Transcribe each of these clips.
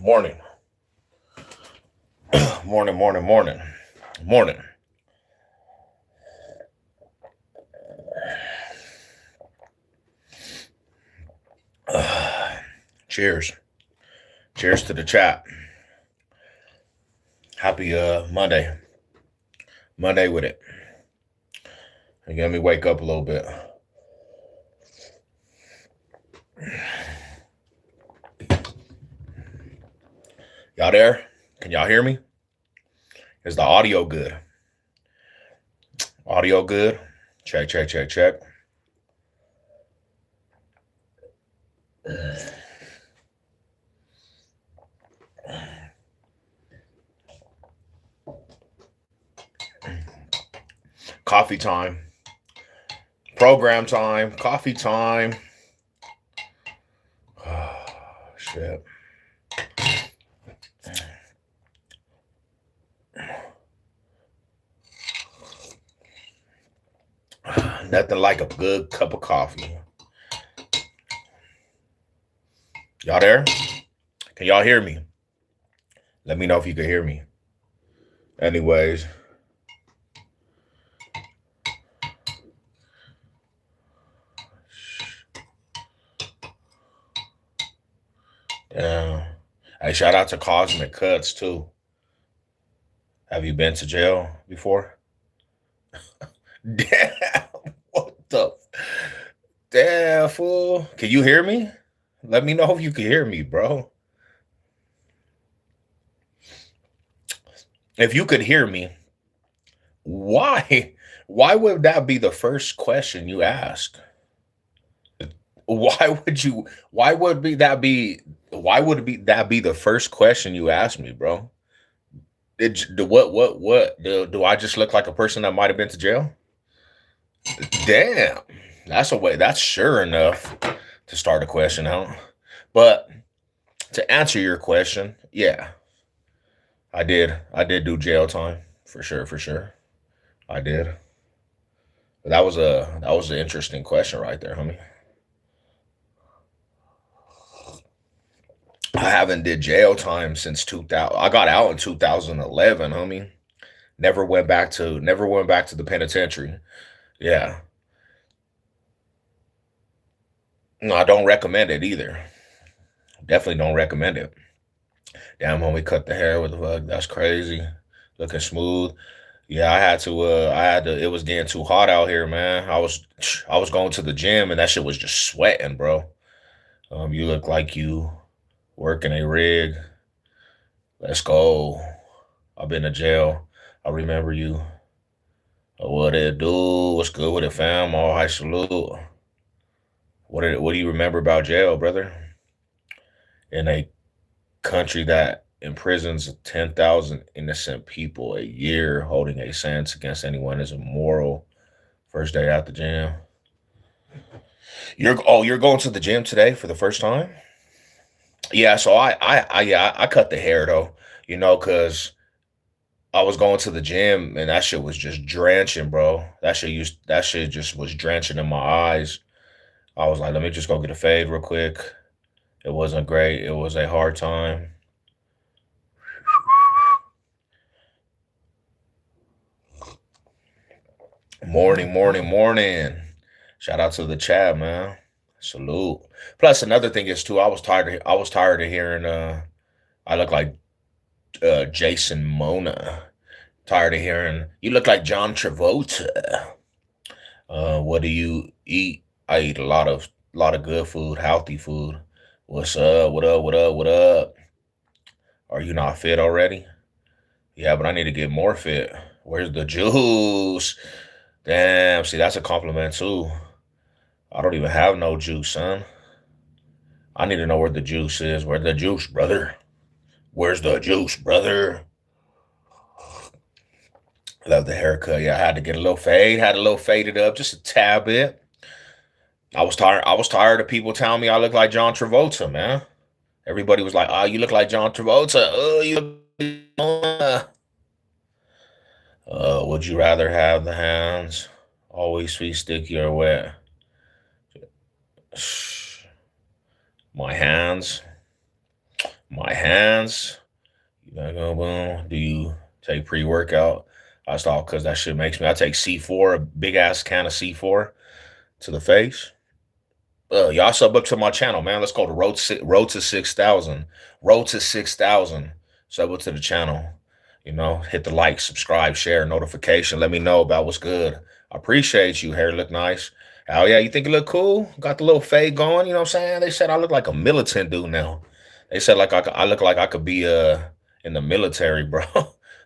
Morning, morning, morning, morning, morning. Cheers. Cheers to the chat. Happy Monday. Monday with it. And let me wake up a little bit. Y'all there? Can y'all hear me? Is the audio good? Audio good? Check, check, check, check. Coffee time. Program time. Coffee time. Oh, shit. Nothing like a good cup of coffee. Y'all there? Can y'all hear me? Let me know if you can hear me. Anyways. Damn. Hey, shout out to Cosmic Cuts too. Have you been to jail before? Damn. What the? Damn, fool. Can you hear me? Let me know if you can hear me, bro. If you could hear me, why? Why would that be the first question you ask? Why would you? Why would be that be? Why would it be that be the first question you ask me, bro? What? Do I just look like a person that might have been to jail? Damn, that's a way. That's sure enough to start a question out. But to answer your question, yeah, I did. I did do jail time for sure. For sure, I did. But that was an interesting question right there, homie. I haven't did jail time since 2000. I got out in 2011, homie. Never went back to the penitentiary. Yeah. No, I don't recommend it either. Definitely don't recommend it. Damn, homie, cut the hair with the fuck. That's crazy. Looking smooth. Yeah, I had to it was getting too hot out here, man. I was going to the gym and that shit was just sweating, bro. You look like you working a rig. Let's go. I've been to jail. I remember you. What it do? What's good with it, fam? All high salute. What do you remember about jail, brother? In a country that imprisons 10,000 innocent people a year, holding a sentence against anyone is immoral. First day out the gym. You're going to the gym today for the first time? Yeah, so I cut the hair though, cause I was going to the gym and that shit was just drenching, bro. That shit just was drenching in my eyes. I was like, let me just go get a fade real quick. It wasn't great. It was a hard time. Morning, morning, morning. Shout out to the chat, man. Salute. Plus, another thing is too. I was tired of hearing. I look like Jason Mona. Tired of hearing you look like John Travolta. What do you eat? I eat a lot of good food, healthy food. What's up? What up? What up? What up? Are you not fit already? Yeah, but I need to get more fit. Where's the juice? Damn, see that's a compliment too. I don't even have no juice, son. I need to know where the juice is. Where's the juice, brother? Where's the juice, brother? Love the haircut. Yeah, I had to get a little fade. Had a little faded up, just a tad bit. I was tired. I was tired of people telling me I look like John Travolta, man. Everybody was like, "Oh, you look like John Travolta. Oh, you look." Would you rather have the hands always sweet, sticky, or wet? My hands. My hands. You gotta go boom. Do you take pre-workout? I stop because that shit makes me. I take C4, a big ass can of C4 to the face. Y'all sub up to my channel, man. Let's go to road to 6,000. Road to 6,000. Sub up to the channel. You know, hit the like, subscribe, share, notification. Let me know about what's good. I appreciate you. Hair look nice. Oh yeah, you think it look cool? Got the little fade going. You know what I'm saying? They said I look like a militant dude now. They said like I look like I could be in the military, bro.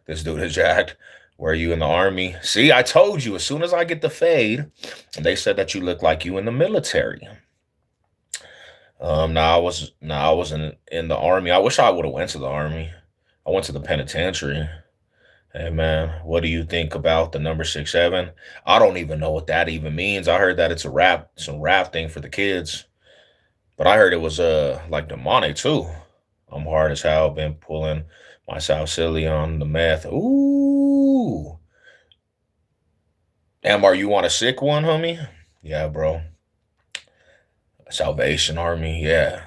This dude is jacked. Were you in the army? See, I told you. As soon as I get the fade, they said that you look like you in the military. Now I was in the army. I wish I would have went to the army. I went to the penitentiary. Hey man, what do you think about the number 6'7"? I don't even know what that even means. I heard that it's a some rap thing for the kids, but I heard it was like demonic too. I'm hard as hell. Been pulling myself silly on the meth. Ooh, damn, are you on a sick one, homie? Yeah, bro. Salvation Army. Yeah.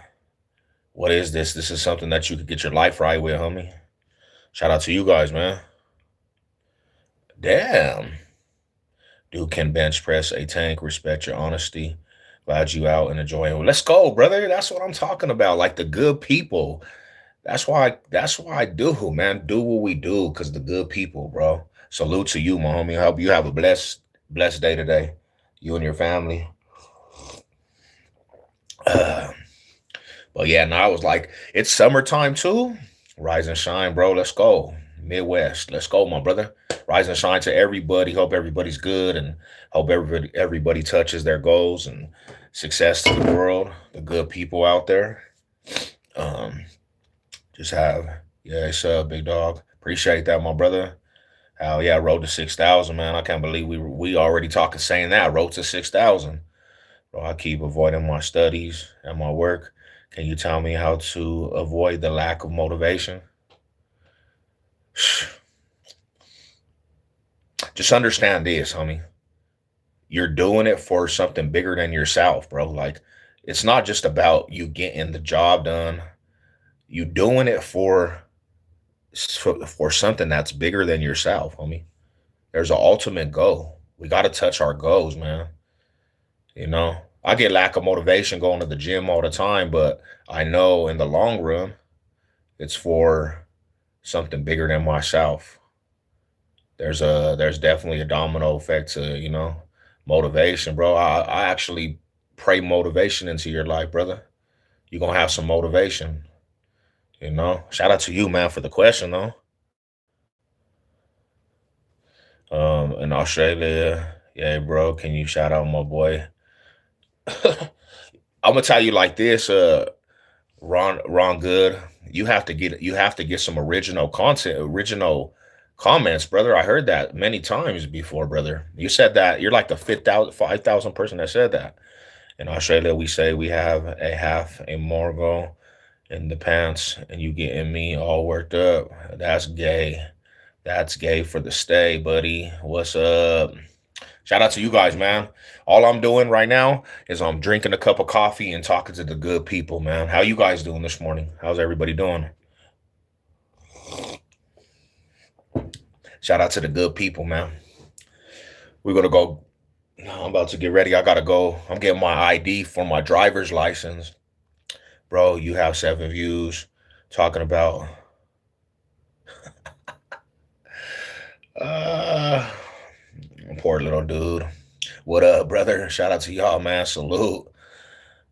What is this? This is something that you could get your life right with, homie. Shout out to you guys, man. Damn. Dude can bench press a tank. Respect your honesty. Glad you out and enjoying. Let's go, brother. That's what I'm talking about. Like the good people. That's why I do, man. Do what we do because the good people, bro. Salute to you, my homie. Hope you have a blessed day today. You and your family. Uh, but yeah, now I was like, it's summertime too. Rise and shine, bro. Let's go. Midwest. Let's go, my brother. Rise and shine to everybody. Hope everybody's good and hope everybody touches their goals and success to the world, the good people out there. Um, just have yeah, it's big dog. Appreciate that, my brother. Hell yeah, road to 6,000, man. I can't believe we already talking saying that. Road to 6,000. Bro, I keep avoiding my studies and my work. Can you tell me how to avoid the lack of motivation? Just understand this, homie. You're doing it for something bigger than yourself, bro. Like, it's not just about you getting the job done. You doing it for something that's bigger than yourself, homie. There's an ultimate goal. We got to touch our goals, man. You know, I get lack of motivation going to the gym all the time, but I know in the long run, it's for something bigger than myself. There's definitely a domino effect to, motivation, bro. I actually pray motivation into your life, brother. You're gonna have some motivation, you know. Shout out to you, man, for the question though. In Australia, yeah, bro, can you shout out my boy? I'm gonna tell you like this, Ron Good, you have to get some original content, original comments, brother. I heard that many times before, brother. You said that you're like the 5,000 person that said that. In Australia, we say we have a half a morgo in the pants, and you getting me all worked up. That's gay. That's gay for the stay, buddy. What's up? Shout out to you guys, man. All I'm doing right now is I'm drinking a cup of coffee and talking to the good people, man. How you guys doing this morning? How's everybody doing? Shout out to the good people, man. We're gonna go. I'm about to get ready. I gotta go. I'm getting my ID for my driver's license. Bro, you have 7 views talking about uh poor little dude. What up, brother? Shout out to y'all, man. Salute.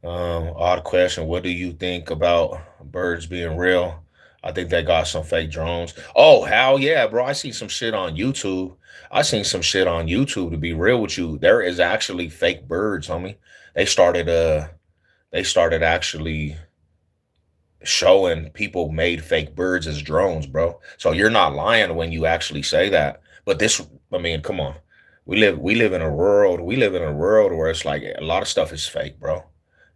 Odd question. What do you think about birds being real? I think they got some fake drones. Oh, hell yeah, bro. I see some shit on YouTube. I seen some shit on YouTube to be real with you. There is actually fake birds, homie. They started they started actually showing people made fake birds as drones, bro. So you're not lying when you actually say that. But this, I mean, come on. We live in a world, where it's like a lot of stuff is fake, bro.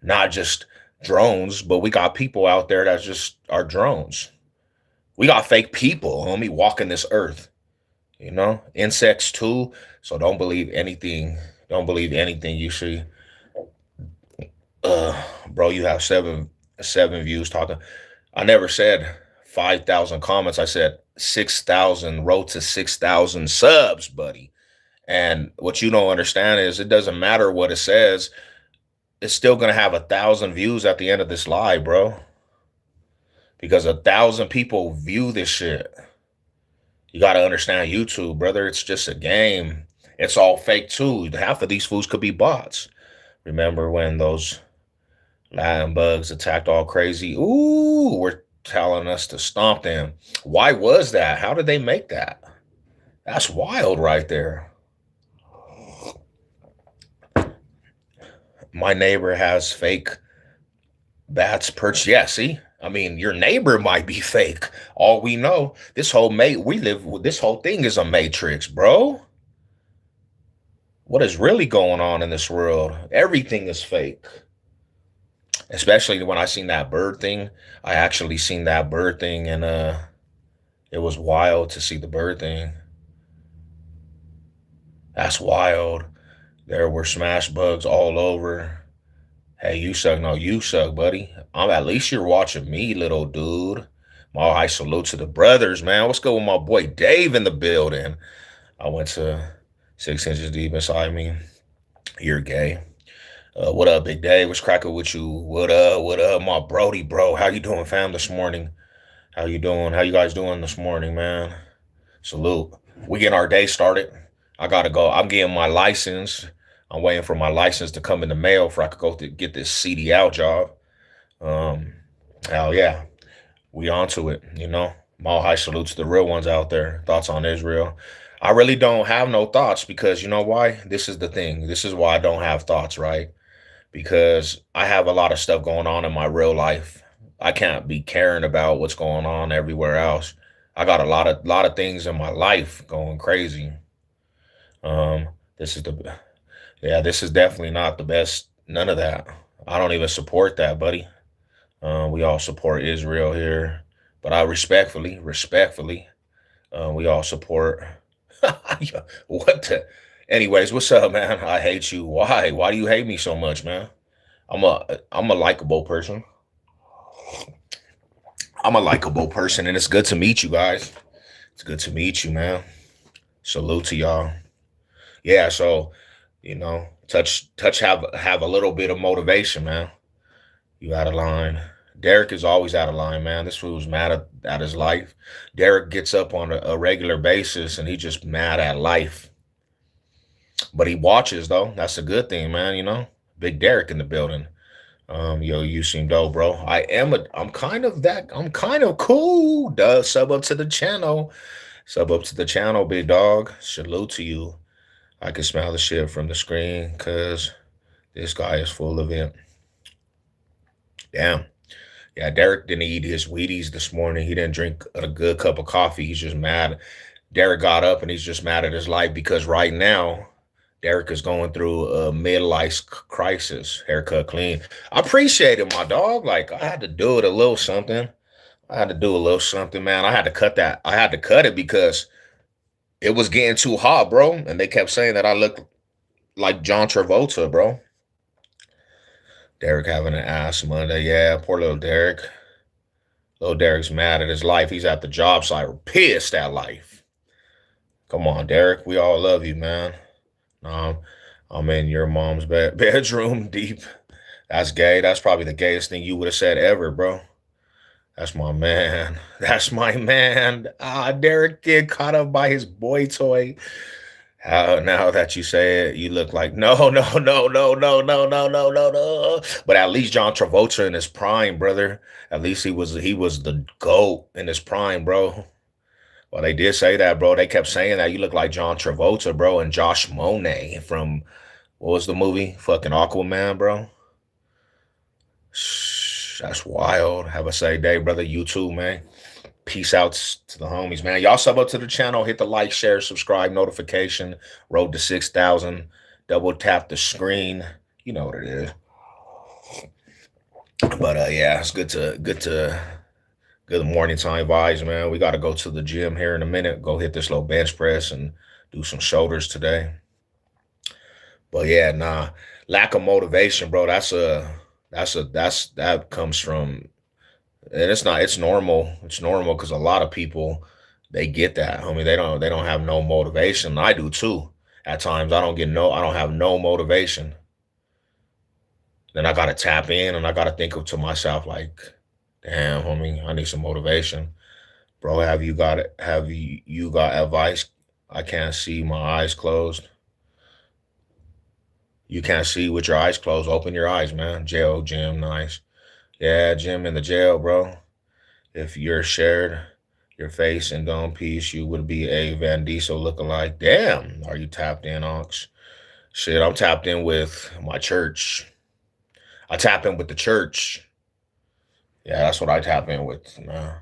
Not just drones, but we got people out there that just are drones. We got fake people, homie, walking this earth, insects too. So don't believe anything. Don't believe anything you see. Bro, you have seven views talking. I never said 5,000 comments. I said 6,000 wrote to 6,000 subs, buddy. And what you don't understand is it doesn't matter what it says. It's still going to have 1,000 views at the end of this live, bro. Because 1,000 people view this shit. You got to understand YouTube, brother. It's just a game. It's all fake too. Half of these fools could be bots. Remember when those Latin bugs attacked all crazy? Ooh, we're telling us to stomp them. Why was that? How did they make that? That's wild right there. My neighbor has fake bats perched. Yeah, see? I mean, your neighbor might be fake. All we know, this whole we live with this whole thing is a matrix, bro. What is really going on in this world? Everything is fake. Especially when I seen that bird thing. I actually seen that bird thing, and it was wild to see the bird thing. That's wild. There were smash bugs all over. Hey, you suck. No, you suck, buddy. At least you're watching me, little dude. My high salute to the brothers, man. What's good with my boy Dave in the building? I went to 6 inches deep inside me. You're gay. What up, Big Dave? What's cracking with you? What up? What up, my Brody, bro? How you doing, fam, this morning? How you doing? How you guys doing this morning, man? Salute. We getting our day started. I gotta go. I'm getting my license. I'm waiting for my license to come in the mail for I could go to get this CDL job. Um, Hell yeah, we onto it. Mall high salute to the real ones out there. Thoughts on Israel? I really don't have no thoughts because you know why? This is the thing. This is why I don't have thoughts, right? Because I have a lot of stuff going on in my real life. I can't be caring about what's going on everywhere else. I got a lot of things in my life going crazy. This is the Yeah, this is definitely not the best. None of that. I don't even support that, buddy. We all support Israel here, but I respectfully, we all support. What the? Anyways, what's up, man? I hate you. Why? Why do you hate me so much, man? I'm a likable person. I'm a likable person, and it's good to meet you guys. It's good to meet you, man. Salute to y'all. Yeah, so touch have a little bit of motivation, man. You out of line. Derek is always out of line, man. This fool's mad at his life. Derek gets up on a regular basis and he just mad at life. But he watches though. That's a good thing, man. Big Derek in the building. Yo, you seem dope, bro. I'm kind of cool. Duh, sub up to the channel. Sub up to the channel, big dog. Salute to you. I can smell the shit from the screen because this guy is full of it. Damn. Yeah, Derek didn't eat his Wheaties this morning. He didn't drink a good cup of coffee. He's just mad. Derek got up and he's just mad at his life because right now, Derek is going through a midlife crisis. Haircut clean. I appreciate it, my dog. Like, I had to do it a little something. I had to do a little something, man. I had to cut that. I had to cut it because it was getting too hot, bro. And they kept saying that I look like John Travolta, bro. Derek having an ass Monday. Yeah, poor little Derek. Little Derek's mad at his life. He's at the job site, pissed at life. Come on, Derek. We all love you, man. Um, I'm in your mom's bedroom deep. That's gay. That's probably the gayest thing you would have said ever, bro. That's my man. That's my man. Derek get caught up by his boy toy. How now that you say it, you look like no. But at least John Travolta in his prime, brother. At least he was the GOAT in his prime, bro. Well, they did say that, bro. They kept saying that you look like John Travolta, bro, and Josh Monet from what was the movie? Fucking Aquaman, bro. That's wild. Have a safe day, brother. You too, man. Peace out to the homies, man. Y'all sub up to the channel. Hit the like, share, subscribe, notification. Road to 6,000. Double tap the screen. You know what it is. But yeah, it's good morning time vibes, man. We got to go to the gym here in a minute. Go hit this little bench press and do some shoulders today. But yeah, nah, lack of motivation, bro. That comes from And it's not, it's normal. It's normal because a lot of people, they get that, homie. They don't have no motivation. I do too. At times I don't have no motivation. Then I gotta tap in and I gotta think of to myself like, damn, homie, I need some motivation. Bro, have you got advice? I can't see, my eyes closed. You can't see with your eyes closed. Open your eyes, man. Jail, Jim, nice. Yeah, Jim in the jail, bro. If you're shared your face in gone piece, you would be a Van Diesel lookalike. Damn, are you tapped in, Ox? Shit, I'm tapped in with my church. I tap in with the church. Yeah, that's what I tap in with, man.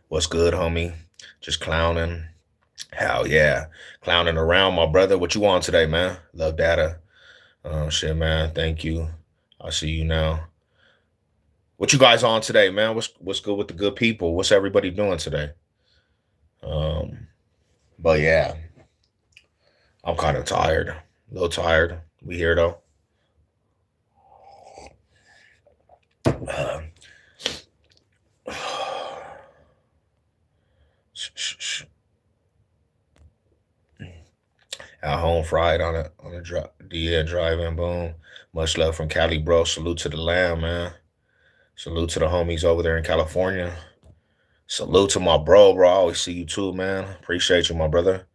What's good, homie? Just clowning. Hell yeah. Clowning around, my brother. What you want today, man? Love data. Shit, man. Thank you. I see you now. What you guys on today, man? What's good with the good people? What's everybody doing today? Um, but yeah, I'm kind of tired. A little tired. We here though. Uh, At home fried on a drive-in boom. Much love from Cali, bro. Salute to the lamb, man. Salute to the homies over there in California. Salute to my bro. I always see you too, man. Appreciate you, my brother.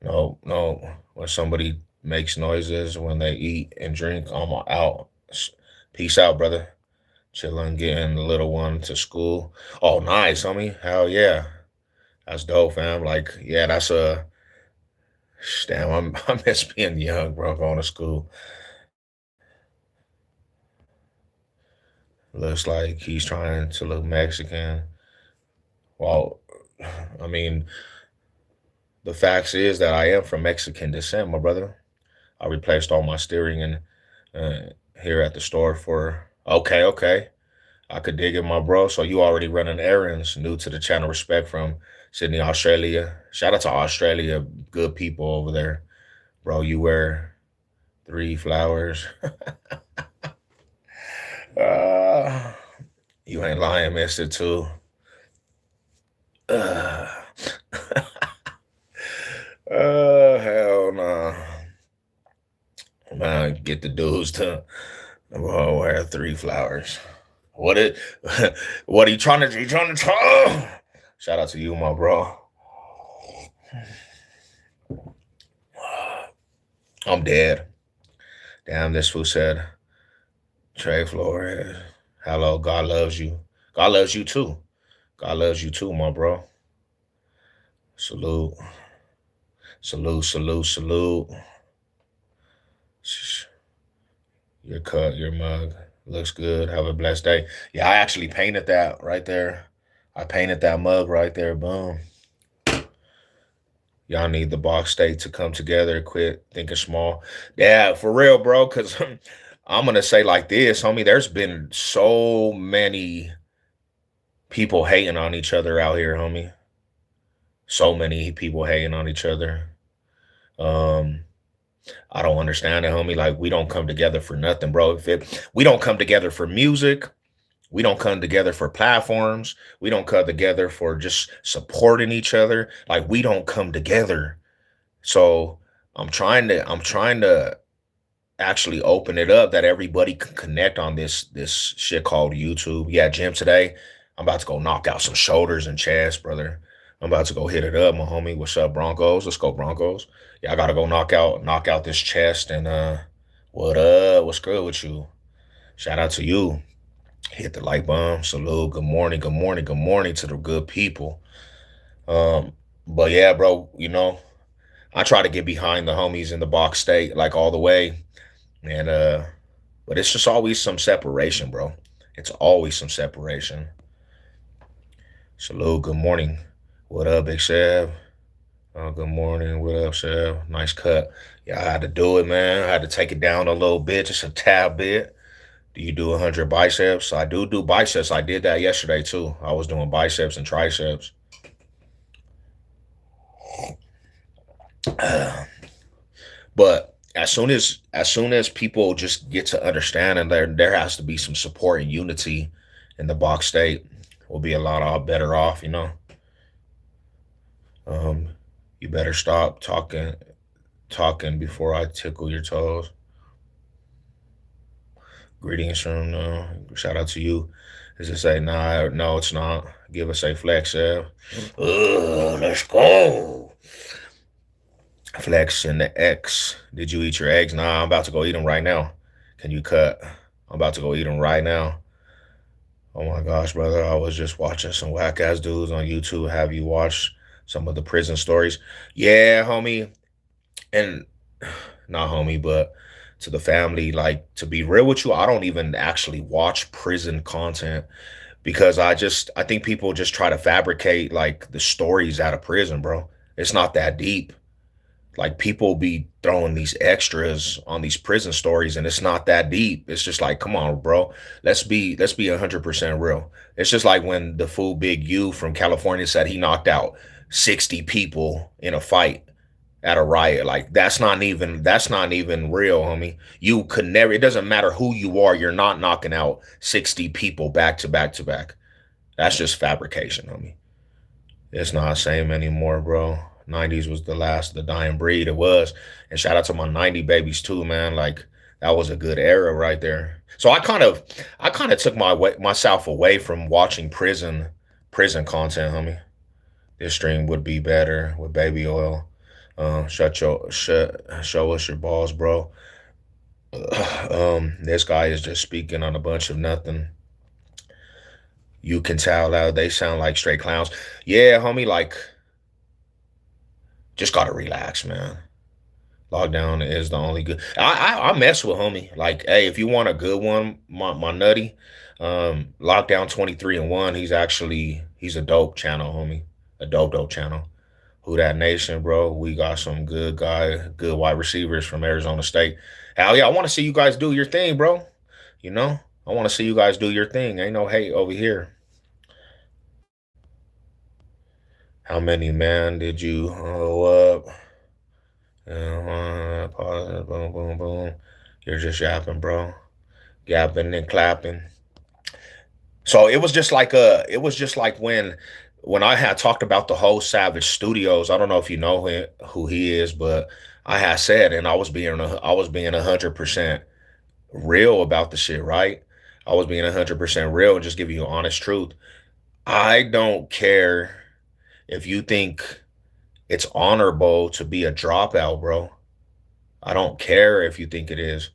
No, no. When somebody makes noises when they eat and drink, I'm out. Peace out, brother. Chilling, getting the little one to school. Oh, nice, homie. Hell yeah. That's dope, fam. Like, yeah, that's a damn. I miss being young, bro. Going to school. Looks like he's trying to look Mexican. Well, I mean, the facts is that I am from Mexican descent, my brother. I replaced all my steering and here at the store for. Okay, okay. I could dig it, my bro. So you already running errands, new to the channel. Respect from Sydney, Australia. Shout out to Australia, good people over there, bro. You wear three flowers. uh, you ain't lying, Mister Two. Uh, hell no, man. Get the dudes to wear three flowers. What it? What are you trying to? You trying to? Shout out to you, my bro. I'm dead. Damn, this fool said, Trey Flores. Hello, God loves you. God loves you too. God loves you too, my bro. Salute. Salute, salute, salute. Your cut, your mug. Looks good. Have a blessed day. Yeah, I actually painted that right there. I painted that mug right there. Boom. Y'all need the box state to come together. Quit thinking small. Yeah, for real, bro. Cause I'm gonna say like this, homie. There's been so many people hating on each other out here, homie. So many people hating on each other. Um, I don't understand it, homie. Like we don't come together for nothing, bro. We don't come together for music, we don't come together for platforms. We don't come together for just supporting each other. Like we don't come together. So I'm trying to actually open it up that everybody can connect on this shit called YouTube. Yeah, gym today. I'm about to go knock out some shoulders and chest, brother. I'm about to go hit it up, my homie. What's up, Broncos? Let's go, Broncos. Yeah, I gotta go knock out this chest and what up? What's good with you? Shout out to you. Hit the like bomb. Salute. Good morning. Good morning. Good morning to the good people. Um, but yeah, bro, I try to get behind the homies in the box state like all the way. And but it's just always some separation, bro. It's always some separation. Salute, good morning. What up, Big Sev? Good morning. What up, Sev? Nice cut. Yeah, I had to do it, man. I had to take it down a little bit, just a tad bit. Do you do 100 biceps? I do biceps. I did that yesterday too. I was doing biceps and triceps. But as soon as people just get to understand, and there has to be some support and unity in the Bach state, we'll be a lot better off. Um, you better stop talking before I tickle your toes. Greetings from shout out to you. Is it say nah? No, it's not. Give us a flex. Let's go. Flex in the X. Did you eat your eggs? Nah, I'm about to go eat them right now. Can you cut? I'm about to go eat them right now. Oh my gosh, brother. I was just watching some whack ass dudes on YouTube. Have you watched some of the prison stories? Yeah, homie. And not homie, but to the family, like to be real with you, I don't even actually watch prison content because I think people just try to fabricate like the stories out of prison, bro. It's not that deep. Like people be throwing these extras on these prison stories and it's not that deep. It's just like, come on, bro. Let's be 100% real. It's just like when the fool Big U from California said he knocked out 60 people in a fight at a riot. Like that's not even real, homie. You could never, it doesn't matter who you are, you're not knocking out 60 people back to back to back. That's just fabrication, homie. It's not the same anymore, bro. 90s was the last of the dying breed. It was. And shout out to my 90 babies too, man. Like that was a good era right there. So I kind of took myself away from watching prison content, homie. This stream would be better with baby oil. Show us your balls, bro. This guy is just speaking on a bunch of nothing. You can tell how they sound like straight clowns. Yeah, homie, like just gotta relax, man. Lockdown is the only good. I mess with homie. Like, hey, if you want a good one, my nutty, Lockdown 23 and 1. He's a dope channel, homie. A dope channel. Who that nation, bro? We got some good wide receivers from Arizona State. Hell yeah, I want to see you guys do your thing, bro. You know, I want to see you guys do your thing. Ain't no hate over here. How many man did you up? Pause, boom, boom, boom. You're just yapping, bro. Yapping and clapping. So it was just like when I had talked about the whole Savage Studios. I don't know if you know who he is, but I had said, and I was being 100% real about the shit, right? I was being 100% real and just giving you honest truth. I don't care if you think it's honorable to be a dropout, bro. I don't care if you think it is.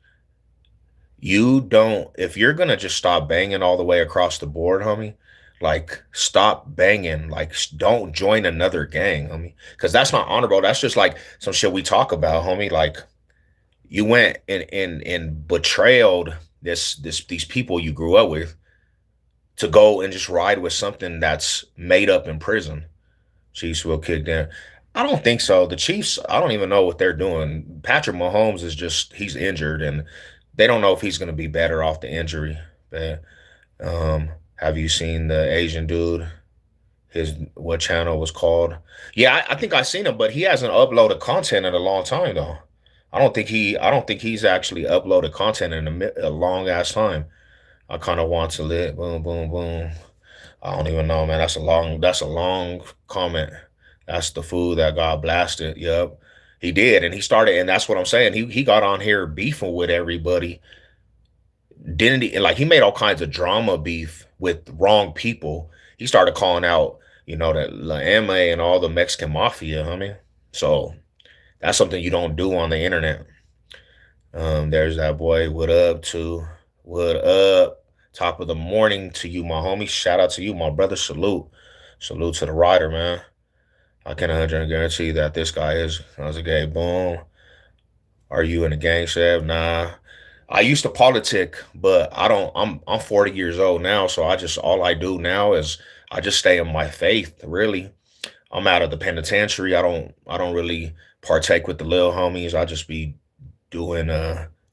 You don't, if you're gonna just stop banging all the way across the board, homie, like stop banging, like don't join another gang, homie, because that's not honorable. That's just like some shit we talk about, homie. Like you went and betrayed these people you grew up with to go and just ride with something that's made up in prison. Chiefs will kick down. I don't think so. The Chiefs, I don't even know what they're doing. Patrick Mahomes is just he's injured and they don't know if he's gonna be better off the injury. But, have you seen the Asian dude? His what channel was called? Yeah, I think I seen him, but he hasn't uploaded content in a long time though. I don't think he's actually uploaded content in a long ass time. I kind of want to live. Boom, boom, boom. I don't even know, man. That's a long comment. That's the fool that got blasted. Yep. He did. And he started, and that's what I'm saying. He got on here beefing with everybody. Didn't he? Like he made all kinds of drama beef with wrong people. He started calling out, that La M and all the Mexican mafia, homie. So that's something you don't do on the internet. There's that boy. What up, too? What up? Top of the morning to you, my homie. Shout out to you, my brother. Salute. Salute to the rider, man. I can 100 guarantee that this guy is. I was a gay boom. Are you in a gang, Chef? Nah. I used to politic, but I don't. I'm 40 years old now, so all I do now is I just stay in my faith. Really, I'm out of the penitentiary. I don't really partake with the little homies. I just be doing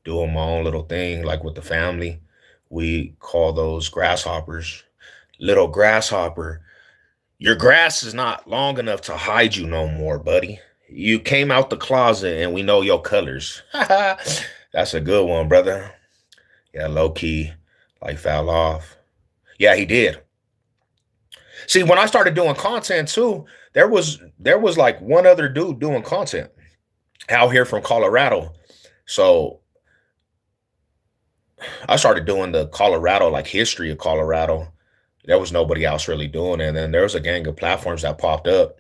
doing my own little thing, like with the family. We call those grasshoppers. Little grasshopper. Your grass is not long enough to hide you no more, buddy. You came out the closet and we know your colors. That's a good one, brother. Yeah, low key, like fell off. Yeah, he did. See, when I started doing content too, there was like one other dude doing content out here from Colorado. So I started doing the Colorado, like history of Colorado. There was nobody else really doing it. And then there was a gang of platforms that popped up.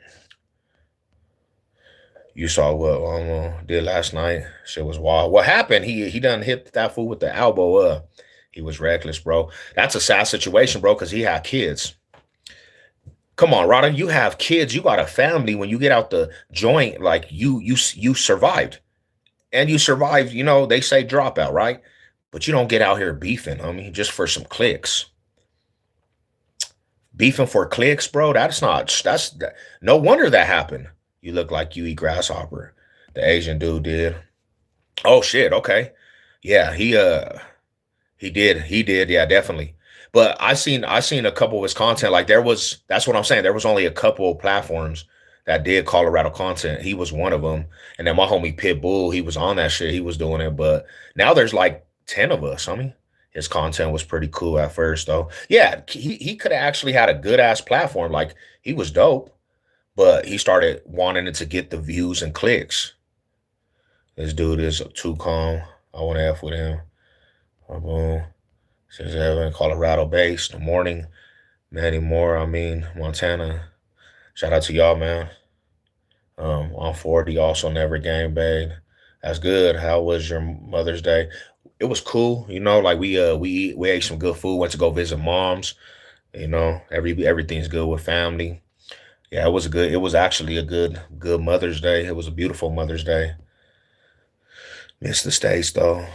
You saw what did last night. Shit was wild. What happened? He done hit that fool with the elbow. He was reckless, bro. That's a sad situation, bro, because he had kids. Come on, Rada, you have kids. You got a family. When you get out the joint, like you survived, and you survived. You know they say dropout, right? But you don't get out here beefing. I mean, just for some clicks. Beefing for clicks, bro. That's not. No wonder that happened. You look like you eat grasshopper. The Asian dude did. Oh shit. Okay. Yeah, he did. He did. Yeah, definitely. But I seen a couple of his content. Like there was that's what I'm saying. There was only a couple of platforms that did Colorado content. He was one of them. And then my homie Pitbull, he was on that shit. He was doing it. But now there's like 10 of us. I mean, his content was pretty cool at first though. Yeah, he could have actually had a good ass platform. Like he was dope, but he started wanting it to get the views and clicks. This dude is too calm. I want to F with him. Boom. Since Evan, Colorado based. The morning, Manny Moore, I mean, Montana. Shout out to y'all, man. On 40, also never game bag. That's good. How was your Mother's Day? It was cool, you know. Like we ate some good food. Went to go visit moms. You know, everything's good with family. Yeah, it was a good. It was actually a good Mother's Day. It was a beautiful Mother's Day. Missed the states though.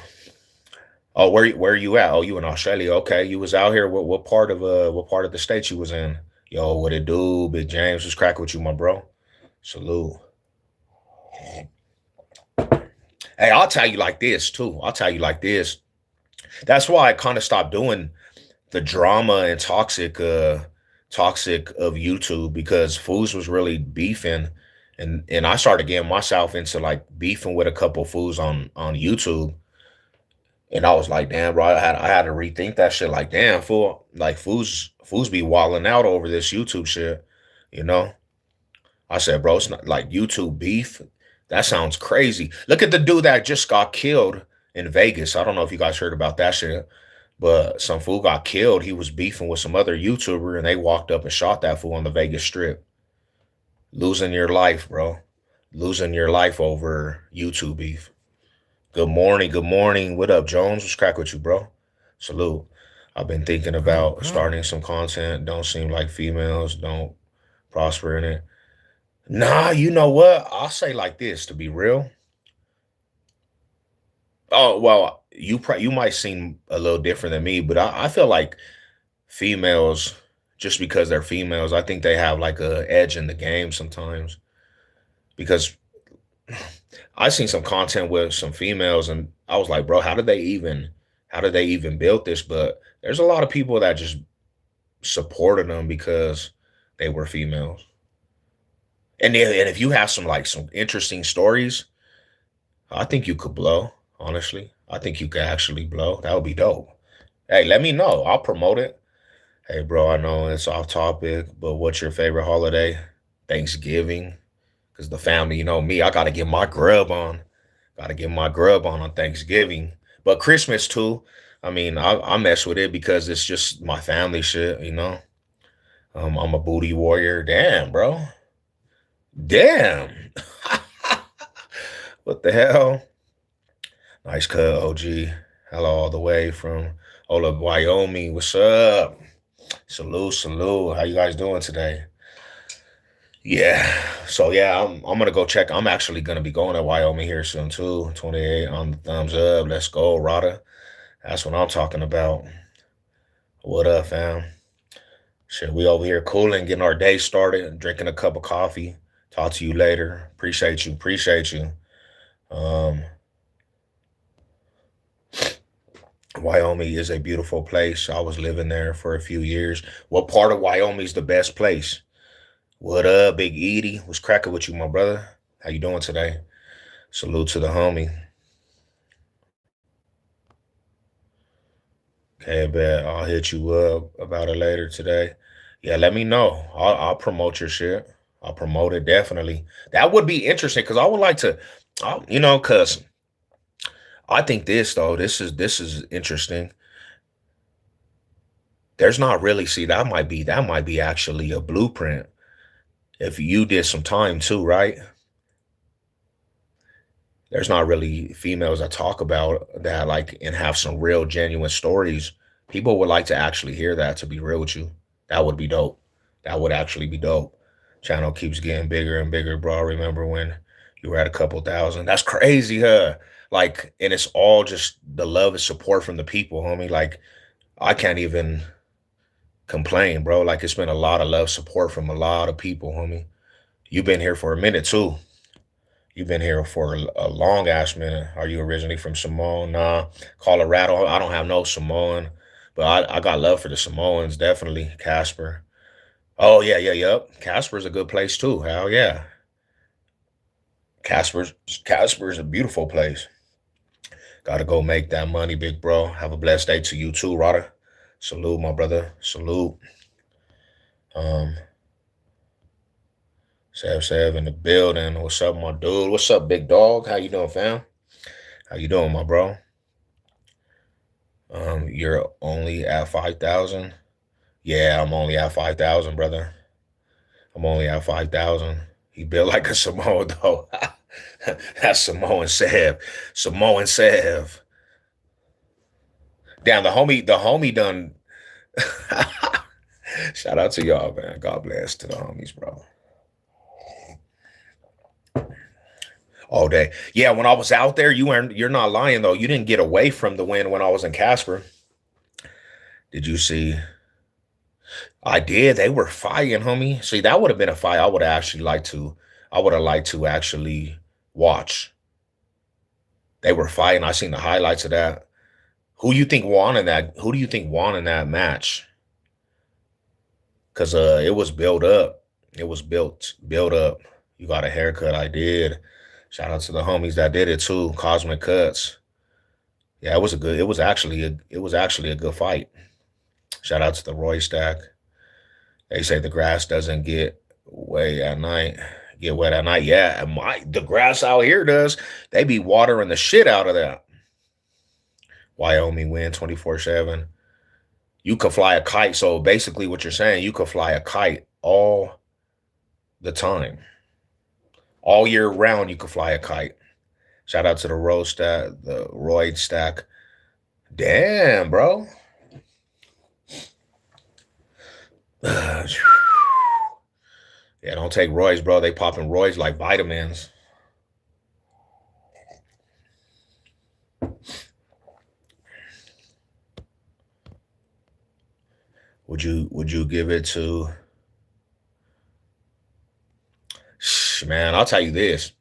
Oh, where you at? Oh, you in Australia? Okay, you was out here. What part of the state you was in? Yo, what it do? Big James was cracking with you, my bro. Salute. Hey, I'll tell you like this too. I'll tell you like this. That's why I kind of stopped doing the drama and toxic of YouTube because fools was really beefing, and I started getting myself into like beefing with a couple fools on YouTube. And I was like, damn, bro, I had to rethink that shit. Like, damn, fool, like fools be walling out over this YouTube shit, you know? I said, bro, it's not like YouTube beef. That sounds crazy. Look at the dude that just got killed in Vegas. I don't know if you guys heard about that shit, but some fool got killed. He was beefing with some other YouTuber, and they walked up and shot that fool on the Vegas Strip. Losing your life, bro. Losing your life over YouTube beef. Good morning. Good morning. What up, Jones? What's crack with you, bro? Salute. I've been thinking about Mhm. starting some content. Don't seem like females don't prosper in it. Nah, you know what? I'll say like this to be real. Oh, well, you might seem a little different than me, but I feel like females, just because they're females, I think they have like a edge in the game sometimes. Because I seen some content with some females and I was like, bro, how did they even build this? But there's a lot of people that just supported them because they were females. And if you have some like some interesting stories, I think you could blow, honestly. I think you could actually blow. That would be dope. Hey, let me know. I'll promote it. Hey, bro, I know it's off topic, but what's your favorite holiday? Thanksgiving. Because the family, you know me, I got to get my grub on. Got to get my grub on Thanksgiving. But Christmas too. I mean, I mess with it because it's just my family shit, you know? I'm a booty warrior. Damn, bro. Damn. What the hell? Nice cut, OG. Hello, all the way from Ola, Wyoming. What's up? Salute, salute. How you guys doing today? Yeah. So yeah, I'm gonna go check. I'm actually gonna be going to Wyoming here soon too. 28 on the thumbs up. Let's go, Rada. That's what I'm talking about. What up, fam? Shit, we over here cooling, getting our day started, drinking a cup of coffee. Talk to you later. Appreciate you. Appreciate you. Um, Wyoming is a beautiful place. I was living there for a few years. What part of Wyoming is the best place? What up, Big Edie? What's cracking with you, my brother? How you doing today? Salute to the homie. Okay, bet I'll hit you up about it later today. Yeah, let me know. I'll promote your shit. I'll promote it definitely. That would be interesting because I would like to, because I think this though. This is interesting. There's not really see that might be actually a blueprint if you did some time too, right? There's not really females that talk about that like and have some real genuine stories. People would like to actually hear that, to be real with you. That would be dope. That would actually be dope. Channel keeps getting bigger and bigger, bro. I remember when you were at a couple thousand. That's crazy, huh? Like, and it's all just the love and support from the people, homie. Like, I can't even complain, bro. Like, it's been a lot of love support from a lot of people, homie. You've been here for a minute too. You've been here for a long ass minute. Are you originally from Samoa? Nah, Colorado. I don't have no Samoan, but I got love for the Samoans. Definitely, Casper. Oh yeah, yeah, yep. Casper's a good place too. Hell yeah, Casper's Casper's a beautiful place. Got to go make that money, big bro. Have a blessed day to you too, Rada. Salute, my brother. Salute. Um, Sev in the building. What's up, my dude? What's up, big dog? How you doing, fam? How you doing, my bro? You're only at 5,000. Yeah, I'm only at 5,000, brother. I'm only at 5,000. He built like a Samoan though. That's Samoan Sev. Samoan Sev. Damn, the homie done. Shout out to y'all, man. God bless to the homies, bro. All day. Yeah, when I was out there, you're not lying though. You didn't get away from the wind when I was in Casper. Did you see? I did. They were fighting, homie. See, that would have been a fight I would have actually liked to. I would have liked to actually watch. They were fighting. I seen the highlights of that. Who you think won in that? Who do you think won in that match? Because it was built up. It was built up. You got a haircut. I did. Shout out to the homies that did it too. Cosmic Cuts. Yeah, it was a good. It was actually a good fight. Shout out to the Roy Stack. They say the grass doesn't get wet at night. Yeah, and the grass out here does. They be watering the shit out of that. Wyoming win 24/7. You could fly a kite. So basically, what you're saying, you could fly a kite all the time, all year round. You could fly a kite. Shout out to the Royd Stack. Damn, bro. Yeah, don't take Roy's, bro. They popping Roy's like vitamins. Would you give it to man, I'll tell you this.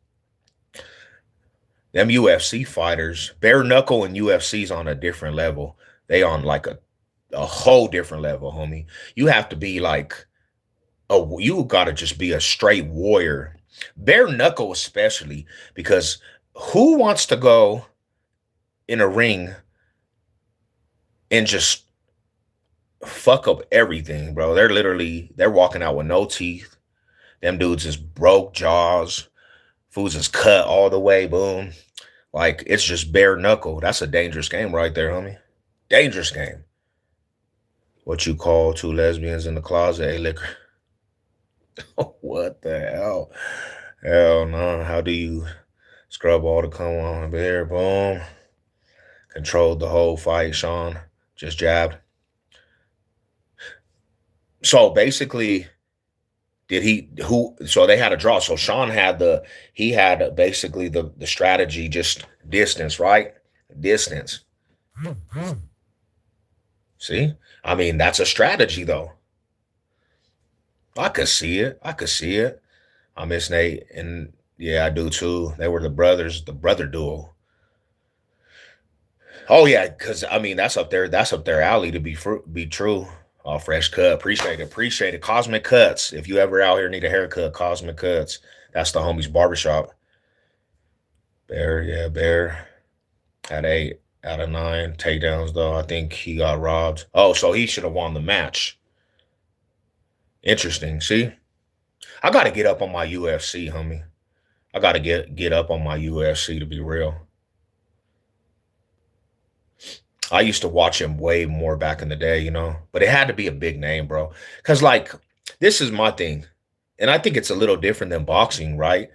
Them UFC fighters, bare knuckle and UFC's on a different level. They on like a whole different level, homie. You have to be like you gotta just be a straight warrior. Bare knuckle especially, because who wants to go in a ring and just fuck up everything, bro? They're walking out with no teeth. Them dudes is broke jaws. Foods is cut all the way, boom. Like it's just bare knuckle. That's a dangerous game right there, homie. Dangerous game. What you call two lesbians in the closet, a liquor? What the hell? Hell no. How do you scrub all the cum on there? Boom. Controlled the whole fight, Sean. Just jabbed. So basically, did he who so they had a draw. So Sean had he had basically the strategy, just distance, right? Distance. See? I mean, that's a strategy though. I could see it. I could see it. I miss Nate, and yeah, I do too. They were the brothers, the brother duo. Oh yeah, because I mean that's up there. That's up their alley to be true. Fresh cut. Appreciate it. Appreciate it. Cosmic Cuts. If you ever out here need a haircut, Cosmic Cuts. That's the homie's barbershop. Bear, yeah, Bear had 8 out of 9 takedowns though. I think he got robbed. Oh, so he should have won the match. Interesting. See, I got to get up on my UFC, homie. I got to get up on my UFC to be real. I used to watch him way more back in the day, but it had to be a big name, bro. Cause like this is my thing, and I think it's a little different than boxing, right?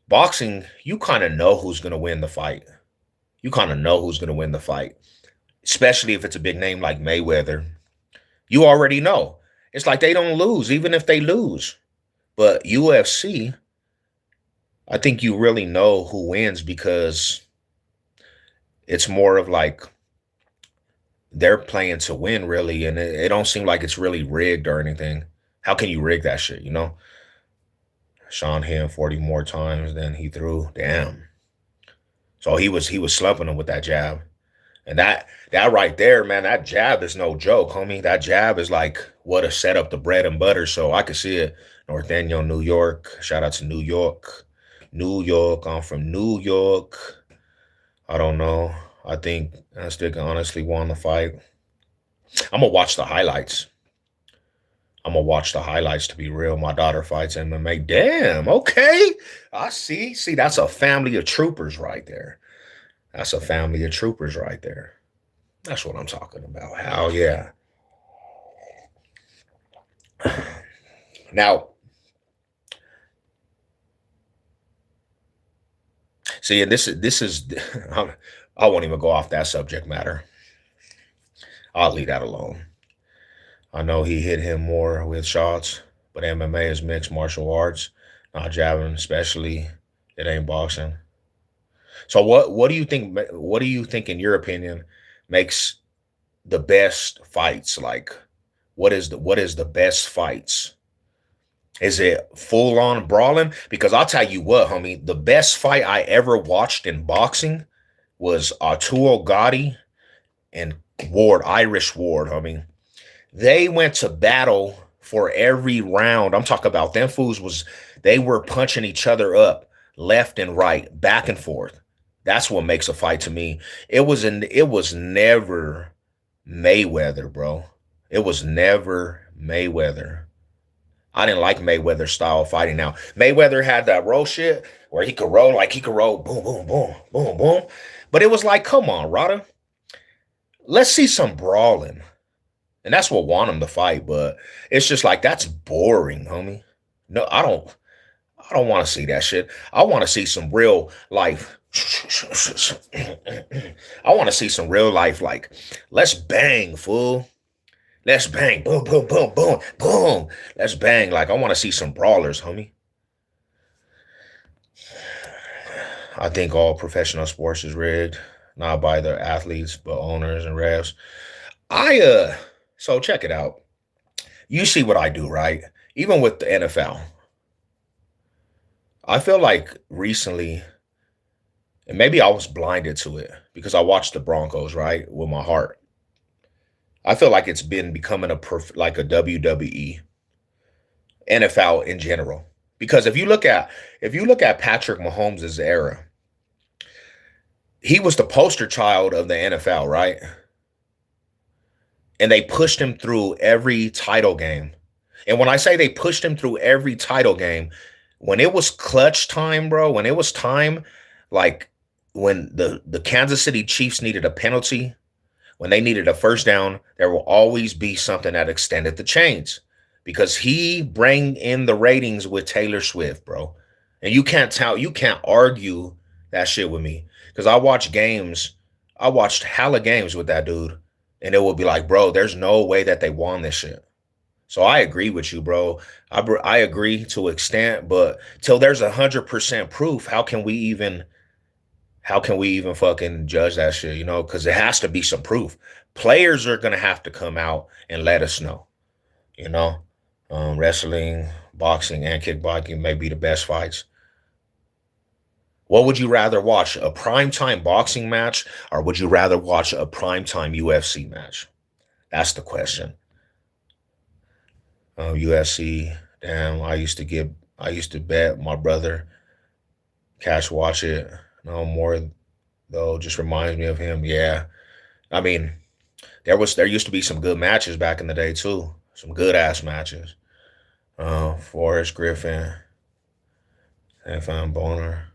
Boxing, you kind of know who's gonna win the fight. You kind of know who's gonna win the fight, especially if it's a big name like Mayweather. You already know. It's like they don't lose, even if they lose. But UFC, I think you really know who wins because it's more of like they're playing to win, really, and it don't seem like it's really rigged or anything. How can you rig that shit? Sean hit him 40 more times than he threw. Damn. So he was slumping him with that jab. And that right there, man, that jab is no joke, homie. That jab is like what a set up the bread and butter. So I could see it. Northaniel, New York. Shout out to New York. New York. I'm from New York. I don't know. I think Aztec honestly won the fight. I'm gonna watch the highlights. I'm gonna watch the highlights to be real. My daughter fights MMA. Damn, okay. I see. See, that's a family of troopers right there. That's a family of troopers right there. That's what I'm talking about. Hell yeah. Now, see, and this is I won't even go off that subject matter. I'll leave that alone. I know he hit him more with shots, but MMA is mixed martial arts, not jabbing, especially it ain't boxing. So what do you think? What do you think, in your opinion, makes the best fights? Like, what is the best fights? Is it full on brawling? Because I'll tell you what, homie, the best fight I ever watched in boxing was Arturo Gotti and Ward, Irish Ward, homie. They went to battle for every round. I'm talking about them fools they were punching each other up left and right, back and forth. That's what makes a fight to me. It was never Mayweather, bro. It was never Mayweather. I didn't like Mayweather style fighting. Now, Mayweather had that roll shit where he could roll boom, boom, boom, boom, boom. But it was like, come on, Rada. Let's see some brawling. And that's what won him the fight, but it's just like that's boring, homie. No, I don't want to see that shit. I want to see some real life. I want to see some real life like let's bang, fool. Let's bang. Boom, boom, boom, boom, boom. Let's bang. Like I want to see some brawlers, homie. I think all professional sports is rigged, not by the athletes, but owners and refs. So check it out. You see what I do, right? Even with the NFL. I feel like recently, and maybe I was blinded to it because I watched the Broncos, right, with my heart. I feel like it's been becoming like a WWE, NFL in general. Because if you look at Patrick Mahomes' era, he was the poster child of the NFL, right? And they pushed him through every title game. And when I say they pushed him through every title game, when it was clutch time, bro, when it was time, like when the Kansas City Chiefs needed a penalty, when they needed a first down, there will always be something that extended the chains because he bring in the ratings with Taylor Swift, bro. And you can't argue that shit with me because I watched hella games with that dude, and it would be like, bro, there's no way that they won this shit. So I agree with you, bro. I agree to an extent, but till there's 100% proof, how can we even fucking judge that shit? Because it has to be some proof. Players are gonna have to come out and let us know. You know, wrestling, boxing, and kickboxing may be the best fights. What would you rather watch? A primetime boxing match, or would you rather watch a primetime UFC match? That's the question. UFC. Damn, I used to bet my brother cash watch it. No more though. Just reminds me of him. Yeah. I mean, there used to be some good matches back in the day too. Some good ass matches. Forrest Griffin and Fan Boner.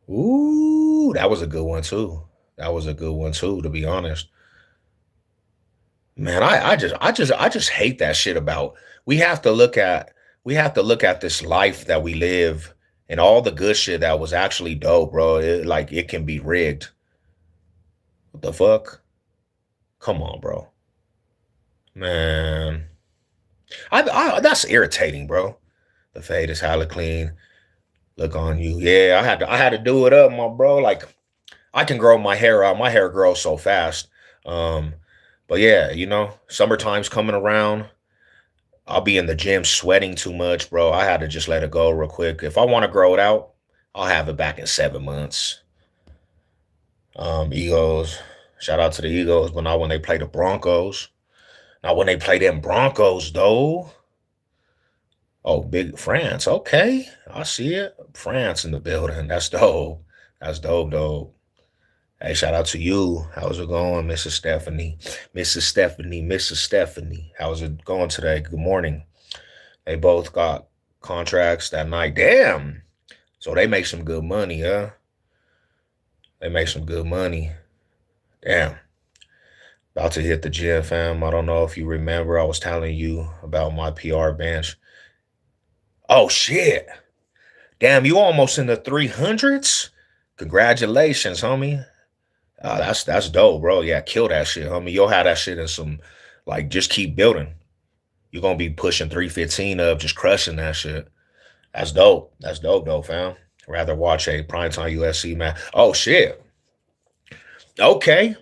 Ooh, that was a good one too. That was a good one too, to be honest. Man, I just hate that shit about we have to look at we have to look at this life that we live and all the good shit that was actually dope, bro. Like it can be rigged. What the fuck? Come on, bro. Man. That's irritating, bro. The fade is hella clean. Look on you. Yeah, I had to do it up, my bro. Like I can grow my hair out. My hair grows so fast. Um, but yeah, summertime's coming around. I'll be in the gym sweating too much, bro. I had to just let it go real quick. If I want to grow it out, I'll have it back in 7 months. Eagles. Shout out to the Eagles, but not when they play the Broncos. Not when they play them Broncos, though. Oh, big France. Okay. I see it. France in the building. That's dope. That's dope, dope. Hey, shout out to you. How's it going, Mrs. Stephanie? Mrs. Stephanie, Mrs. Stephanie. How's it going today? Good morning. They both got contracts that night. Damn. So they make some good money, huh? They make some good money. Damn. About to hit the gym, fam. I don't know if you remember, I was telling you about my PR bench. Oh, shit. Damn, you almost in the 300s? Congratulations, homie. That's dope, bro. Yeah, kill that shit, homie. You'll have that shit in some, like, just keep building. You're gonna be pushing 315 up, just crushing that shit. That's dope. That's dope, though, fam. Rather watch a primetime USC match. Oh shit. Okay.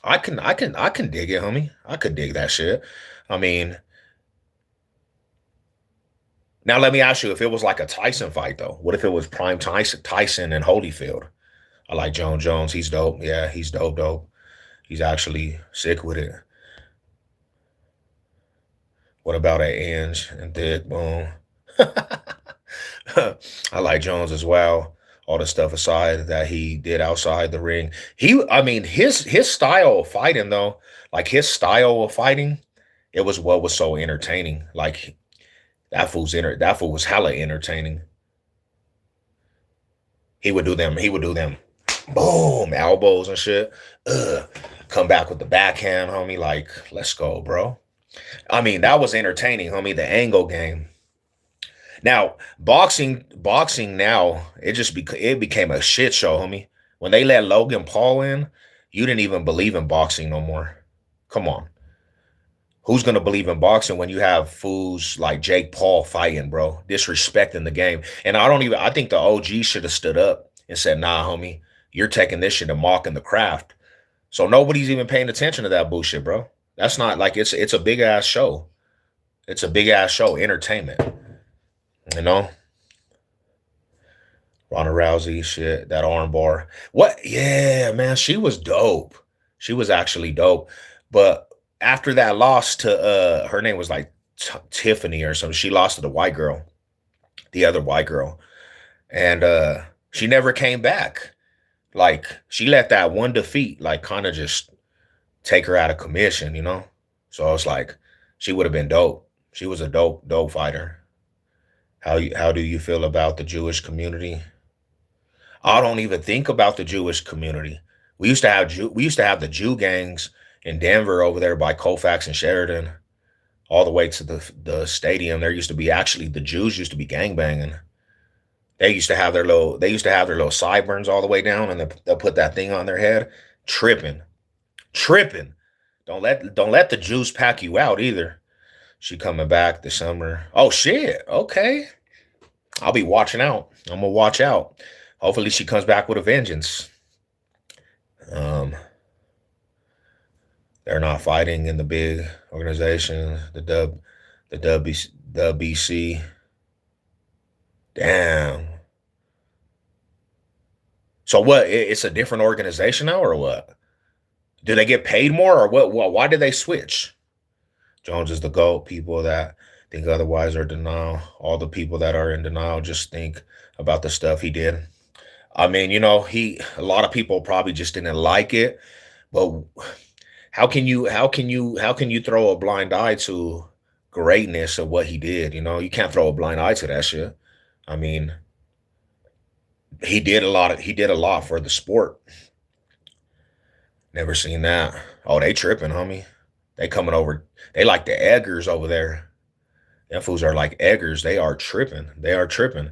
I can dig it, homie. I could dig that shit. I mean, now let me ask you, if it was like a Tyson fight though, what if it was prime Tyson and Holyfield? I like Joan Jones. He's dope. Yeah, he's dope, dope. He's actually sick with it. What about a Inge and Dick? Boom. I like Jones as well. All the stuff aside that he did outside the ring. I mean, his style of fighting though, like his style of fighting, it was what was so entertaining. Like that fool was hella entertaining. He would do them boom elbows and shit. Ugh. Come back with the backhand, homie. Like, let's go, bro. I mean, that was entertaining, homie. The angle game. Now, boxing now, it became a shit show, homie. When they let Logan Paul in, you didn't even believe in boxing no more. Come on. Who's gonna believe in boxing when you have fools like Jake Paul fighting, bro? Disrespecting the game. And I think the OG should have stood up and said, nah, homie, you're taking this shit and mocking the craft. So nobody's even paying attention to that bullshit, bro. That's not like it's a big ass show. It's a big ass show, entertainment. You know, Ronda Rousey shit, that arm bar. What? Yeah, man, she was dope. She was actually dope. But after that loss to her name was like Tiffany or something. She lost to the white girl, the other white girl, and she never came back. Like she let that one defeat like kind of just take her out of commission, you know. So it's like she would have been dope. She was a dope fighter. How do you feel about the Jewish community? I don't even think about the Jewish community. We used to have the Jew gangs in Denver over there by Colfax and Sheridan, all the way to the stadium. There used to be actually the Jews used to be gangbanging. They used to have their little sideburns all the way down, and they'll put that thing on their head. Tripping, tripping. Don't let the Jews pack you out either. She coming back this summer. Oh shit. Okay. I'll be watching out. I'm gonna watch out. Hopefully she comes back with a vengeance. Um, they're not fighting in the big organization, the WBC. Damn. So what? It's a different organization now, or what? Do they get paid more, or what? Why did they switch? Jones is the GOAT. People think otherwise or denial. All the people that are in denial just think about the stuff he did. I mean, a lot of people probably just didn't like it, but how can you throw a blind eye to greatness of what he did? You can't throw a blind eye to that shit. I mean, he did a lot for the sport. Never seen that. Oh, they tripping, homie. They coming over. They like the eggers over there. Them fools are like eggers. They are tripping. They are tripping.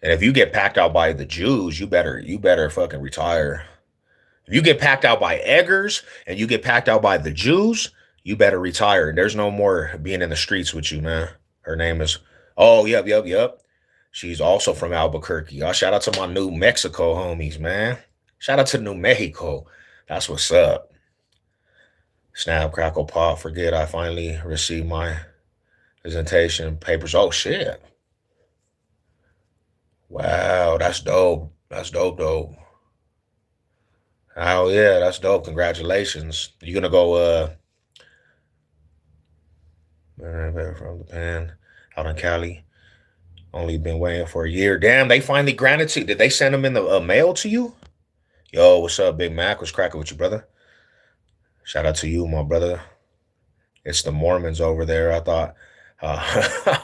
And if you get packed out by the Jews, you better fucking retire. If you get packed out by eggers and you get packed out by the Jews, you better retire. There's no more being in the streets with you, man. Her name is. Oh, yep, yep, yep. She's also from Albuquerque. Shout out to my New Mexico homies, man. Shout out to New Mexico. That's what's up. Snap, crackle, pop. Forget I finally received my presentation papers. Oh shit. Wow, that's dope. That's dope, dope. Oh yeah, that's dope. Congratulations. You gonna go from the pen out in Cali? Only been waiting for a year. Damn, they finally granted to you. Did they send them in the mail to you? Yo, what's up, Big Mac? What's cracking with you, brother? Shout out to you, my brother. It's the Mormons over there. I thought, uh,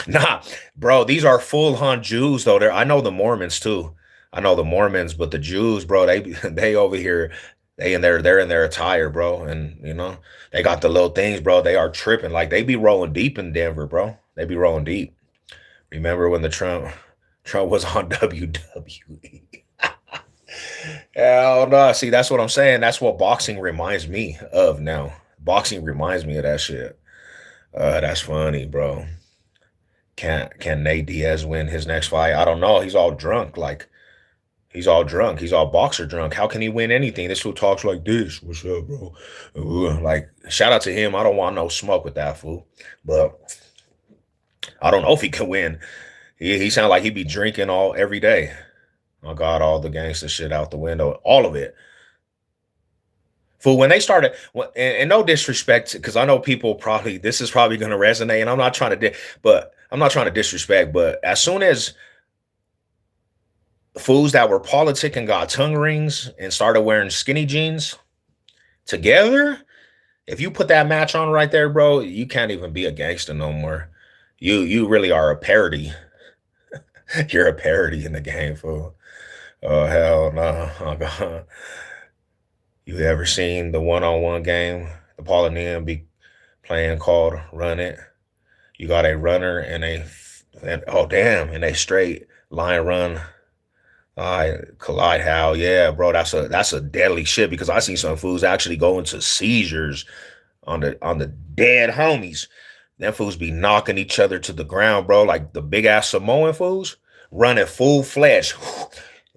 nah, bro. These are full on Jews though. I know the Mormons too. I know the Mormons, but the Jews, bro, they over here. They're in their attire, bro, and they got the little things, bro. They are tripping. Like they be rolling deep in Denver, bro. They be rolling deep. Remember when the Trump was on WWE? Hell no. See, that's what I'm saying. That's what boxing reminds me of now. Boxing reminds me of that shit. That's funny, bro. Can Nate Diaz win his next fight? I don't know. He's all drunk. Like he's all drunk. He's all boxer drunk. How can he win anything? This fool talks like this. What's up, bro? Like shout out to him. I don't want no smoke with that fool. But I don't know if he can win. He sound like he be drinking all every day. Oh God, all the gangster shit out the window, all of it. For when they started, and no disrespect, because I know people probably this is probably going to resonate, and I'm not trying to, but I'm not trying to disrespect. But as soon as fools that were politic and got tongue rings and started wearing skinny jeans together, if you put that match on right there, bro, you can't even be a gangster no more. You really are a parody. You're a parody in the game, fool. Oh hell no! Oh God. You ever seen the one-on-one game the Paulinean be playing called Run It? You got a runner and oh damn, and a straight line run. I collide how, yeah, bro. That's a deadly shit because I seen some fools actually go into seizures on the dead homies. Them fools be knocking each other to the ground, bro. Like the big ass Samoan fools running full fledged.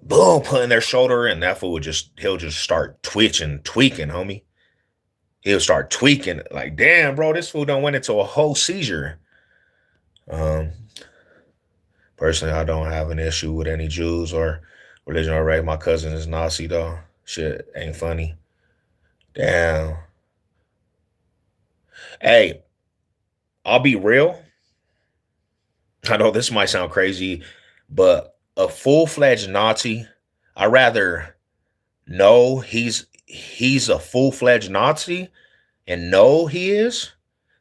Boom, putting their shoulder in. That fool he'll just start twitching, tweaking, homie. He'll start tweaking. Like, damn, bro, this fool done went into a whole seizure. Um, Personally, I don't have an issue with any Jews or religion or race. My cousin is Nazi though. Shit ain't funny. Damn. Hey, I'll be real. I know this might sound crazy, but a full-fledged Nazi, I rather know he's a full-fledged Nazi and know he is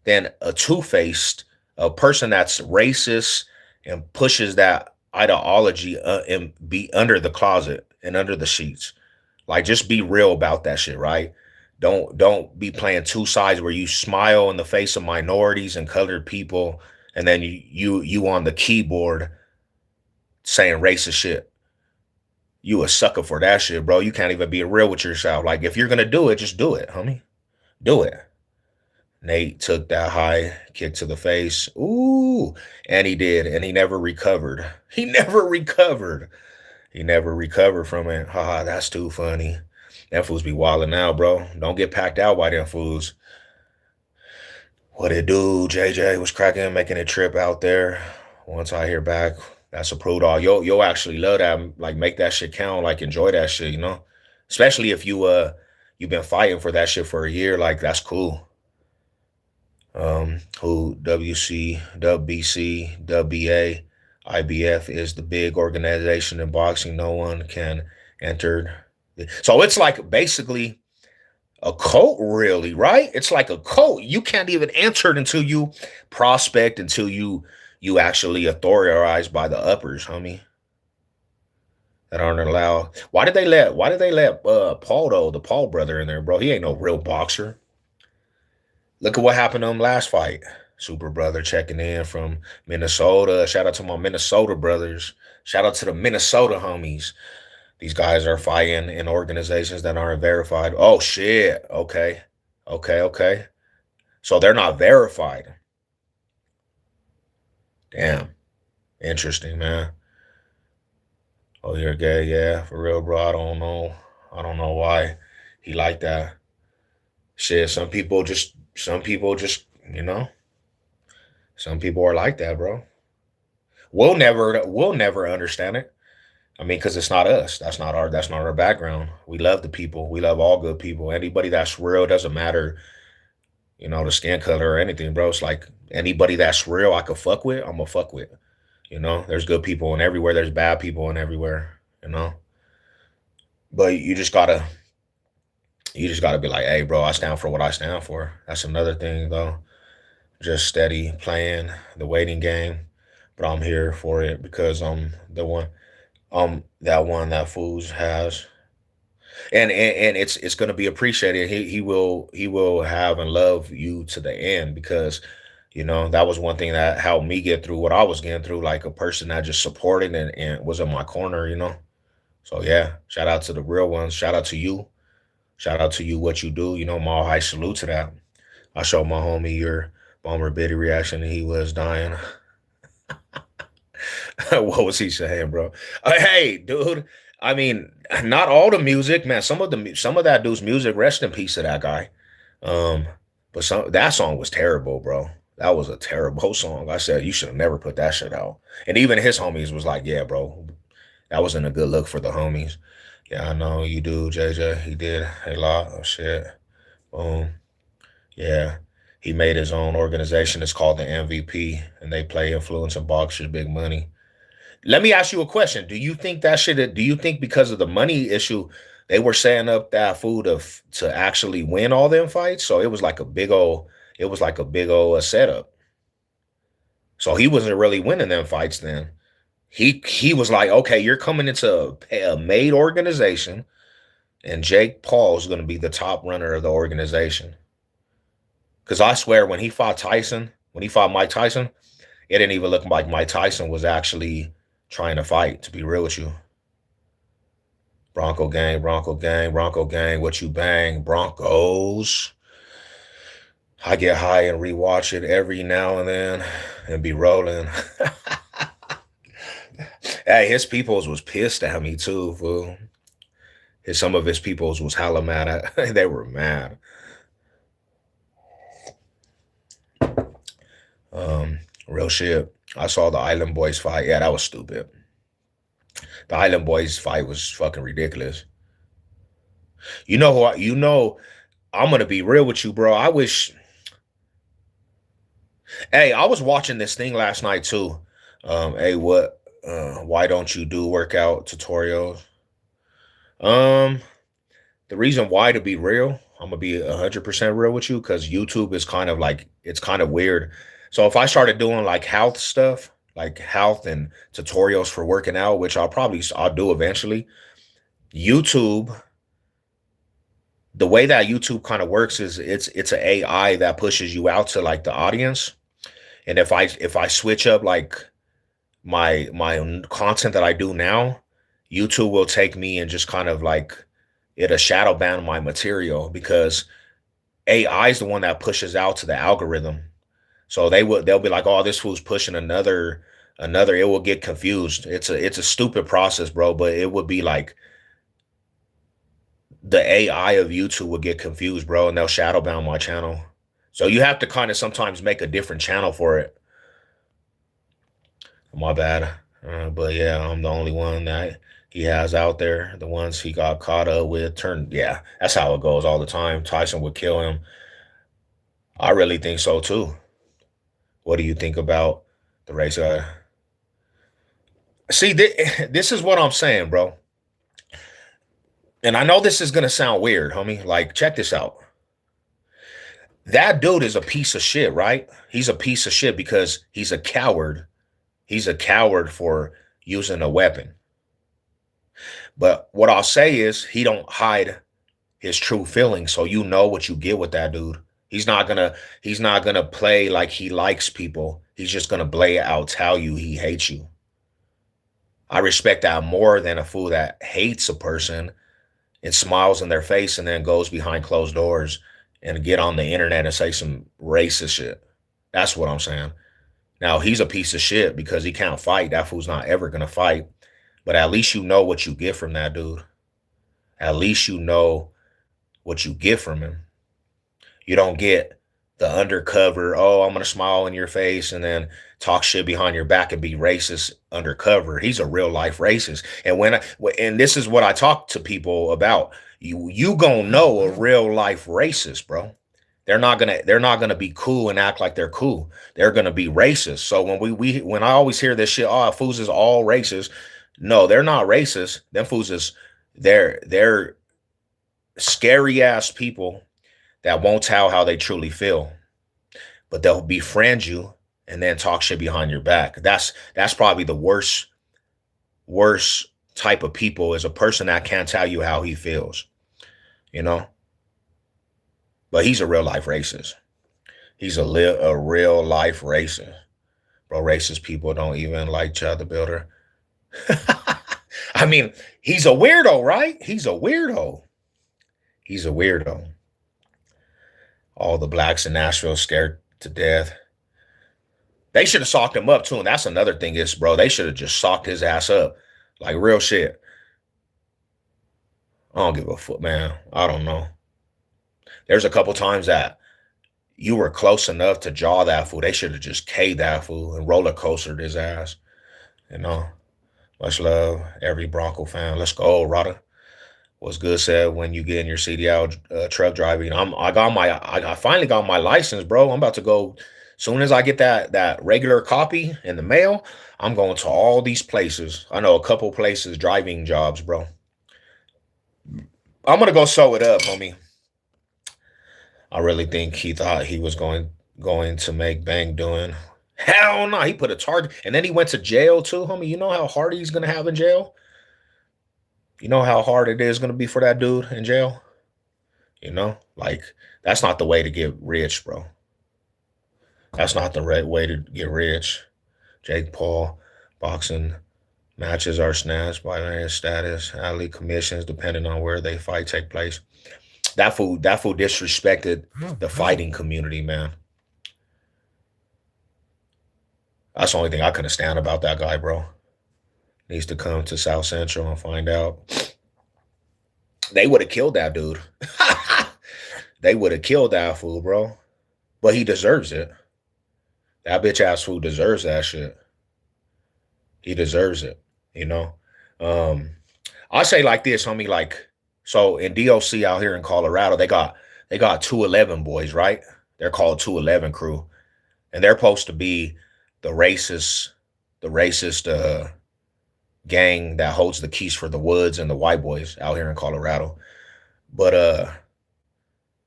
than a two-faced, a person that's racist and pushes that ideology and be under the closet and under the sheets. Like just be real about that shit, right? Don't be playing two sides where you smile in the face of minorities and colored people and then you on the keyboard saying racist shit. You a sucker for that shit, bro. You can't even be real with yourself. Like if you're gonna do it, just do it, homie. Do it. Nate took that high kick to the face. Ooh, and he did, and he never recovered. He never recovered. He never recovered from it. Haha, that's too funny. Them fools be wilding out, bro. Don't get packed out by them fools. What it do? JJ was cracking, making a trip out there. Once I hear back, that's approved. All you'll actually love that. Like make that shit count. Like enjoy that shit. Especially if you've been fighting for that shit for a year. Like that's cool. who WC, WBC, WBA, IBF is the big organization in boxing. No one can enter. So it's like basically a cult, really, right? It's like a cult. You can't even enter it until you prospect, until you actually authorized by the uppers, homie, that aren't allowed. Why did they let Paul though, the Paul brother in there, bro? He ain't no real boxer. Look at what happened to him last fight. Super brother checking in from Minnesota. Shout out to my Minnesota brothers. Shout out to the Minnesota homies. These guys are fighting in organizations that aren't verified. Oh shit. Okay. Okay, okay. So they're not verified. Damn. Interesting, man. Oh, you're gay, yeah, for real, bro. I don't know. I don't know why he like that. Shit, some people just, some people are like that, bro. We'll never understand it. I mean, because it's not us. That's not our background. We love the people. We love all good people. Anybody that's real, doesn't matter, the skin color or anything, bro. It's like anybody that's real I could fuck with, I'm gonna fuck with. There's good people in everywhere, there's bad people in everywhere, you know. But you just gotta be like, hey, bro, I stand for what I stand for. That's another thing though. Just steady playing the waiting game. But I'm here for it because I'm the one that one that Fools has. And it's gonna be appreciated. He will have and love you to the end because that was one thing that helped me get through what I was getting through, like a person that just supported and was in my corner. So yeah, shout out to the real ones. Shout out to you. Shout out to you what you do. My high salute to that. I showed my homie your Bomber Biddy reaction and he was dying. What was he saying, bro? Hey, dude. I mean, not all the music, man. Some of that dude's music. Rest in peace to that guy. Um, but that song was terrible, bro. That was a terrible song. I said you should have never put that shit out. And even his homies was like, "Yeah, bro, that wasn't a good look for the homies." Yeah, I know you do, JJ. He did a lot of shit. Boom. Yeah. He made his own organization. It's called the MVP, and they play influence and boxers big money. Let me ask you a question. Do you think that shit? Do you think because of the money issue, they were setting up that fool to actually win all them fights? So it was like a big old setup. So he wasn't really winning them fights then. He was like, okay, you're coming into a made organization, and Jake Paul is going to be the top runner of the organization. Because I swear, when he fought Mike Tyson, it didn't even look like Mike Tyson was actually trying to fight, to be real with you. Bronco gang, Bronco gang, Bronco gang, what you bang, Broncos. I get high and rewatch it every now and then and be rolling. Hey, his peoples was pissed at me too, fool. Some of his peoples was hella mad at they were mad. Real shit. I saw the Island Boys fight. Yeah, that was stupid. The Island Boys fight was fucking ridiculous. I'm gonna be real with you, bro. Hey, I was watching this thing last night too. Hey, why don't you do workout tutorials? Um, the reason why, to be real, I'm gonna be 100% real with you because YouTube is kind of like it's kind of weird. So if I started doing like health stuff, like health and tutorials for working out, which I'll do eventually, YouTube, the way that YouTube kind of works is it's an AI that pushes you out to like the audience. And if I switch up like my content that I do now, YouTube will take me and just kind of like it'll shadow ban my material because AI is the one that pushes out to the algorithm. So they'll be like, oh, this fool's pushing another. It will get confused. It's a stupid process, bro. But it would be like the AI of YouTube would get confused, bro, and they'll shadow ban my channel. So you have to kind of sometimes make a different channel for it. My bad. But yeah, I'm the only one that he has out there. The ones he got caught up with turned. Yeah, that's how it goes all the time. Tyson would kill him. I really think so too. What do you think about the race? See, this is what I'm saying, bro. And I know this is gonna sound weird, homie. Like, check this out. That dude is a piece of shit, right? He's a piece of shit because he's a coward. He's a coward for using a weapon. But what I'll say is he don't hide his true feelings, so you know what you get with that dude. He's not gonna play like he likes people. He's just gonna blay out tell you he hates you. I respect that more than a fool that hates a person and smiles in their face and then goes behind closed doors and get on the internet and say some racist shit. That's what I'm saying. Now he's a piece of shit because he can't fight. That fool's not ever gonna fight. But at least you know what you get from that dude. At least you know what you get from him. You don't get the undercover, oh, I'm gonna smile in your face and then talk shit behind your back and be racist undercover. He's a real life racist. And and this is what I talk to people about. You gonna know a real life racist, bro. They're not gonna be cool and act like they're cool. They're gonna be racist. So when I always hear this shit, oh, fools is all racist. No, they're not racist. Them fools is they're scary ass people that won't tell how they truly feel, but they'll befriend you and then talk shit behind your back. That's probably the worst type of people is a person that can't tell you how he feels, you know. But he's a real life racist. He's a real life racist, bro. Racist people don't even like Chad the Builder. I mean, he's a weirdo, right? He's a weirdo. He's a weirdo. All the blacks in Nashville scared to death. They should have socked him up too. And that's another thing is, bro, they should have just socked his ass up. Like real shit. I don't give a fuck, man. I don't know. There's a couple times that you were close enough to jaw that fool. They should have just K'd that fool and roller coastered his ass. You know. Much love, every Bronco fan. Let's go, Rada. What's good said when you get in your CDL truck driving. I finally got my license, bro. I'm about to go soon as I get that regular copy in the mail. I'm going to all these places. I know a couple places driving jobs, bro. I'm gonna go sew it up, homie. I really think he thought he was going to make bank doing. Hell no, he put a target, and then he went to jail too, homie. You know how hard he's gonna have in jail. You know how hard it is gonna be for that dude in jail. You know, like that's not the way to get rich, bro. That's not the right way to get rich. Jake Paul, boxing matches are snatched by their status, athlete commissions, depending on where they fight take place. That fool disrespected the fighting community, man. That's the only thing I couldn't stand about that guy, bro. Needs to come to South Central and find out. They would have killed that dude. They would have killed that fool, bro. But he deserves it. That bitch ass fool deserves that shit. He deserves it, you know. Um, I say like this, homie. Like, so in DOC out here in Colorado, they got 211 boys, right? They're called 211 crew, and they're supposed to be the racist, the racist gang that holds the keys for the woods and the white boys out here in Colorado. But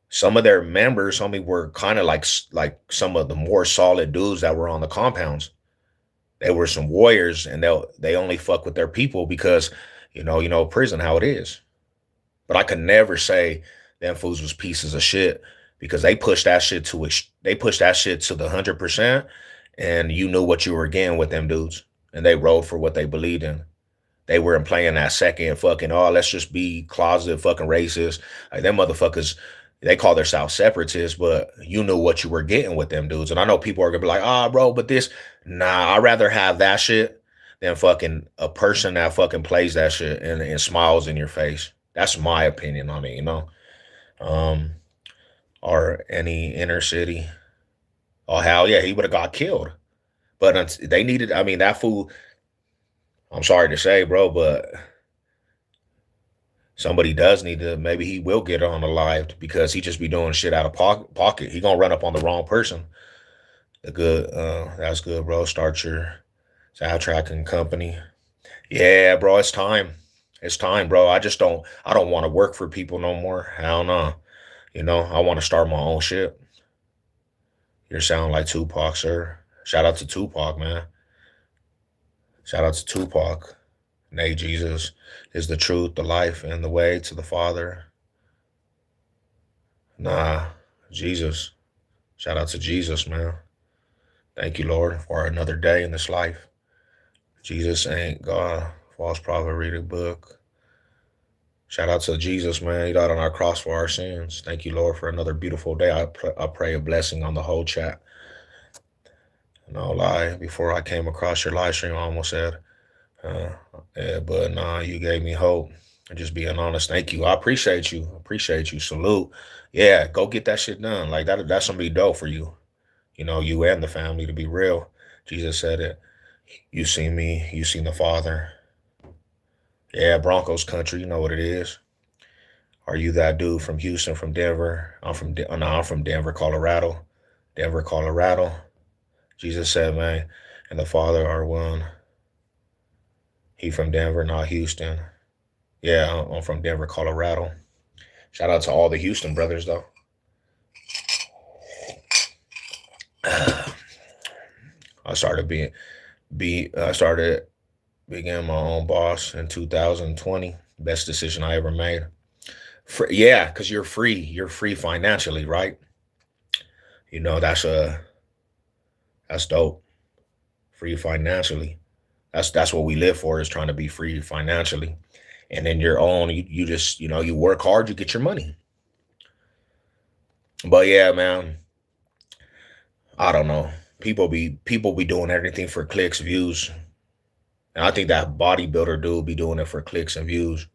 some of their members, homie, were kind of like some of the more solid dudes that were on the compounds. They were some warriors, and they only fuck with their people because prison how it is. But I could never say them fools was pieces of shit because they pushed that shit to the 100%, and you knew what you were getting with them dudes, and they rode for what they believed in. They weren't playing that second fucking, oh, let's just be closet fucking racist. Like them motherfuckers, they call themselves separatists, but you knew what you were getting with them dudes. And I know people are gonna be like, ah, bro, but this, nah, I'd rather have that shit than fucking a person that fucking plays that shit and smiles in your face. That's my opinion on it, you know. Um, or any inner city. Oh hell yeah, he would have got killed. But they needed, I mean, that fool, I'm sorry to say, bro, but Somebody does need to, maybe he will get on the live because he just be doing shit out of pocket. He gonna run up on the wrong person. The good, that's good, bro. Start your soundtracking company. Yeah, bro, it's time. It's time, bro. I don't want to work for people no more. Hell no. You know, I want to start my own shit. You sound like Tupac, sir. Shout out to Tupac, man. Shout out to Tupac. Nay, Jesus is the truth, the life, and the way to the Father. Nah, Jesus. Shout out to Jesus, man. Thank you, Lord, for another day in this life. Jesus ain't God. False prophet, read a book. Shout out to Jesus, man. He died on our cross for our sins. Thank you, Lord, for another beautiful day. I pray a blessing on the whole chat. No lie. Before I came across your live stream, I almost said, uh, yeah, but nah, you gave me hope. And just being honest, thank you. I appreciate you. Appreciate you. Salute. Yeah, go get that shit done. Like that's gonna be dope for you. You know, you and the family, to be real. Jesus said it. You seen me, you seen the Father. Yeah, Broncos country, you know what it is. Are you that dude from Houston, from Denver? No, I'm from Denver, Colorado. Denver, Colorado. Jesus said, man, and the Father are one. He from Denver, not Houston. Yeah, I'm from Denver, Colorado. Shout out to all the Houston brothers, though. I started I started being my own boss in 2020. Best decision I ever made. Yeah, because you're free. You're free financially, right? You know, that's dope. Free financially. That's what we live for, is trying to be free financially. And then your own, you just, you know, you work hard, you get your money. But yeah, man, I don't know. People be doing everything for clicks, views. And I think that bodybuilder dude be doing it for clicks and views.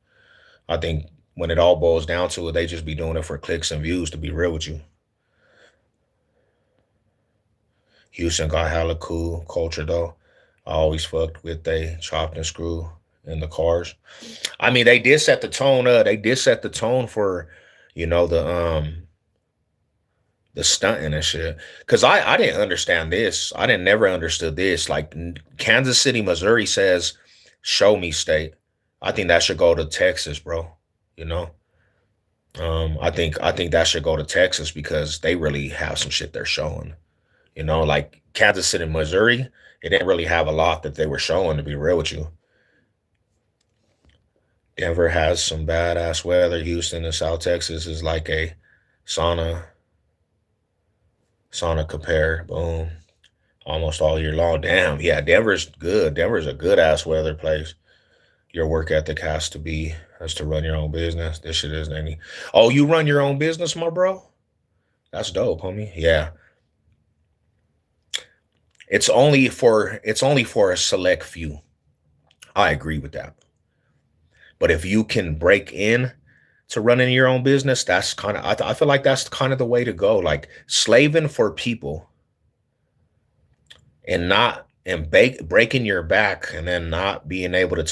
I think when it all boils down to it, they just be doing it for clicks and views, to be real with you. Houston got hella cool culture though. I always fucked with they chopped and screw in the cars. I mean, they did set the tone. They did set the tone for, you know, the stunting and shit. Cause I didn't understand this. I didn't never understood this. Like Kansas City, Missouri says, "Show me state." I think that should go to Texas, bro. You know, I think that should go to Texas because they really have some shit they're showing. You know, like Kansas City, Missouri, it didn't really have a lot that they were showing, to be real with you. Denver has some badass weather. Houston and South Texas is like a sauna, sauna compare. Boom. Almost all year long. Damn. Yeah, Denver's good. Denver's a good ass weather place. Your work ethic has to run your own business. This shit isn't any. Oh, you run your own business, my bro? That's dope, homie. Yeah. It's only for a select few. I agree with that. But if you can break in to running your own business, that's kind of I feel like that's kind of the way to go. Like slaving for people and not and breaking your back and then not being able to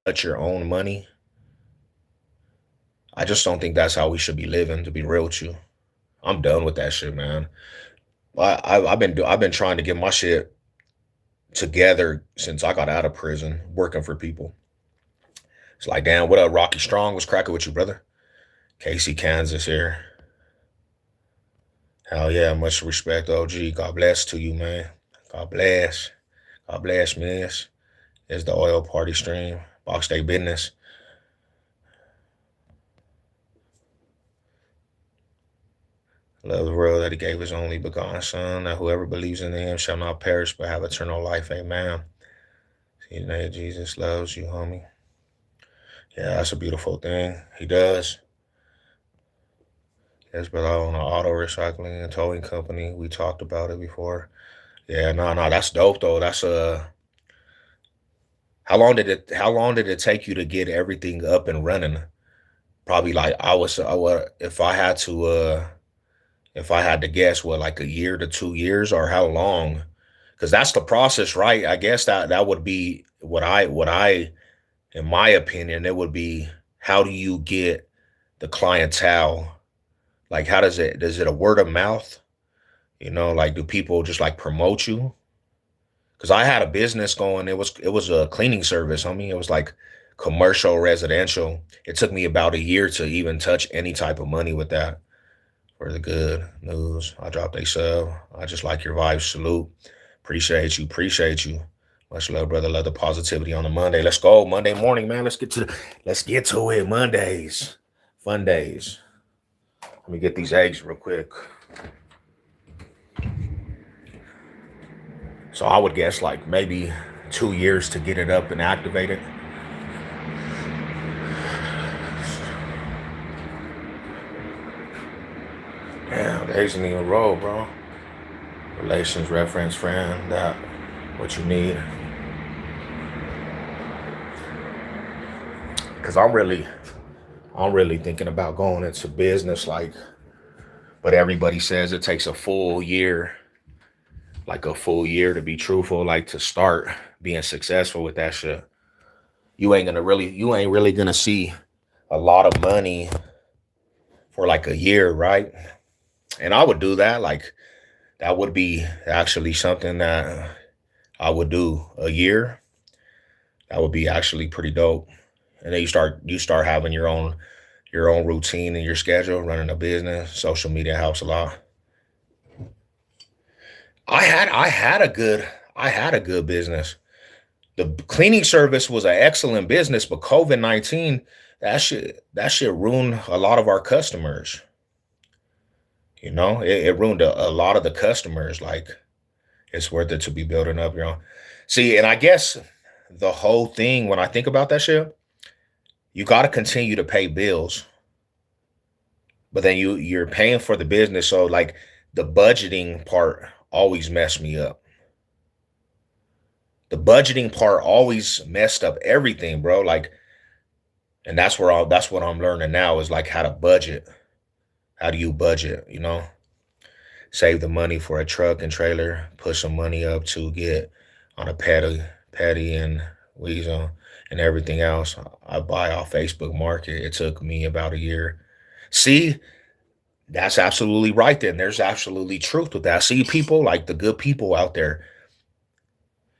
touch your own money. I just don't think that's how we should be living. To be real with you, I'm done with that shit, man. I've been trying to get my shit together since I got out of prison, working for people. It's like, damn, what up, Rocky Strong? What's cracking with you, brother? Casey, Kansas here. Hell yeah, much respect, OG. God bless to you, man. God bless. God bless, miss. It's the oil party stream. Box Day business. Love the world that he gave his only begotten son, that whoever believes in him shall not perish but have eternal life. Amen. See, name Jesus loves you, homie. Yeah, that's a beautiful thing. He does. Yes, but I own an auto recycling and towing company. We talked about it before. Yeah, no, that's dope though. That's how long did it take you to get everything up and running? Probably like I would if I had to guess, what, like a year to 2 years, or how long? Because that's the process, right? I guess that would be what I in my opinion, it would be how do you get the clientele? Like, how does it a word of mouth? Like, do people just like promote you? Because I had a business going. It was a cleaning service. I mean, it was like commercial, residential. It took me about a year to even touch any type of money with that. For the good news, I dropped a sub. I just like your vibes. Salute. Appreciate you. Appreciate you. Much love, brother. Love the positivity on a Monday. Let's go. Monday morning, man. Let's get to it. Mondays. Fun days. Let me get these eggs real quick. So I would guess like maybe 2 years to get it up and activated. Damn, days in a row, bro. Relations, reference, friend, that what you need. Cause I'm really thinking about going into business, like, but everybody says it takes a full year to be truthful, like to start being successful with that shit. You ain't really gonna see a lot of money for like a year, right? And I would do that. Like, that would be actually something that I would do a year. That would be actually pretty dope. And then you start having your own routine and your schedule, running a business. Social media helps a lot. I had a good business. The cleaning service was an excellent business, but COVID-19, that shit ruined a lot of our customers. It ruined a lot of the customers. Like, it's worth it to be building up your own. See, and I guess the whole thing, when I think about that shit, you got to continue to pay bills, but then you're paying for the business. So like, the budgeting part always messed me up. The budgeting part always messed up everything, bro. Like, and that's what I'm learning now is like how to budget. How do you budget? Save the money for a truck and trailer, put some money up to get on a patty and weasel and everything else. I buy off Facebook Market. It took me about a year. See, that's absolutely right. Then there's absolutely truth with that. See, people like the good people out there.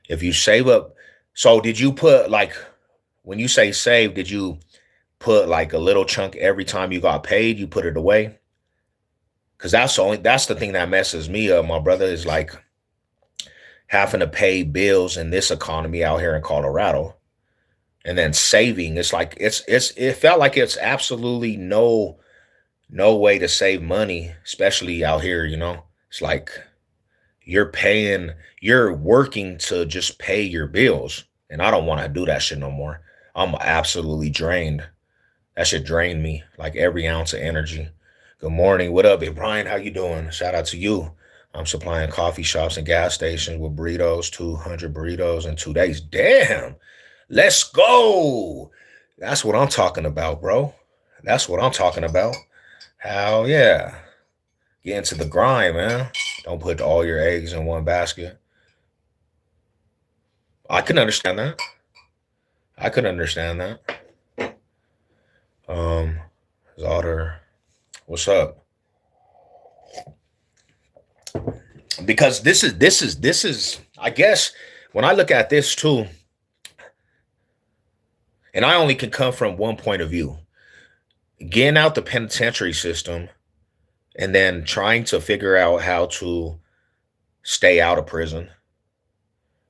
If you save up, so did you put like, when you say save, did you put like a little chunk every time you got paid? You put it away? Because that's the thing that messes me up, my brother, is like having to pay bills in this economy out here in Colorado, and then saving. It's like it felt like it's absolutely no way to save money, especially out here. It's like you're working to just pay your bills, and I don't want to do that shit no more. I'm absolutely drained. That shit drained me, like every ounce of energy. Good morning. What up, Big Brian? How you doing? Shout out to you. I'm supplying coffee shops and gas stations with burritos, 200 burritos in 2 days. Damn. Let's go. That's what I'm talking about, bro. That's what I'm talking about. Hell yeah. Get into the grind, man. Don't put all your eggs in one basket. I can understand that. I could understand that. Um, Zaughter, what's up? Because this is I guess when I look at this too, and I only can come from one point of view, getting out the penitentiary system and then trying to figure out how to stay out of prison,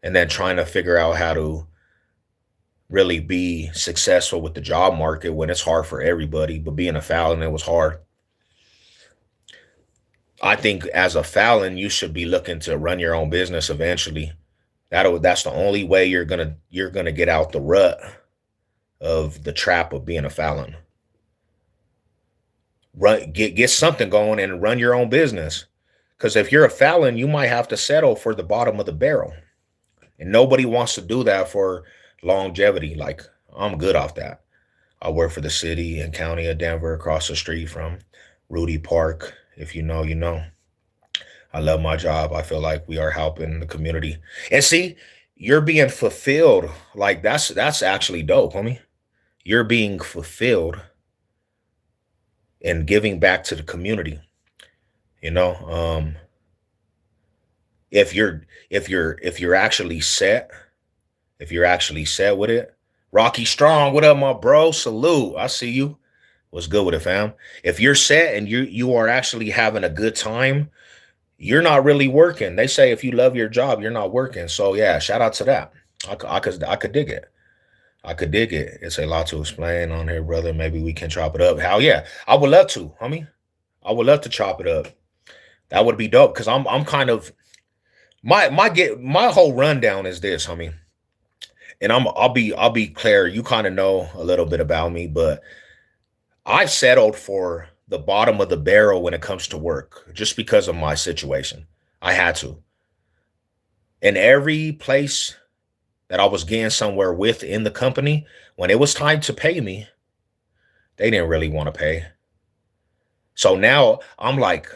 and then trying to figure out how to really be successful with the job market when it's hard for everybody, but being a felon, it was hard. I think as a felon, you should be looking to run your own business eventually. That's the only way you're gonna get out the rut of the trap of being a felon. Get something going and run your own business. Because if you're a felon, you might have to settle for the bottom of the barrel, and nobody wants to do that for longevity. Like, I'm good off that. I work for the city and county of Denver, across the street from Rudy Park. If you know, you know. I love my job. I feel like we are helping the community. And see, you're being fulfilled. Like, that's actually dope, homie. you're being fulfilled and giving back to the community. You know, if you're if you're actually set, if you're actually set with it. Rocky Strong, what up, my bro? Salute. I see you. What's good with it, fam? If you're set and you are actually having a good time, you're not really working. They say if you love your job, you're not working. So yeah, shout out to that. I could dig it. I could dig it. It's a lot to explain on here, brother. Maybe we can chop it up. Hell yeah, I would love to, homie. I would love to chop it up. That would be dope because I'm kind of my whole rundown is this, homie. And I'll be clear. You kind of know a little bit about me, but I settled for the bottom of the barrel when it comes to work, just because of my situation. I had to. In every place that I was getting somewhere with in the company, when it was time to pay me, they didn't really want to pay. So now I'm like,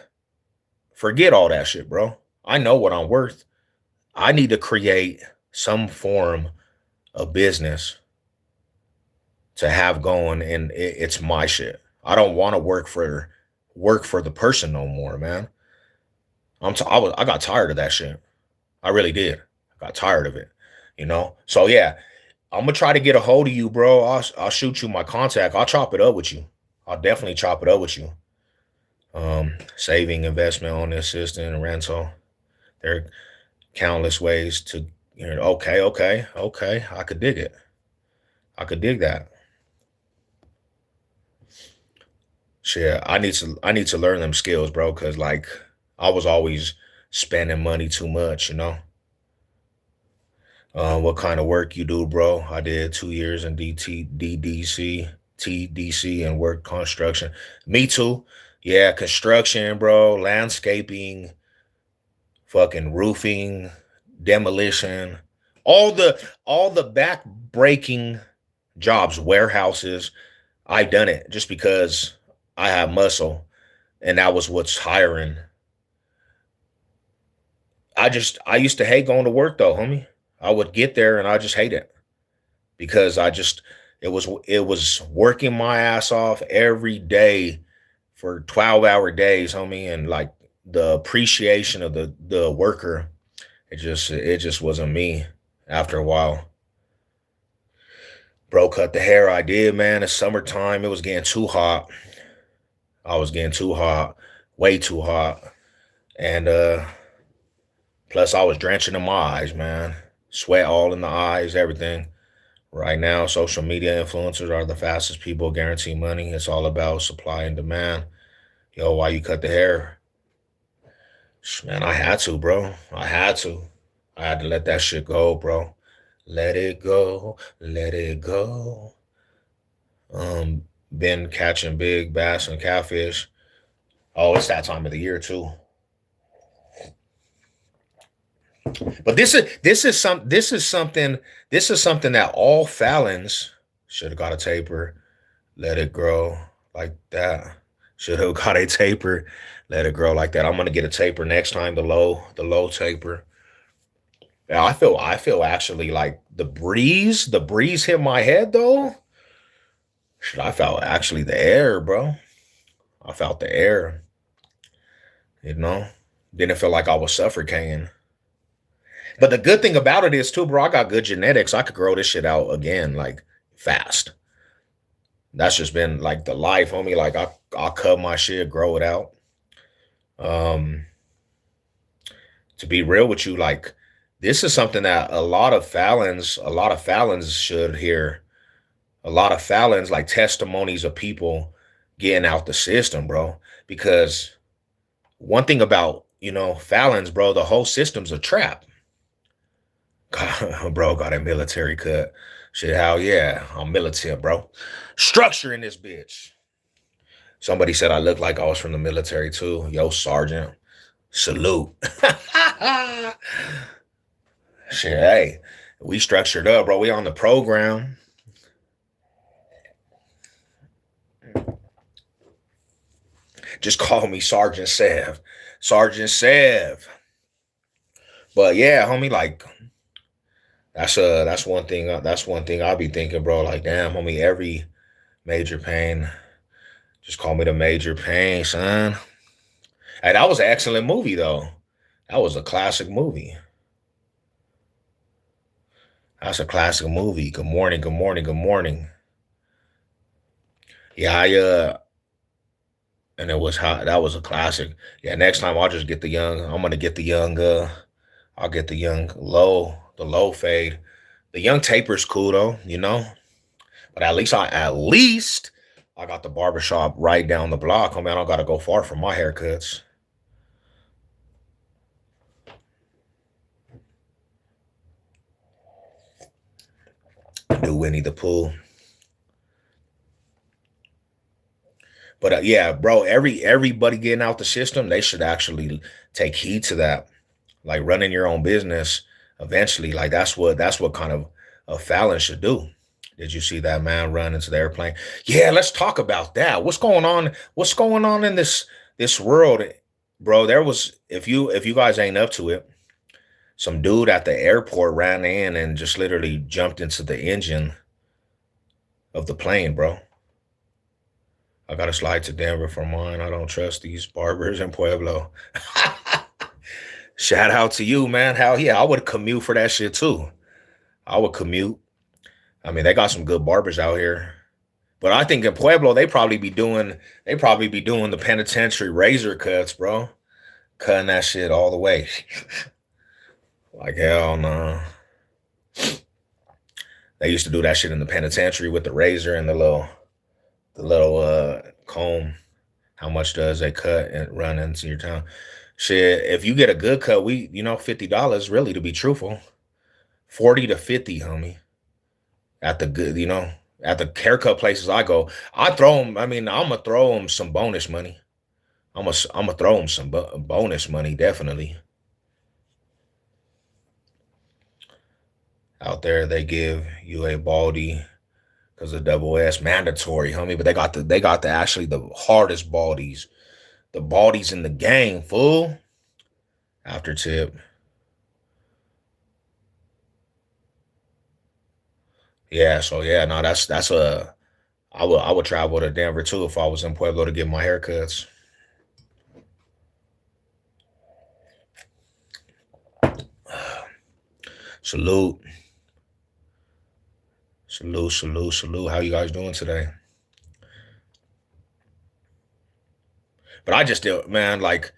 forget all that shit, bro. I know what I'm worth. I need to create some form of business to have going, and it's my shit. I don't want to work for the person no more, man. I got tired of that shit. I really did. I got tired of it, you know. So yeah, I'm gonna try to get a hold of you, bro. I'll shoot you my contact. I'll chop it up with you. I'll definitely chop it up with you. Saving, investment, on the assistant, rental. There are countless ways to. Okay, okay, okay. I could dig it. I could dig that. Shit, I need to learn them skills, bro. Cause like I was always spending money too much, you know. What kind of work you do, bro? I did 2 years in DDC, TDC, and work construction. Me too. Yeah, construction, bro. Landscaping, fucking roofing, demolition, all the back breaking jobs, warehouses. I done it just because I have muscle, and that was what's hiring. I used to hate going to work though, homie. I would get there and I just hate it because it was working my ass off every day for 12-hour days, homie, and like the appreciation of the worker, it just wasn't me after a while. Bro, cut the hair. I did, man. It's summertime. It was getting too hot. I was getting too hot, way too hot. And plus I was drenching in my eyes, man. Sweat all in the eyes, everything. Right now, social media influencers are the fastest people guarantee money. It's all about supply and demand. Yo, why you cut the hair? Man, I had to, bro. I had to. I had to let that shit go, bro. Let it go. Let it go. Been catching big bass and catfish. Oh, it's that time of the year too. But this is something that all Fallons should have got a taper, let it grow like that. Should have got a taper, let it grow like that. I'm gonna get a taper next time, the low taper. Yeah, I feel actually like the breeze hit my head though. Shit, I felt actually the air, bro. I felt the air, you know. Didn't feel like I was suffocating. But the good thing about it is too, bro, I got good genetics. I could grow this shit out again, like fast. That's just been like the life, homie. Like I'll cut my shit, grow it out. Um, to be real with you, like this is something that a lot of Fallons should hear. A lot of Fallons, like testimonies of people getting out the system, bro. Because one thing about Fallons, bro, the whole system's a trap. Bro, got a military cut. Shit, hell yeah, I'm militant, bro. Structure in this bitch. Somebody said I look like I was from the military too. Yo, Sergeant, salute. Shit, hey, we structured up, bro. We on the program. Just call me Sergeant Sev. Sergeant Sev. But yeah, homie, like That's one thing I'll be thinking, bro. Like, damn, homie, every major pain. Just call me the major pain, son. Hey, that was an excellent movie, though. That was a classic movie. That's a classic movie. Good morning, good morning, good morning. Yeah, and it was hot. That was a classic. Yeah, next time I'll just get the young. I'm gonna get the young. I'll get the low fade. The young taper's cool though, you know. But at least I got the barbershop right down the block. I mean, I don't gotta go far for my haircuts. Do Winnie the Pooh. But yeah, bro, everybody getting out the system, they should actually take heed to that. Like running your own business eventually, like that's what kind of a Fallon should do. Did you see that man run into the airplane? Yeah, let's talk about that. What's going on? What's going on in this world, bro? There was if you guys ain't up to it, some dude at the airport ran in and just literally jumped into the engine of the plane, bro. I gotta slide to Denver for mine. I don't trust these barbers in Pueblo. Shout out to you, man. Hell yeah, I would commute for that shit too. I would commute. I mean, they got some good barbers out here. But I think in Pueblo, they probably be doing the penitentiary razor cuts, bro. Cutting that shit all the way. Like hell no. They used to do that shit in the penitentiary with the razor and the little comb. How much does a cut and run into your town? Shit, if you get a good cut, $50 really to be truthful. 40 to 50, homie. At the good, at the haircut places I go, I throw them. I mean, I'm gonna throw them some bonus money. I'm gonna throw them some bonus money, definitely. Out there, they give you a baldy because the double S mandatory, homie. But they got the actually the hardest baldies, the baldies in the game, fool. After tip, yeah. So yeah, no, that's a. I would travel to Denver too if I was in Pueblo to get my haircuts. Salute, salute, salute, salute. How you guys doing today? But I just do, man. Like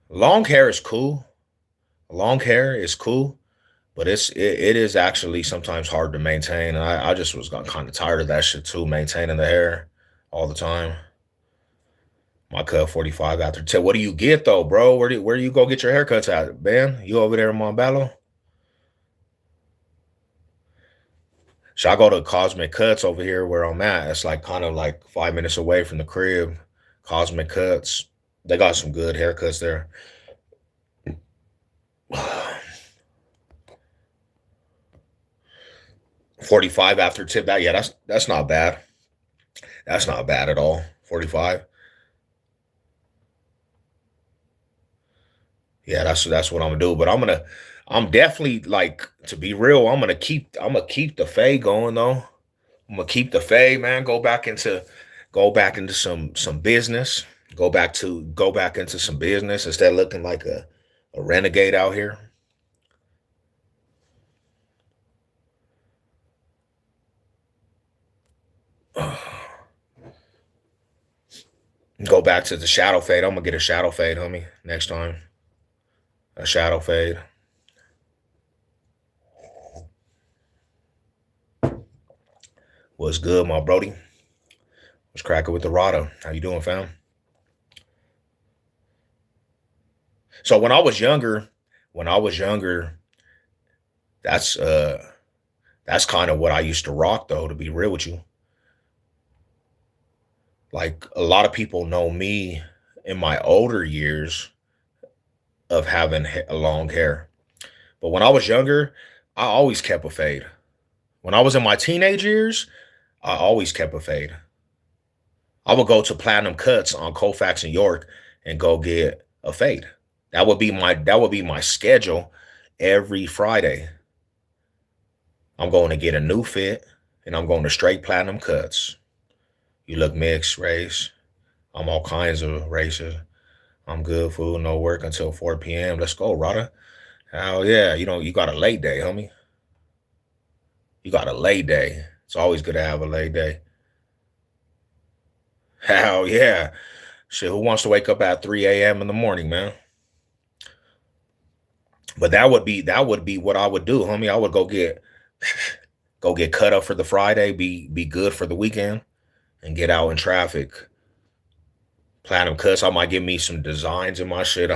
long hair is cool. Long hair is cool, but it is actually sometimes hard to maintain. And I just was kind of tired of that shit too, maintaining the hair all the time. My cut 45 after 10. What do you get though, bro? Where do you go get your haircuts at, man? You over there in Montbello? Should I go to Cosmic Cuts over here where I'm at? It's like kind of like 5 minutes away from the crib. Cosmic Cuts. They got some good haircuts there. 45 after tip. That yeah, that's not bad. That's not bad at all. 45. Yeah, that's what I'm gonna do. But I'm definitely like to be real. I'm gonna keep the fade going though. I'm gonna keep the fade, man. Go back into some business. Go back into some business instead of looking like a renegade out here. Go back to the shadow fade. I'm gonna get a shadow fade, homie, next time. A shadow fade. What's good, my Brody? What's cracking with the Rada? How you doing, fam? So when I was younger, that's that's kind of what I used to rock though, to be real with you. Like a lot of people know me in my older years of having long hair. But when I was younger, I always kept a fade. When I was in my teenage years, I always kept a fade. I would go to Platinum Cuts on Colfax and York and go get a fade. That would be my schedule every Friday. I'm going to get a new fit, and I'm going to straight platinum cuts. You look mixed race. I'm all kinds of races. I'm good, food, no work until 4 p.m. Let's go, Rada. Hell yeah. You got a late day, homie. You got a late day. It's always good to have a late day. Hell yeah. Shit, who wants to wake up at 3 a.m. in the morning, man? But that would be what I would do, homie. I would go get cut up for the Friday, be good for the weekend, and get out in traffic. Platinum cuts. I might give me some designs in my shit.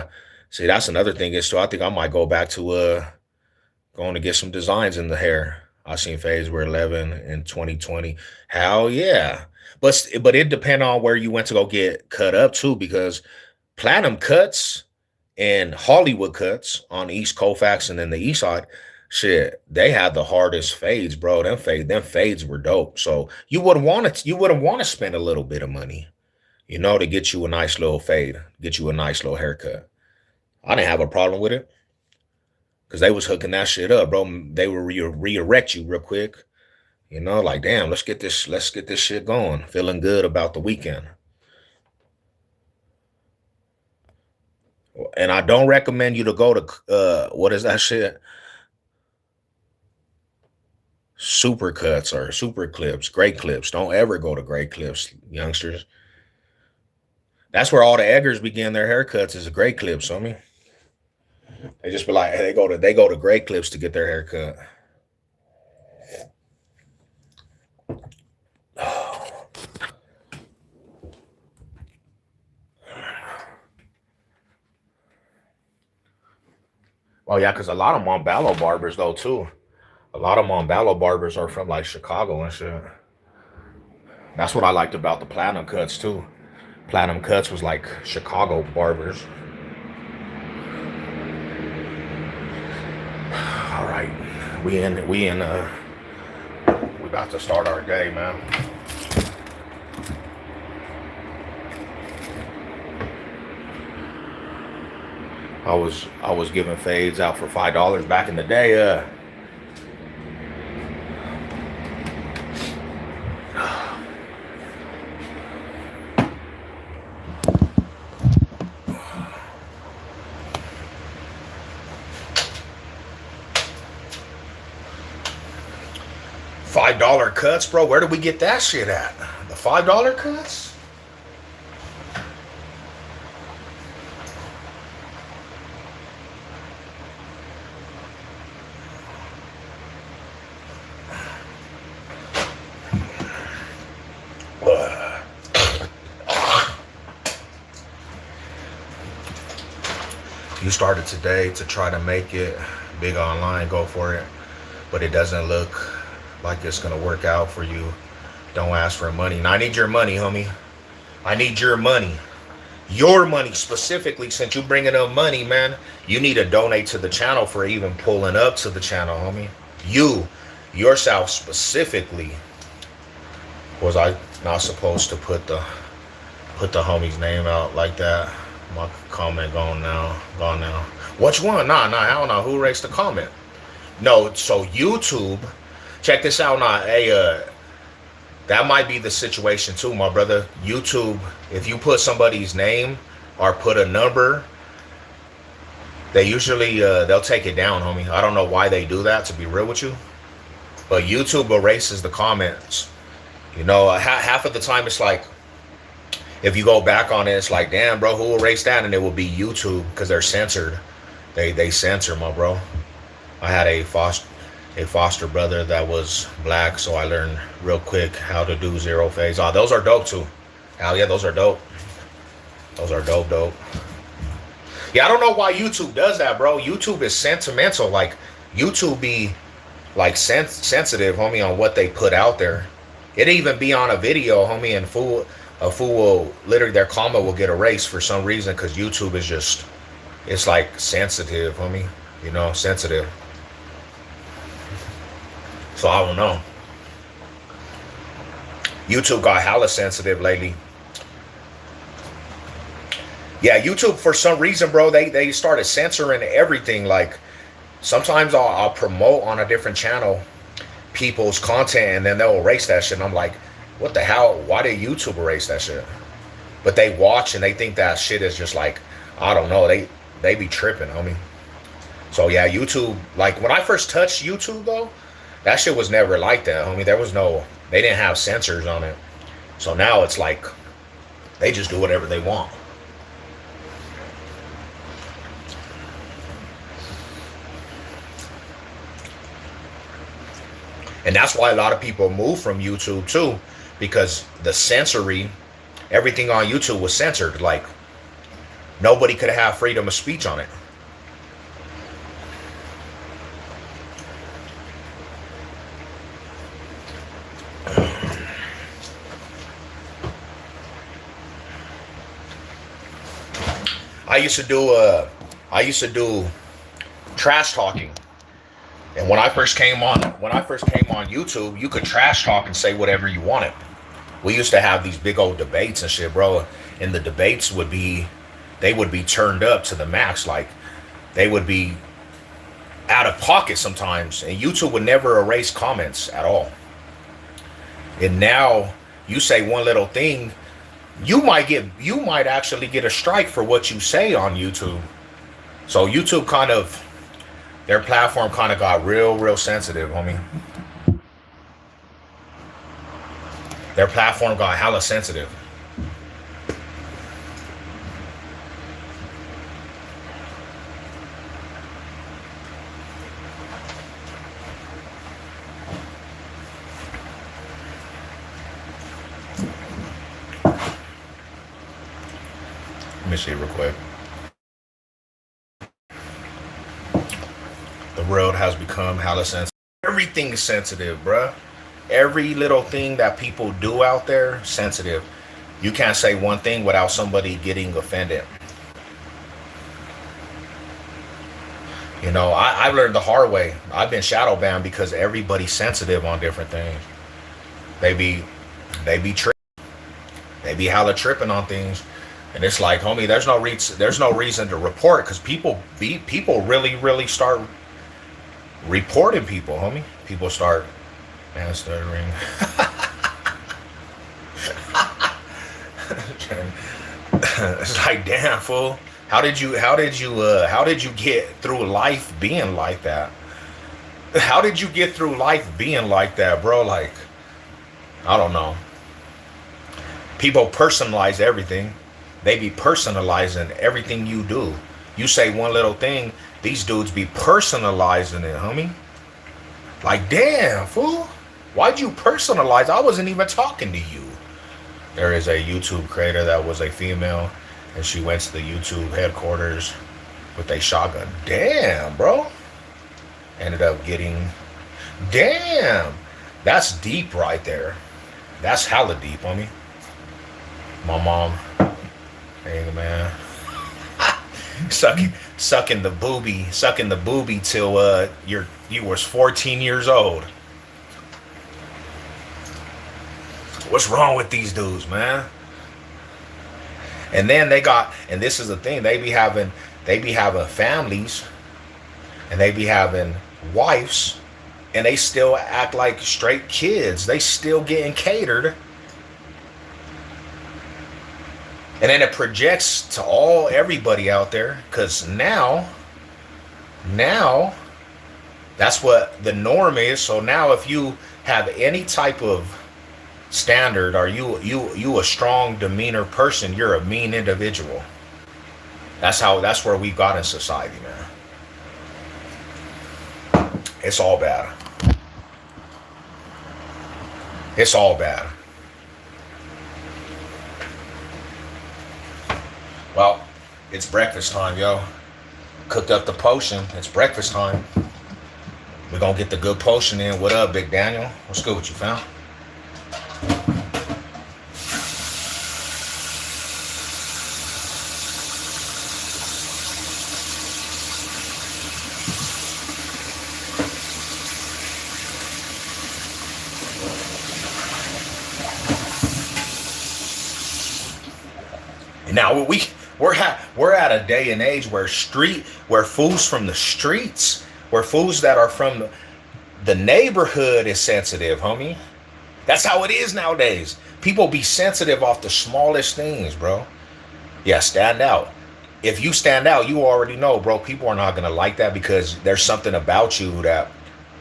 See, that's another thing is too. I think I might go back to going to get some designs in the hair. I seen phase where 11 in 2020. Hell yeah. But it depend on where you went to go get cut up too, because platinum cuts and Hollywood cuts on East Colfax and then the East Side, shit, they had the hardest fades, bro. Them fades were dope. So you wouldn't want to spend a little bit of money, to get you a nice little fade, get you a nice little haircut. I didn't have a problem with it because they was hooking that shit up, bro. They would re-erect you real quick. Like damn, let's get this shit going. Feeling good about the weekend. And I don't recommend you to go to what is that shit? Super cuts or super clips, great clips. Don't ever go to great clips, youngsters. That's where all the eggers begin their haircuts is a great clips. I mean, they just be like, hey, they go to great clips to get their haircut. Well, yeah, because a lot of Montbello barbers though too. A lot of Montbello barbers are from like Chicago and shit. That's what I liked about the platinum cuts too. Platinum cuts was like Chicago barbers. All right, we about to start our day, man. I was giving fades out for $5 back in the day. $5 cuts, bro. Where did we get that shit at? The $5 cuts? You started today to try to make it big online, go for it. But it doesn't look like it's gonna work out for you. Don't ask for money. Now I need your money, homie. I need your money. Your money specifically, since you bringing up money, man. You need to donate to the channel for even pulling up to the channel, homie. Yourself specifically. Was I not supposed to put the homie's name out like that? My comment gone now. Gone now. Which one? Nah, I don't know. Who raised the comment? No, so YouTube, check this out now. Hey, that might be the situation too, my brother. YouTube, if you put somebody's name or put a number, they usually they'll take it down, homie. I don't know why they do that, to be real with you. But YouTube erases the comments. Half of the time it's like, if you go back on it, it's like, damn, bro, who erased that? And it will be YouTube because they're censored. They censor, my bro. I had a foster brother that was black, so I learned real quick how to do zero phase. Oh, those are dope too. Hell yeah, those are dope. Those are dope. Yeah, I don't know why YouTube does that, bro. YouTube is sentimental. Like, YouTube be like sensitive, homie, on what they put out there. It even be on a video, homie, and a fool will literally, their comment will get erased for some reason because YouTube is just, it's like sensitive, homie. Sensitive. So I don't know. YouTube got hella sensitive lately. Yeah, YouTube for some reason, bro, they started censoring everything. Like sometimes I'll promote on a different channel people's content and then they'll erase that shit. And I'm like, what the hell? Why did YouTube erase that shit? But they watch and they think that shit is just like, I don't know. They be tripping, homie. So yeah, YouTube. Like when I first touched YouTube though, that shit was never like that, homie. They didn't have censors on it. So now it's like they just do whatever they want. And that's why a lot of people move from YouTube too, because the censoring, everything on YouTube was censored. Like nobody could have freedom of speech on it. I used to do trash talking. And when I first came on YouTube, you could trash talk and say whatever you wanted. We used to have these big old debates and shit, bro. And the debates would be turned up to the max. Like they would be out of pocket sometimes. And YouTube would never erase comments at all. And now you say one little thing, you might actually get a strike for what you say on YouTube. So YouTube their platform kind of got real sensitive, homie. Their platform got hella sensitive. Let me see real quick. The world has become hella sensitive. Everything is sensitive, bruh. Every little thing that people do out there, sensitive. You can't say one thing without somebody getting offended. You know, I learned the hard way. I've been shadow banned because everybody's sensitive on different things. They be tripping. They be hella tripping on things. And it's like, homie, there's no reason to report, because people really start reporting people, homie. People start stuttering. It's like, damn, fool. How did you get through life being like that? How did you get through life being like that, bro? Like, I don't know. People personalize everything. They be personalizing everything you do. You say one little thing, these dudes be personalizing it, homie. Like, damn, fool. Why'd you personalize? I wasn't even talking to you. There is a YouTube creator that was a female, and she went to the YouTube headquarters with a shotgun. Damn, bro. Ended up getting... Damn. That's deep right there. That's hella deep, homie. My mom... Hey, man. sucking the booby till you was 14 years old. What's wrong with these dudes, man? And then and this is the thing, they be having families, and they be having wives, and they still act like straight kids. They still getting catered. And then it projects to everybody out there, because now that's what the norm is. So now if you have any type of standard, or you a strong demeanor person, you're a mean individual. That's where we got in society, man. It's all bad. It's all bad. Well, it's breakfast time, yo. Cooked up the potion. It's breakfast time. We're gonna get the good potion in. What up, Big Daniel? What's good with you, fam? Now we're at a day and age where fools from the streets, where fools that are from The neighborhood is sensitive, homie. That's how it is nowadays. People be sensitive off the smallest things, bro. Yeah, stand out. If you stand out, you already know, bro. People are not gonna like that because there's something about you that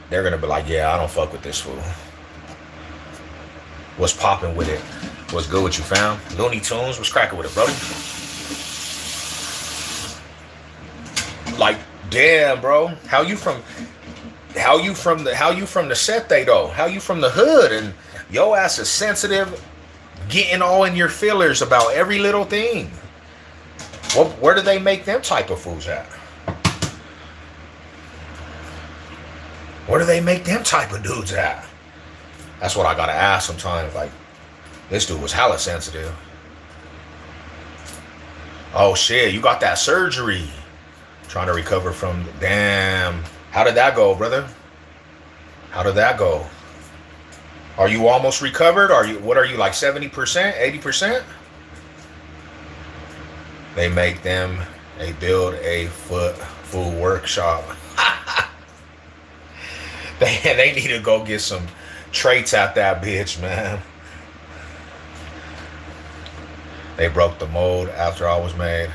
they're gonna be like, yeah, I don't fuck with this fool. What's popping with it? What's good with you, fam? Looney Tunes, what's cracking with it, brody? Like, damn, bro. How you from the set they though? How you from the hood and your ass is sensitive, getting all in your feelers about every little thing. Where do they make them type of fools at? Where do they make them type of dudes at? That's what I gotta ask sometimes. Like, this dude was hella sensitive. Oh shit, you got that surgery. Trying to recover from, damn. How did that go, brother? How did that go? Are you almost recovered? What are you, like 70%, 80%? They build a food workshop. They need to go get some traits at that bitch, man. They broke the mold after I was made.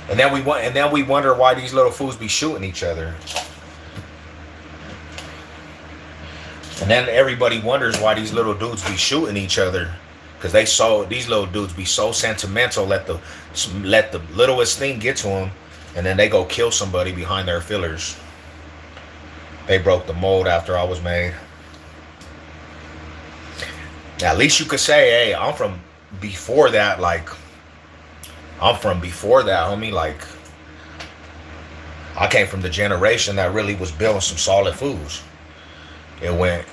And then we wonder why these little fools be shooting each other. And then everybody wonders why these little dudes be shooting each other, because these little dudes be so sentimental. Let the littlest thing get to them, and then they go kill somebody behind their fillers. They broke the mold after I was made. Now, at least you could say, hey, I'm from before that. Like, I'm from before that, homie. Like, I came from the generation that really was building some solid foods. It went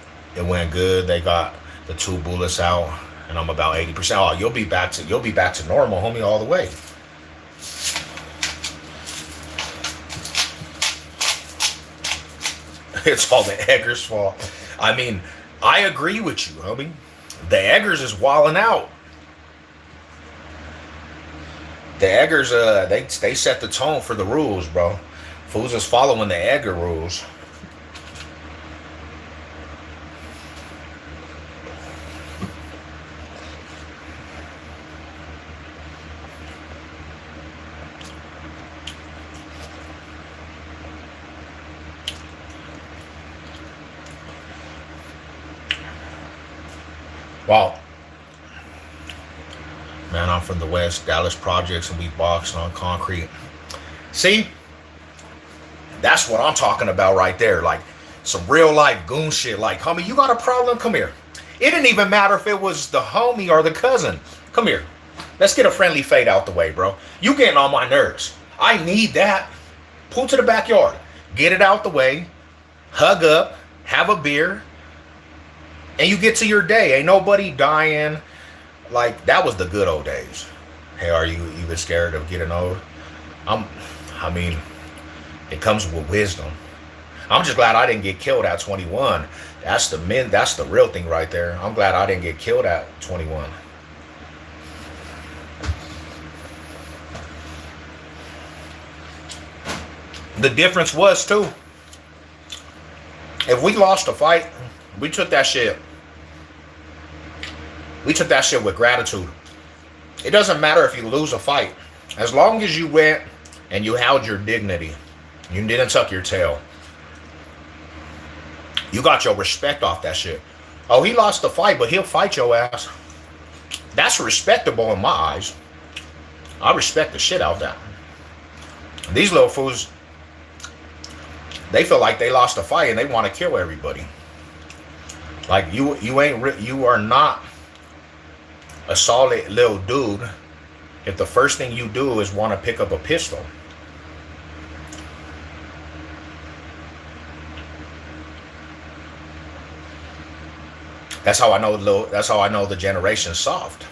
good. They got the 2 bullets out, and I'm about 80%. Oh, you'll be back to normal, homie, all the way. It's all the Eggers' fault. I mean, I agree with you, homie. The Eggers is wilding out. The Eggers, they set the tone for the rules, bro. Fools is following the Egger rules. Wow. Man, I'm from the West, Dallas projects, and we boxed on concrete. See? That's what I'm talking about right there. Like, some real life goon shit. Like, homie, you got a problem? Come here. It didn't even matter if it was the homie or the cousin. Come here. Let's get a friendly fade out the way, bro. You getting on my nerves. I need that. Pull to the backyard. Get it out the way. Hug up. Have a beer. And you get to your day. Ain't nobody dying. Like, that was the good old days. Hey, are you even scared of getting old? I mean, it comes with wisdom. I'm just glad I didn't get killed at 21. That's the real thing right there. I'm glad I didn't get killed at 21. The difference was, too, if we lost a fight, we took that shit with gratitude. It doesn't matter if you lose a fight. As long as you went and you held your dignity, you didn't tuck your tail, you got your respect off that shit. Oh, he lost the fight, but he'll fight your ass. That's respectable in my eyes. I respect the shit out of that. These little fools, they feel like they lost a fight and they want to kill everybody. Like, you are not a solid little dude if the first thing you do is want to pick up a pistol. That's how I know the generation's soft.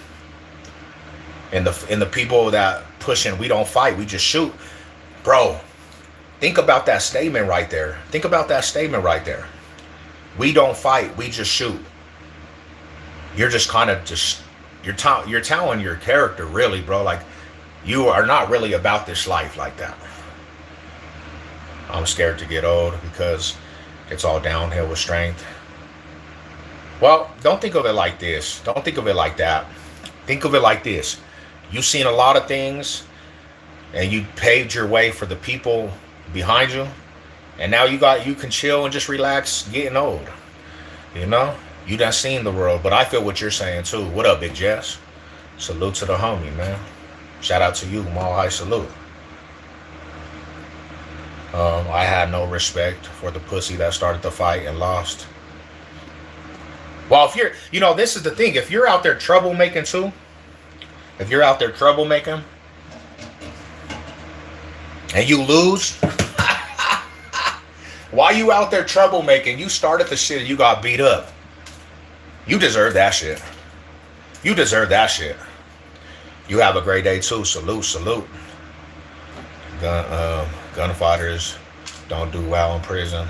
And the people that pushing, we don't fight, we just shoot. Bro, think about that statement right there. Think about that statement right there. We don't fight, we just shoot. You're just kind of you're telling your character, really, bro. Like, You are not really about this life like that. I'm scared to get old because it's all downhill with strength. Well, don't think of it like this. Don't think of it like that. Think of it like this. You've seen a lot of things and you paved your way for the people behind you. And now you can chill and just relax getting old. You know? You done seen the world, but I feel what you're saying too. What up, Big Jess? Salute to the homie, man. Shout out to you, Mall High salute. I had no respect for the pussy that started the fight and lost. Well, if you're, this is the thing. If you're out there troublemaking too, if you're out there troublemaking and you lose, while you out there troublemaking, you started the shit and you got beat up. You deserve that shit. You deserve that shit. You have a great day too. Salute, salute. Gunfighters don't do well in prison.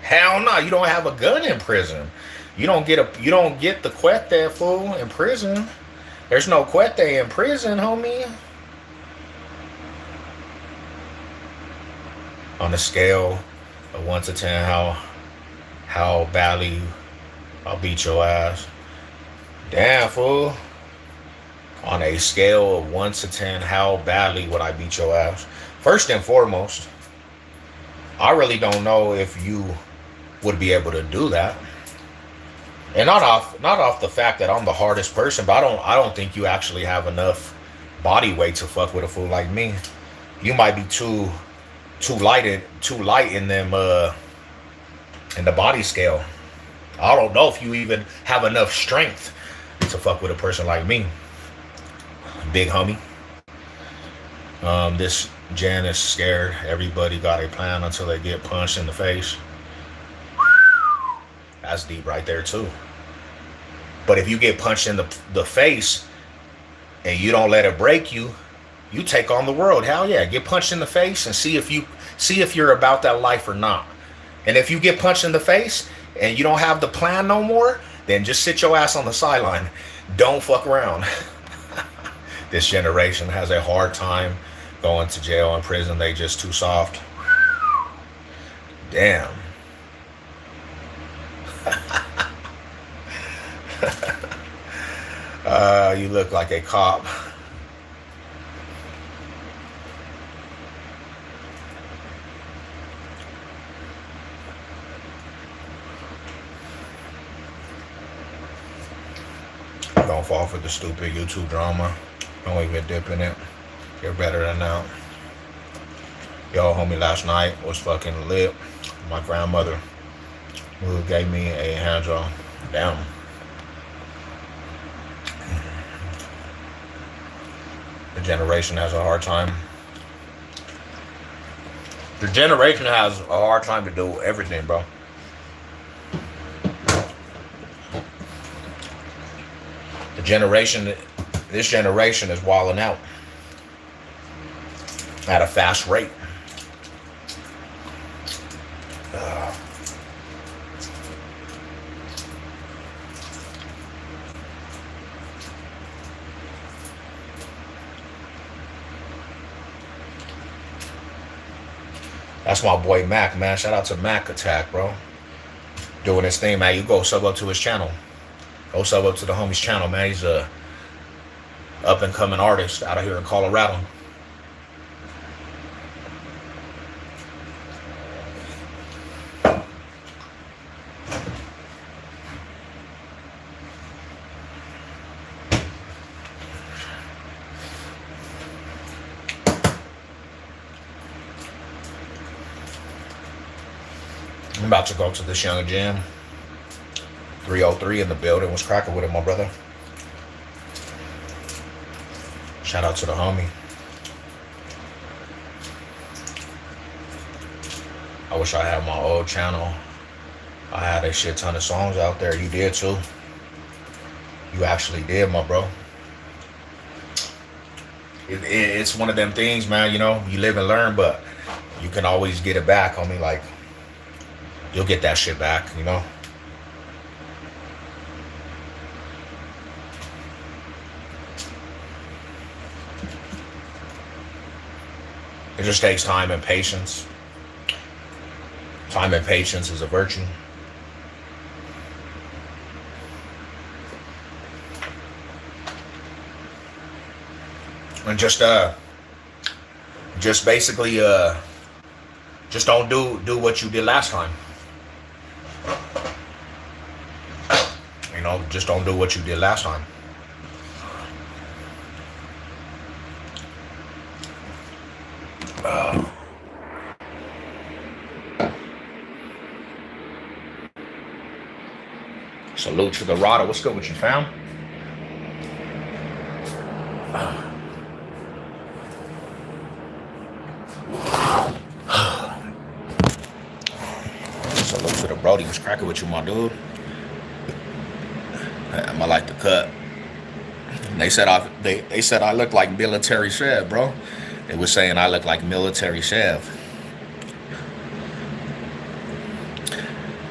Hell no, you don't have a gun in prison. You don't get the cuete, fool, in prison. There's no cuete in prison, homie. On a scale of 1 to 10, how badly I'll beat your ass. Damn, fool. On a scale of 1 to 10, how badly would I beat your ass? First and foremost, I really don't know if you would be able to do that. And not off the fact that I'm the hardest person, but I don't think you actually have enough body weight to fuck with a fool like me. You might be too light in them in the body scale. I don't know if you even have enough strength to fuck with a person like me. Big homie. This Jan is scared. Everybody got a plan until they get punched in the face. That's deep right there too. But if you get punched in the face and you don't let it break you, you take on the world. Hell yeah, get punched in the face and see if you're about that life or not. And if you get punched in the face and you don't have the plan no more, then just sit your ass on the sideline. Don't fuck around. This generation has a hard time going to jail and prison. They just too soft. Damn. You look like a cop. Don't fall for the stupid YouTube drama. Don't even dip in it. You're better than that. Yo, homie, last night was fucking lit. My grandmother, who gave me a hand job. Damn. The generation has a hard time. The generation has a hard time to do everything, bro. This generation is wilding out at a fast rate. That's my boy Mac, man. Shout out to Mac Attack, bro. Doing his thing, man. You go sub up to his channel. Go sub up to the homie's channel, man. He's a up and coming artist out of here in Colorado. I'm about to go to this young gym. 303 in the building. What's cracking with it, my brother? Shout out to the homie. I wish I had my old channel. I had a shit ton of songs out there. You did too. You actually did, my bro. It's one of them things, man. You know, you live and learn, but you can always get it back, homie. Like, you'll get that shit back, you know. It just takes time and patience. Time and patience is a virtue. And just basically just don't do what you did last time. You know, just don't do what you did last time. Salute to the Rada. What's good with you, fam? Salute to the Brody. What's cracking with you, my dude? I like the cut. They said I look like military chef, bro. They was saying I look like military chef.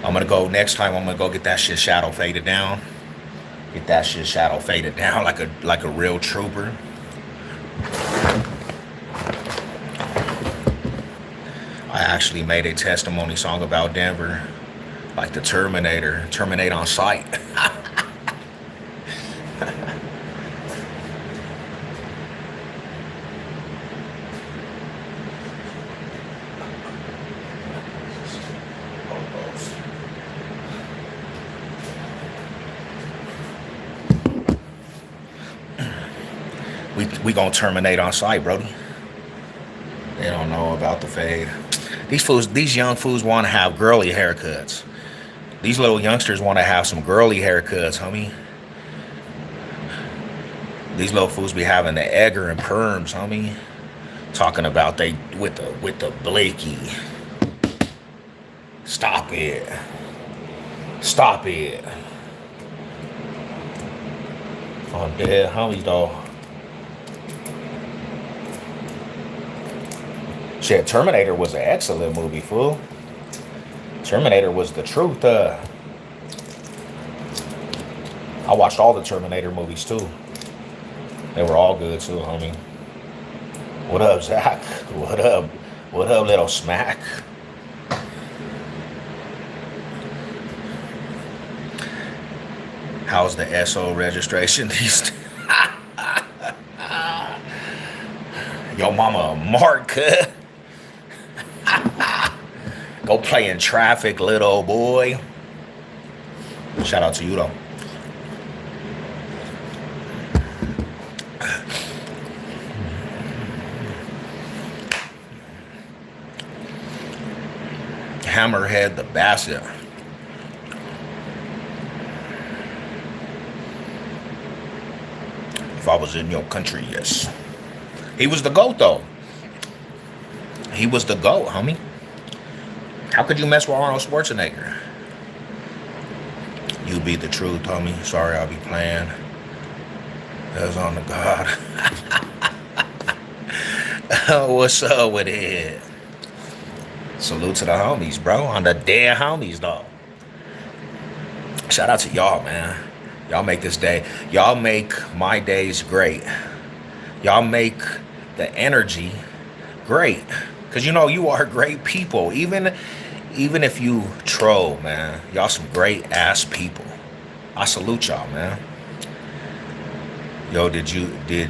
I'm gonna go next time. I'm gonna go get that shit shadow faded down. Get that shit shadow faded down like a real trooper. I actually made a testimony song about Denver, like the Terminator, terminate on sight. We gonna terminate on sight, Brody. They don't know about the fade. These young fools want to have girly haircuts. These little youngsters want to have some girly haircuts, homie. These little fools be having the Egger and perms, homie. Talking about they with the Blakey. Stop it. Stop it. I'm dead, homies, though. Shit, Terminator was an excellent movie, fool. Terminator was the truth. I watched all the Terminator movies, too. They were all good, too, homie. What up, Zach? What up? What up, little smack? How's the SO registration? Yo, mama, Mark. Go play in traffic, little boy. Shout out to you, though. Hammerhead the Bastard. If I was in your country, yes. He was the GOAT, though. He was the GOAT, homie. How could you mess with Arnold Schwarzenegger? You be the truth, homie. Sorry, I'll be playing. That's on the God. What's up with it? Salute to the homies, bro. On the dead homies, though. Shout out to y'all, man. Y'all make this day. Y'all make my days great. Y'all make the energy great. Because you know you are great people. Even if you troll, man. Y'all some great ass people. I salute y'all, man. Yo, did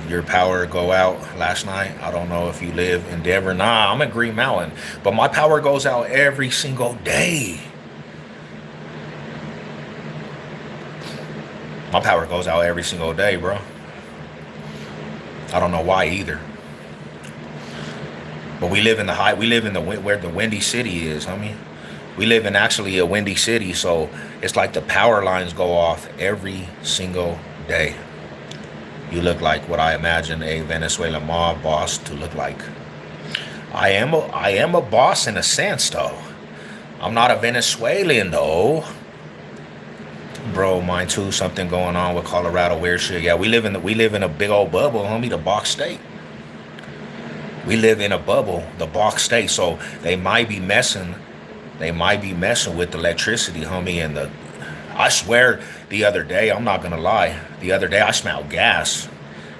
your power go out last night? I don't know if you live in Denver. Nah, I'm in Green Mountain. But my power goes out every single day. My power goes out every single day, bro. I don't know why either. But we live in where the Windy City is, homie. We live in actually a windy city, so it's like the power lines go off every single day. You look like what I imagine a Venezuelan mob boss to look like. I am a boss in a sense, though. I'm not a Venezuelan, though. Bro, mine too. Something going on with Colorado, weird shit. Yeah, we live in a big old bubble, homie. The box state. We live in a bubble, the box state. So they might be messing with the electricity, homie. And I swear, the other day, I'm not gonna lie. The other day, I smelled gas.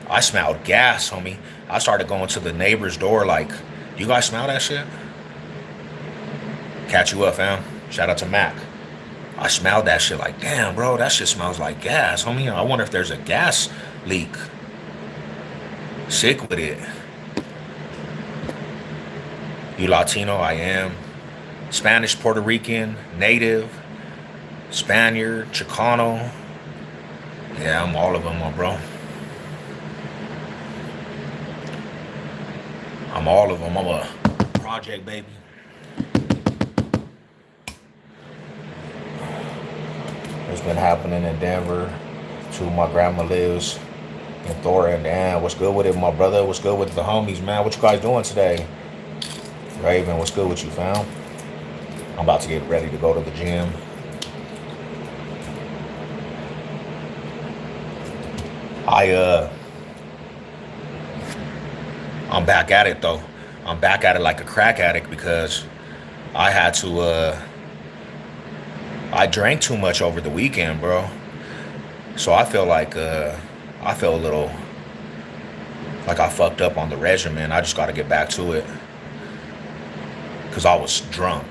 Homie. I started going to the neighbor's door like, You guys smell that shit? Catch you up, fam. Shout out to Mac. I smelled that shit like, damn, bro, that shit smells like gas, homie. I wonder if there's a gas leak. Sick with it. You Latino? I am. Spanish, Puerto Rican, native, Spaniard, Chicano. Yeah, I'm all of them, my bro. I'm all of them. I'm a project baby. What's been happening in Denver? To my grandma lives in Thorin. Damn, what's good with it, my brother? What's good with the homies, man? What you guys doing today? Raven, what's good with you, fam? I'm about to get ready to go to the gym. I'm back at it though. I'm back at it like a crack addict because I had to I drank too much over the weekend, bro. So I feel like I feel a little like I fucked up on the regimen. I just got to get back to it because I was drunk.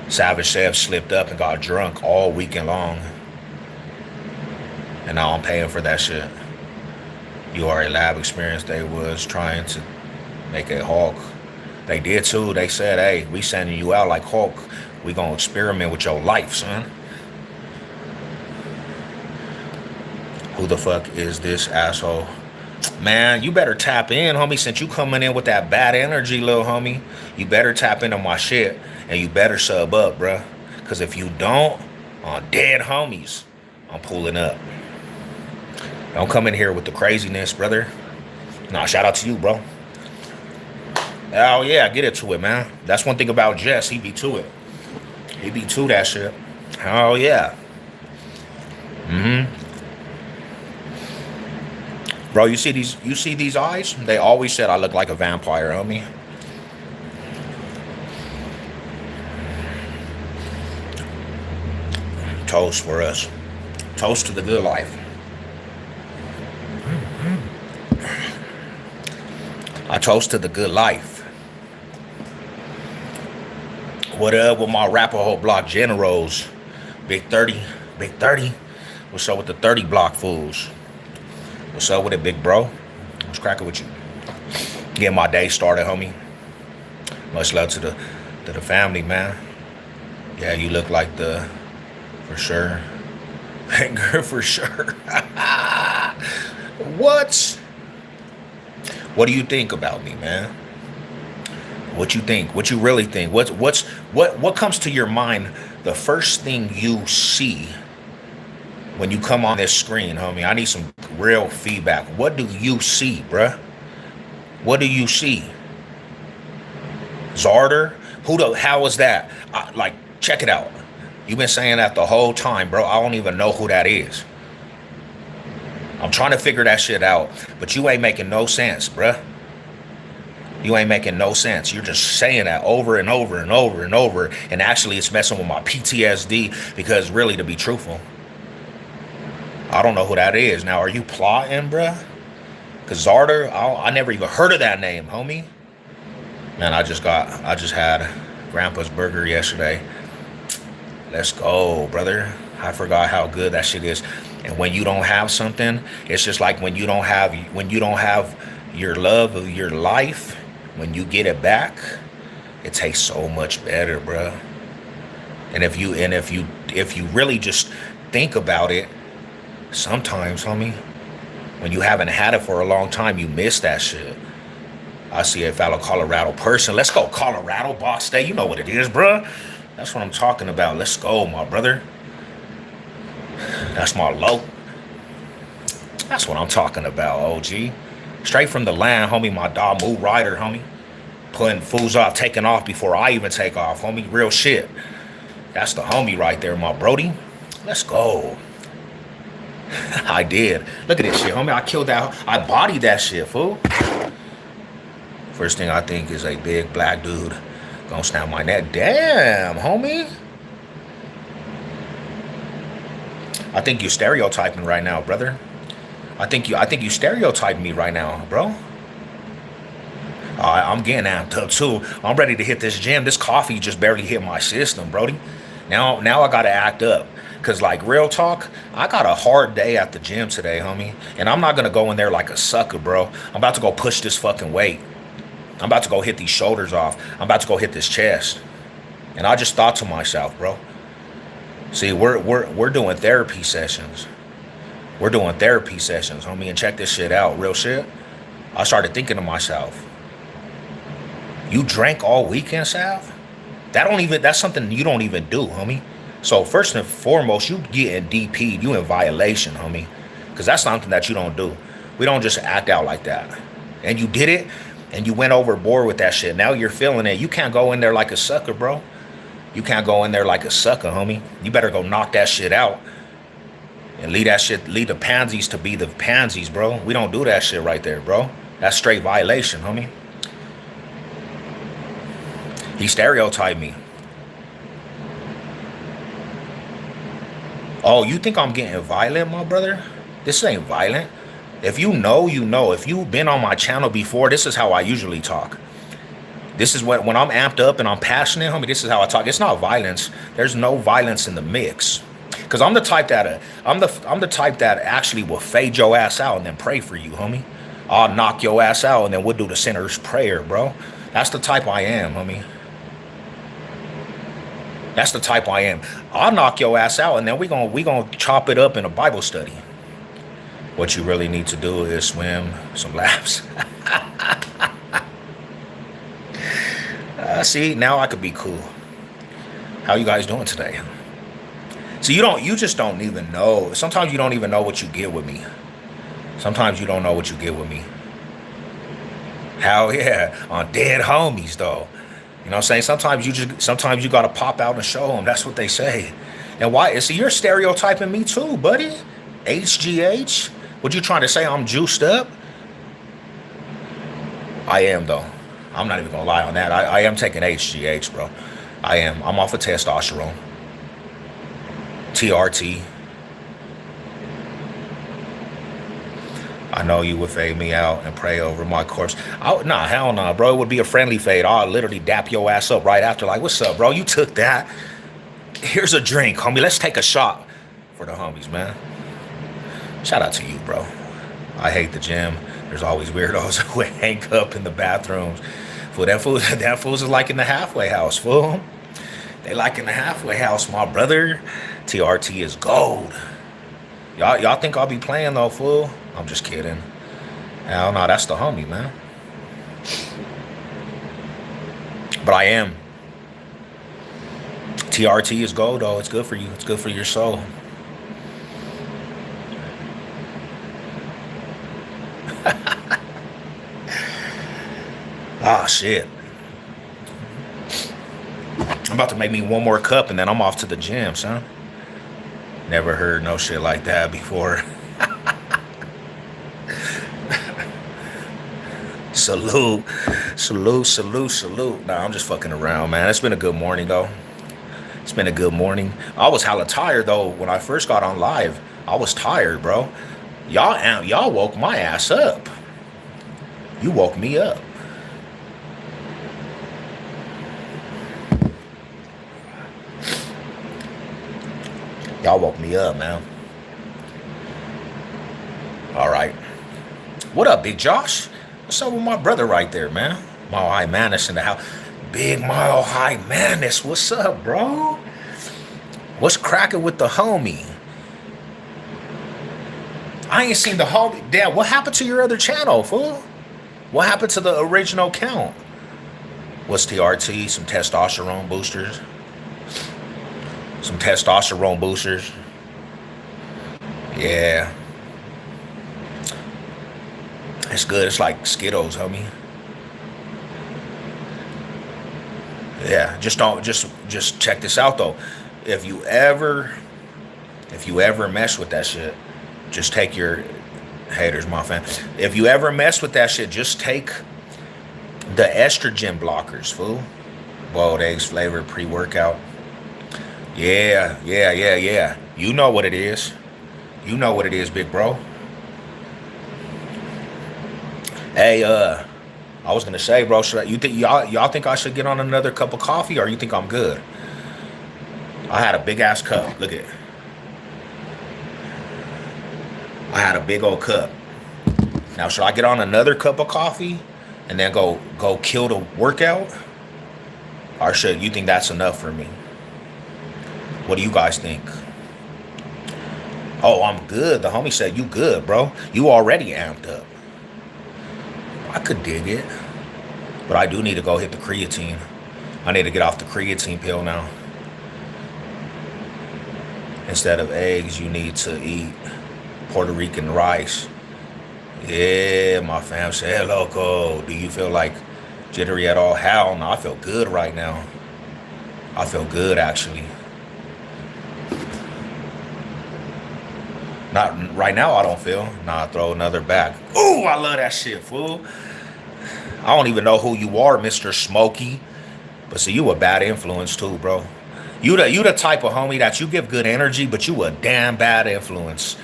Savage Sev slipped up and got drunk all weekend long, and now I'm paying for that shit. URA lab experience, they was trying to make a Hulk. They did too. They said, hey, we sending you out like Hulk. We gonna experiment with your life, son. Who the fuck is this asshole? Man, you better tap in, homie, since you coming in with that bad energy, little homie. You better tap into my shit, and you better sub up, bruh. Because if you don't, on dead homies, I'm pulling up. Don't come in here with the craziness, brother. Nah, shout out to you, bro. Oh, yeah, get into it, man. That's one thing about Jess. He be to it. He be to that shit. Oh, yeah. Bro, you see these eyes? They always said I look like a vampire, homie. Toast for us. Toast to the good life. I toast to the good life. What up with my Arapahoe block generals? Big 30. Big 30. What's up with the 30 block fools? What's up with it, big bro? What's cracking with you? Getting my day started, homie. Much love to the family, man. Yeah, you look like the, for sure. Banger for sure. What? What do you think about me, man? What you think? What you really think? What comes to your mind? The first thing you see when you come on this screen, homie? I need some real feedback. What do you see, bruh? What do you see? Zarder? How is that? Like, check it out. You've been saying that the whole time, bro. I don't even know who that is. I'm trying to figure that shit out, but you ain't making no sense, bruh. You ain't making no sense. You're just saying that over and over and over and over, and actually it's messing with my PTSD because really, to be truthful, I don't know who that is. Now, are you plotting, bruh? Because Zarder, I never even heard of that name, homie. Man, I just had Grandpa's burger yesterday. Let's go, brother. I forgot how good that shit is. And when you don't have something, it's just like when you don't have your love of your life, when you get it back, it tastes so much better, bro. And if you really just think about it, sometimes, homie, when you haven't had it for a long time, you miss that shit. I see a fellow Colorado person. Let's go, Colorado, Box Day. You know what it is, bro. That's what I'm talking about. Let's go, my brother. That's my low. That's what I'm talking about, OG. Straight from the land, homie. My dog, Moo Rider, homie. Putting fools off, taking off before I even take off, homie. Real shit. That's the homie right there, my brody. Let's go. I did. Look at this shit, homie. I killed that. I bodied that shit, fool. First thing I think is a big black dude gonna snap my neck. Damn, homie. I think you stereotyping right now, brother. I think you stereotyping me right now, bro. I'm getting amped up too. I'm ready to hit this gym. This coffee just barely hit my system, Brody. Now I gotta act up. Cause like real talk, I got a hard day at the gym today, homie. And I'm not gonna go in there like a sucker, bro. I'm about to go push this fucking weight. I'm about to go hit these shoulders off. I'm about to go hit this chest. And I just thought to myself, bro. See, we're doing therapy sessions. We're doing therapy sessions, homie. And check this shit out, real shit. I started thinking to myself, you drank all weekend, Sav? That's something you don't even do, homie. So first and foremost, you getting DP'd, you in violation, homie. Cause that's something that you don't do. We don't just act out like that. And you did it, and you went overboard with that shit. Now you're feeling it. You can't go in there like a sucker, bro. You can't go in there like a sucker, homie. You better go knock that shit out. And leave the pansies to be the pansies, bro. We don't do that shit right there, bro. That's straight violation, homie. He stereotyped me. Oh, you think I'm getting violent, my brother? This ain't violent. If you know, you know. If you've been on my channel before, this is how I usually talk. This is when I'm amped up and I'm passionate, homie, this is how I talk. It's not violence. There's no violence in the mix. Cause I'm the type that I'm the type that actually will fade your ass out and then pray for you, homie. I'll knock your ass out and then we'll do the sinner's prayer, bro. That's the type I am, homie. That's the type I am. I'll knock your ass out and then we gonna chop it up in a Bible study. What you really need to do is swim some laps. See, now I could be cool. How you guys doing today? So you just don't even know. Sometimes you don't even know what you get with me. Sometimes you don't know what you get with me. Hell yeah, on dead homies though. You know what I'm saying? Sometimes you gotta pop out and show them. That's what they say. And why? See, you're stereotyping me too, buddy. HGH? What you trying to say? I'm juiced up? I am though. I'm not even gonna lie on that. I am taking HGH, bro. I am. I'm off of testosterone. TRT. I know you would fade me out and pray over my corpse. Nah, hell nah, bro. It would be a friendly fade. I'll literally dap your ass up right after. Like, what's up, bro? You took that. Here's a drink, homie. Let's take a shot for the homies, man. Shout out to you, bro. I hate the gym. There's always weirdos who hang up in the bathrooms. Fool, that fools is like in the halfway house, fool. They like in the halfway house, my brother. TRT is gold. Y'all think I'll be playing though, fool? I'm just kidding. Hell no, that's the homie, man. But I am. TRT is gold though. It's good for you. It's good for your soul. Ah, shit. I'm about to make me one more cup and then I'm off to the gym, son. Never heard no shit like that before. Salute. Salute, salute, salute. Nah, I'm just fucking around, man. It's been a good morning, though. It's been a good morning. I was hella tired, though, when I first got on live. I was tired, bro. Y'all woke my ass up. You woke me up. Y'all woke me up, man. All right. What up, Big Josh? What's up with my brother right there, man? Mile High Madness in the house. Big Mile High Madness. What's up, bro? What's cracking with the homie? I ain't seen the homie. Damn, what happened to your other channel, fool? What happened to the original count? What's TRT? Some testosterone boosters. Some testosterone boosters. Yeah. It's good. It's like Skittles, homie. Yeah, just check this out though. If you ever mess with that shit, just take your haters, my fan. If you ever mess with that shit, just take the estrogen blockers, fool. Boiled eggs flavored pre-workout. Yeah. You know what it is. You know what it is, big bro. Hey, I was gonna say, bro, you think y'all think I should get on another cup of coffee, or you think I'm good? I had a big ass cup. Look at, I had a big old cup. Now should I get on another cup of coffee and then go kill the workout, or should you think that's enough for me? What do you guys think? Oh, I'm good. The homie said you good, bro. You already amped up. I could dig it, but I do need to go hit the creatine. I need to get off the creatine pill now. Instead of eggs, you need to eat Puerto Rican rice. Yeah, my fam said, hey, loco, do you feel like jittery at all? Hell no, I feel good right now. I feel good, actually. Not right now, I don't feel. Nah, throw another back. Ooh, I love that shit, fool. I don't even know who you are, Mr. Smokey. But see, you a bad influence too, bro. You the type of homie that you give good energy, but you a damn bad influence.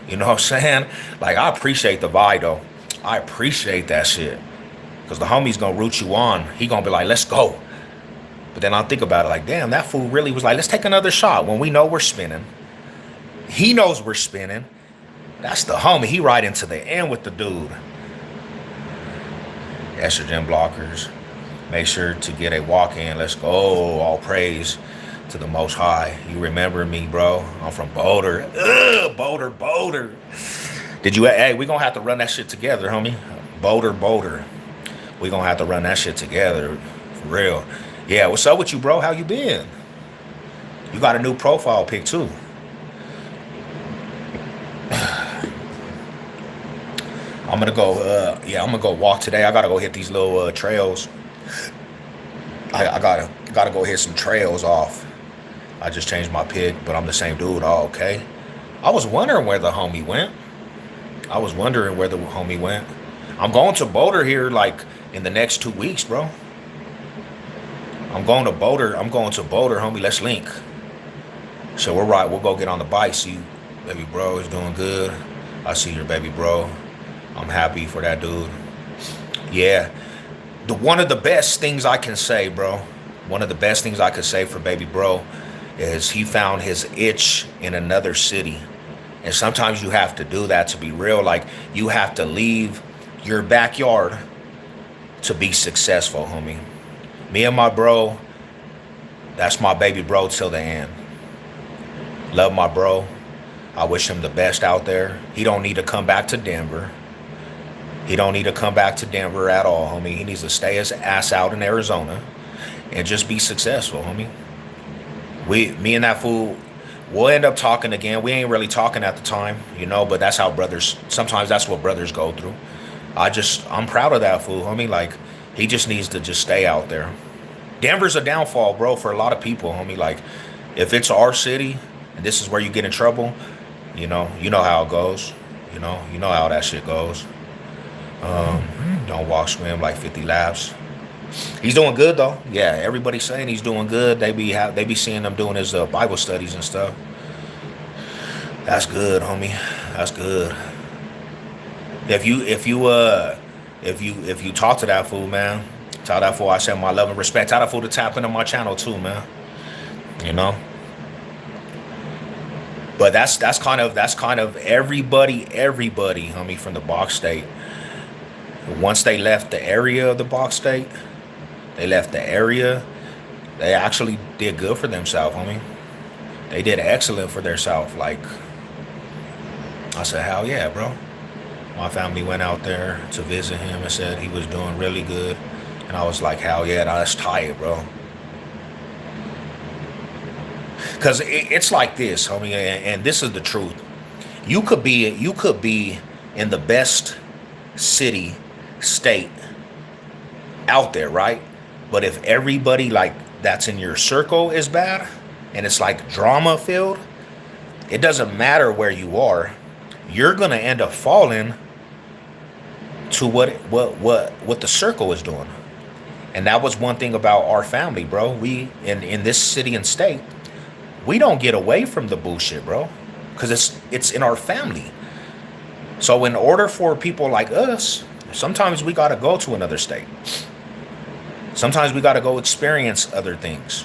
You know what I'm saying? Like, I appreciate the vibe, though. I appreciate that shit. Because the homie's going to root you on. He going to be like, let's go. But then I'll think about it like, damn, that fool really was like, let's take another shot when we know we're spinning. He knows we're spinning. That's the homie. He right into the end with the dude. Estrogen blockers. Make sure to get a walk-in. Let's go. All praise to the Most High. You remember me, bro. I'm from Boulder. Ugh, Boulder. Hey, we gonna have to run that shit together, homie. Boulder. We gonna have to run that shit together. For real. Yeah, what's up with you, bro? How you been? You got a new profile pic, too. I'm gonna go walk today. I gotta go hit these little trails. I gotta go hit some trails off. I just changed my pic, but I'm the same dude. Oh, okay. I was wondering where the homie went. I'm going to Boulder here like in the next 2 weeks, bro. I'm going to Boulder, homie. Let's link. So we'll go get on the bike. See, baby bro is doing good. I see your baby bro. I'm happy for that dude. Yeah. One of the best things I can say, bro. One of the best things I could say for baby bro is he found his itch in another city. And sometimes you have to do that to be real. Like, you have to leave your backyard to be successful, homie. Me and my bro, that's my baby bro till the end. Love my bro. I wish him the best out there. He don't need to come back to Denver. He don't need to come back to Denver at all, homie. He needs to stay his ass out in Arizona and just be successful, homie. Me and that fool, we'll end up talking again. We ain't really talking at the time, you know, but that's how brothers, sometimes that's what brothers go through. I'm proud of that fool, homie. Like, he just needs to just stay out there. Denver's a downfall, bro, for a lot of people, homie. Like, if it's our city and this is where you get in trouble, you know how it goes. You know how that shit goes. Don't walk, swim like 50 laps. He's doing good though. Yeah, everybody's saying he's doing good. They be seeing him doing his Bible studies and stuff. That's good, homie. That's good. If you talk to that fool, man, tell that fool I send my love and respect. Tell that fool to tap into my channel too, man. You know. But that's kind of everybody, homie, from the Bach State. Once they left the area of the Bach State, they actually did good for themselves, homie. They did excellent for themselves. Like, I said, hell yeah, bro. My family went out there to visit him and said he was doing really good. And I was like, hell yeah, that's tight, bro. Because it's like this, homie, and this is the truth. You could be in the best city, state out there, right? But if everybody like that's in your circle is bad and it's like drama filled, it doesn't matter where you are. You're gonna end up falling to what the circle is doing. And that was one thing about our family, bro. We in this city and state, we don't get away from the bullshit, bro, because it's in our family. So in order for people like us, Sometimes we got to go to another state. Sometimes we got to go experience other things.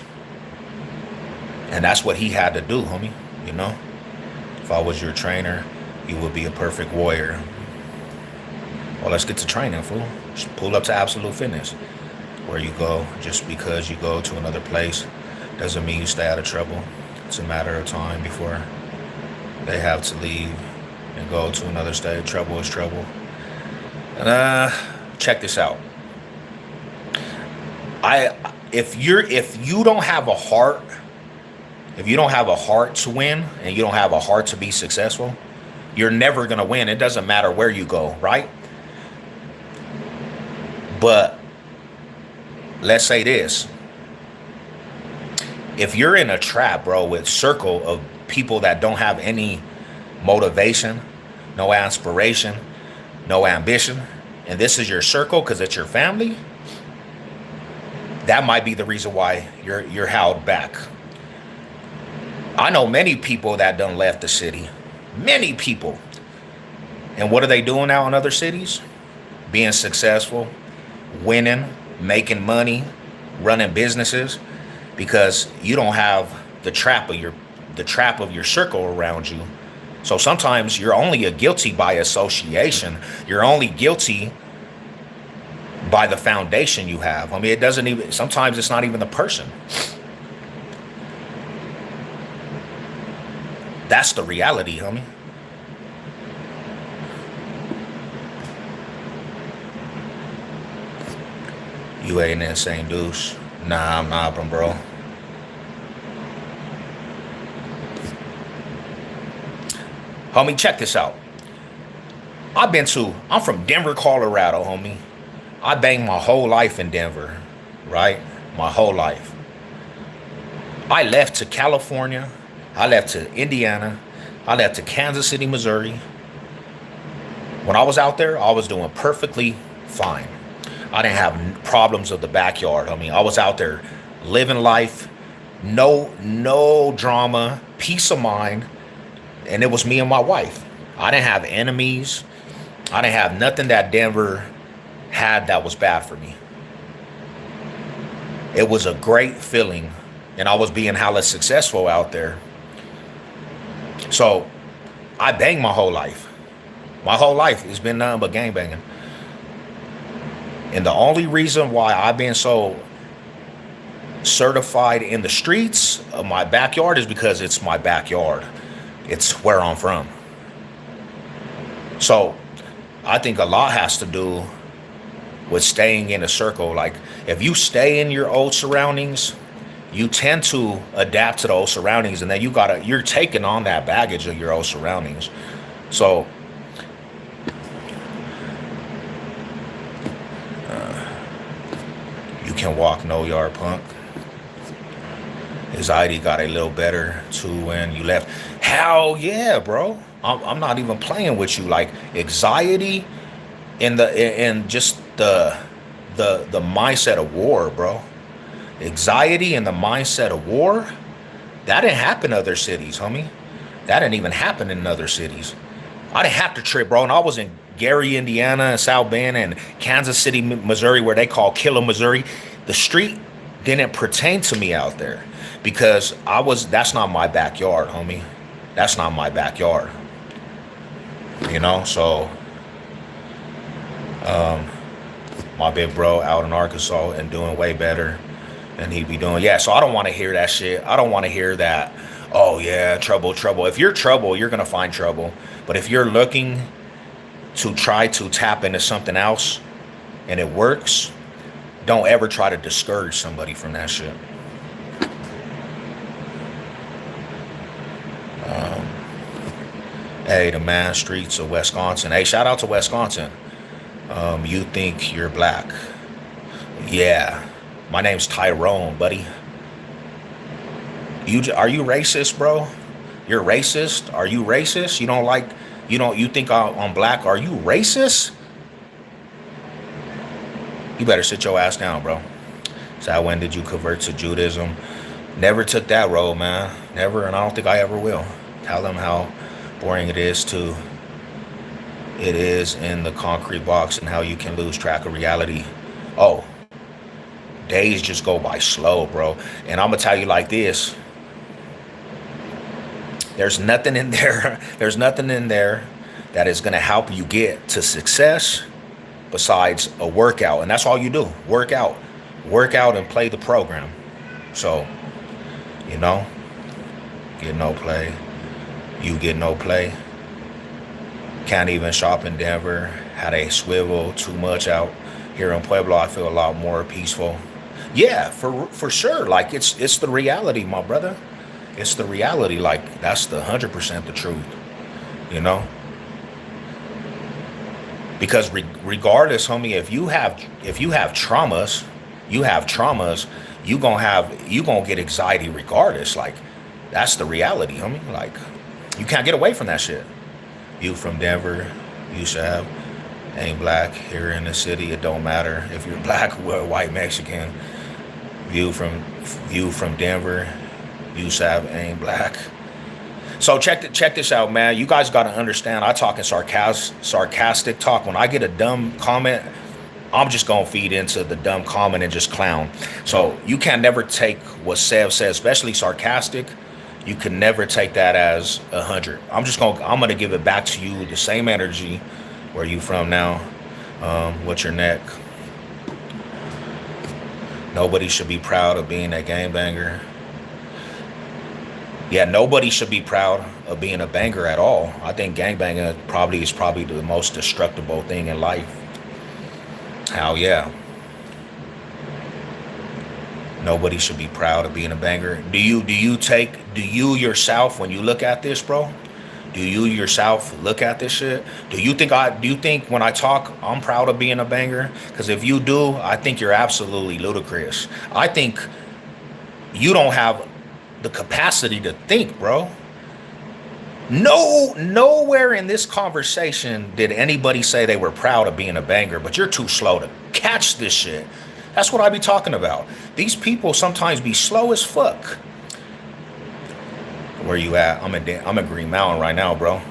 And that's what he had to do, homie. You know, if I was your trainer, you would be a perfect warrior. Well, let's get to training, fool. Just pull up to Absolute Fitness. Where you go, just because you go to another place doesn't mean you stay out of trouble. It's a matter of time before they have to leave and go to another state. Trouble is trouble. Check this out. If you don't have a heart, if you don't have a heart to win and you don't have a heart to be successful, you're never gonna win. It doesn't matter where you go, right? But let's say this. If you're in a trap, bro, with circle of people that don't have any motivation, no aspiration, no ambition, and this is your circle because it's your family, that might be the reason why you're held back. I know many people that done left the city. Many people. And what are they doing now in other cities? Being successful, winning, making money, running businesses, because you don't have the trap of your circle around you. So sometimes you're only guilty by association. You're only guilty by the foundation you have. I mean, it doesn't even, sometimes it's not even the person. That's the reality, homie. You ain't that same douche. Nah, I'm not, bro. Homie, check this out. I'm from Denver, Colorado, homie. I banged my whole life in Denver, right? My whole life. I left to California. I left to Indiana. I left to Kansas City, Missouri. When I was out there, I was doing perfectly fine. I didn't have problems of the backyard. I mean, I was out there living life, no drama, peace of mind, and it was me and my wife. I didn't have enemies. I didn't have nothing that Denver had that was bad for me. It was a great feeling, and I was being hella successful out there. So I banged my whole life. My whole life has been nothing but gangbanging. And the only reason why I've been so certified in the streets of my backyard is because it's my backyard. It's where I'm from. So I think a lot has to do with staying in a circle. Like, if you stay in your old surroundings, you tend to adapt to those surroundings, and then you're taking on that baggage of your old surroundings. So you can walk no yard, punk. Anxiety got a little better too when you left. Hell yeah, bro. I'm not even playing with you. Like, anxiety in just the mindset of war, bro. Anxiety and the mindset of war, that didn't happen in other cities, homie. That didn't even happen in other cities. I didn't have to trip, bro. And I was in Gary, Indiana, and South Bend, and Kansas City, Missouri, where they call Killer, Missouri. The street didn't pertain to me out there because that's not my backyard, homie. That's not my backyard. You know, so my big bro out in Arkansas and doing way better than he'd be doing. Yeah, so I don't want to hear that shit. I don't want to hear that, oh yeah, trouble. If you're trouble, you're going to find trouble. But if you're looking to try to tap into something else and it works, don't ever try to discourage somebody from that shit. Hey, the man streets of Wisconsin. Hey, shout out to Wisconsin. You think you're black? Yeah. My name's Tyrone, buddy. Are you racist, bro? You're racist? Are you racist? You think I'm black? Are you racist? You better sit your ass down, bro. So when did you convert to Judaism? Never took that road, man. Never, and I don't think I ever will. Tell them how boring it is to it is in the concrete box and how you can lose track of reality. Oh, days just go by slow, bro. And I'm gonna tell you like this: there's nothing in there. There's nothing in there that is gonna help you get to success besides a workout, and that's all you do. Work out, and play the program. So, you know, get no play. You get no play. Can't even shop in Denver. How they swivel too much out here in Pueblo. I feel a lot more peaceful. Yeah, for sure. Like it's the reality, my brother. It's the reality. Like that's the 100% the truth. You know, because regardless, homie, if you have traumas, you have traumas. You gonna get anxiety regardless. Like that's the reality, homie. Like you can't get away from that shit. You from Denver, you should have ain't black here in the city. It don't matter if you're black or white, Mexican. View from view from Denver, you should have ain't black. So check this out, man. You guys got to understand. I talk in sarcastic talk. When I get a dumb comment, I'm just gonna feed into the dumb comment and just clown. So you can never take what Sev says, especially sarcastic. You can never take that as 100. I'm gonna give it back to you the same energy. Where you from now? What's your neck? Nobody should be proud of being a gangbanger. Yeah, nobody should be proud of being a banger at all. I think gangbanging is probably the most destructible thing in life. Hell yeah. Nobody should be proud of being a banger. Do you yourself when you look at this, bro? Do you yourself look at this shit? Do you think when I talk I'm proud of being a banger? Because if you do, I think you're absolutely ludicrous. I think you don't have the capacity to think, bro. Nowhere in this conversation did anybody say they were proud of being a banger, but you're too slow to catch this shit. That's what I be talking about. These people sometimes be slow as fuck. Where you at? I'm in Green Mountain right now, bro.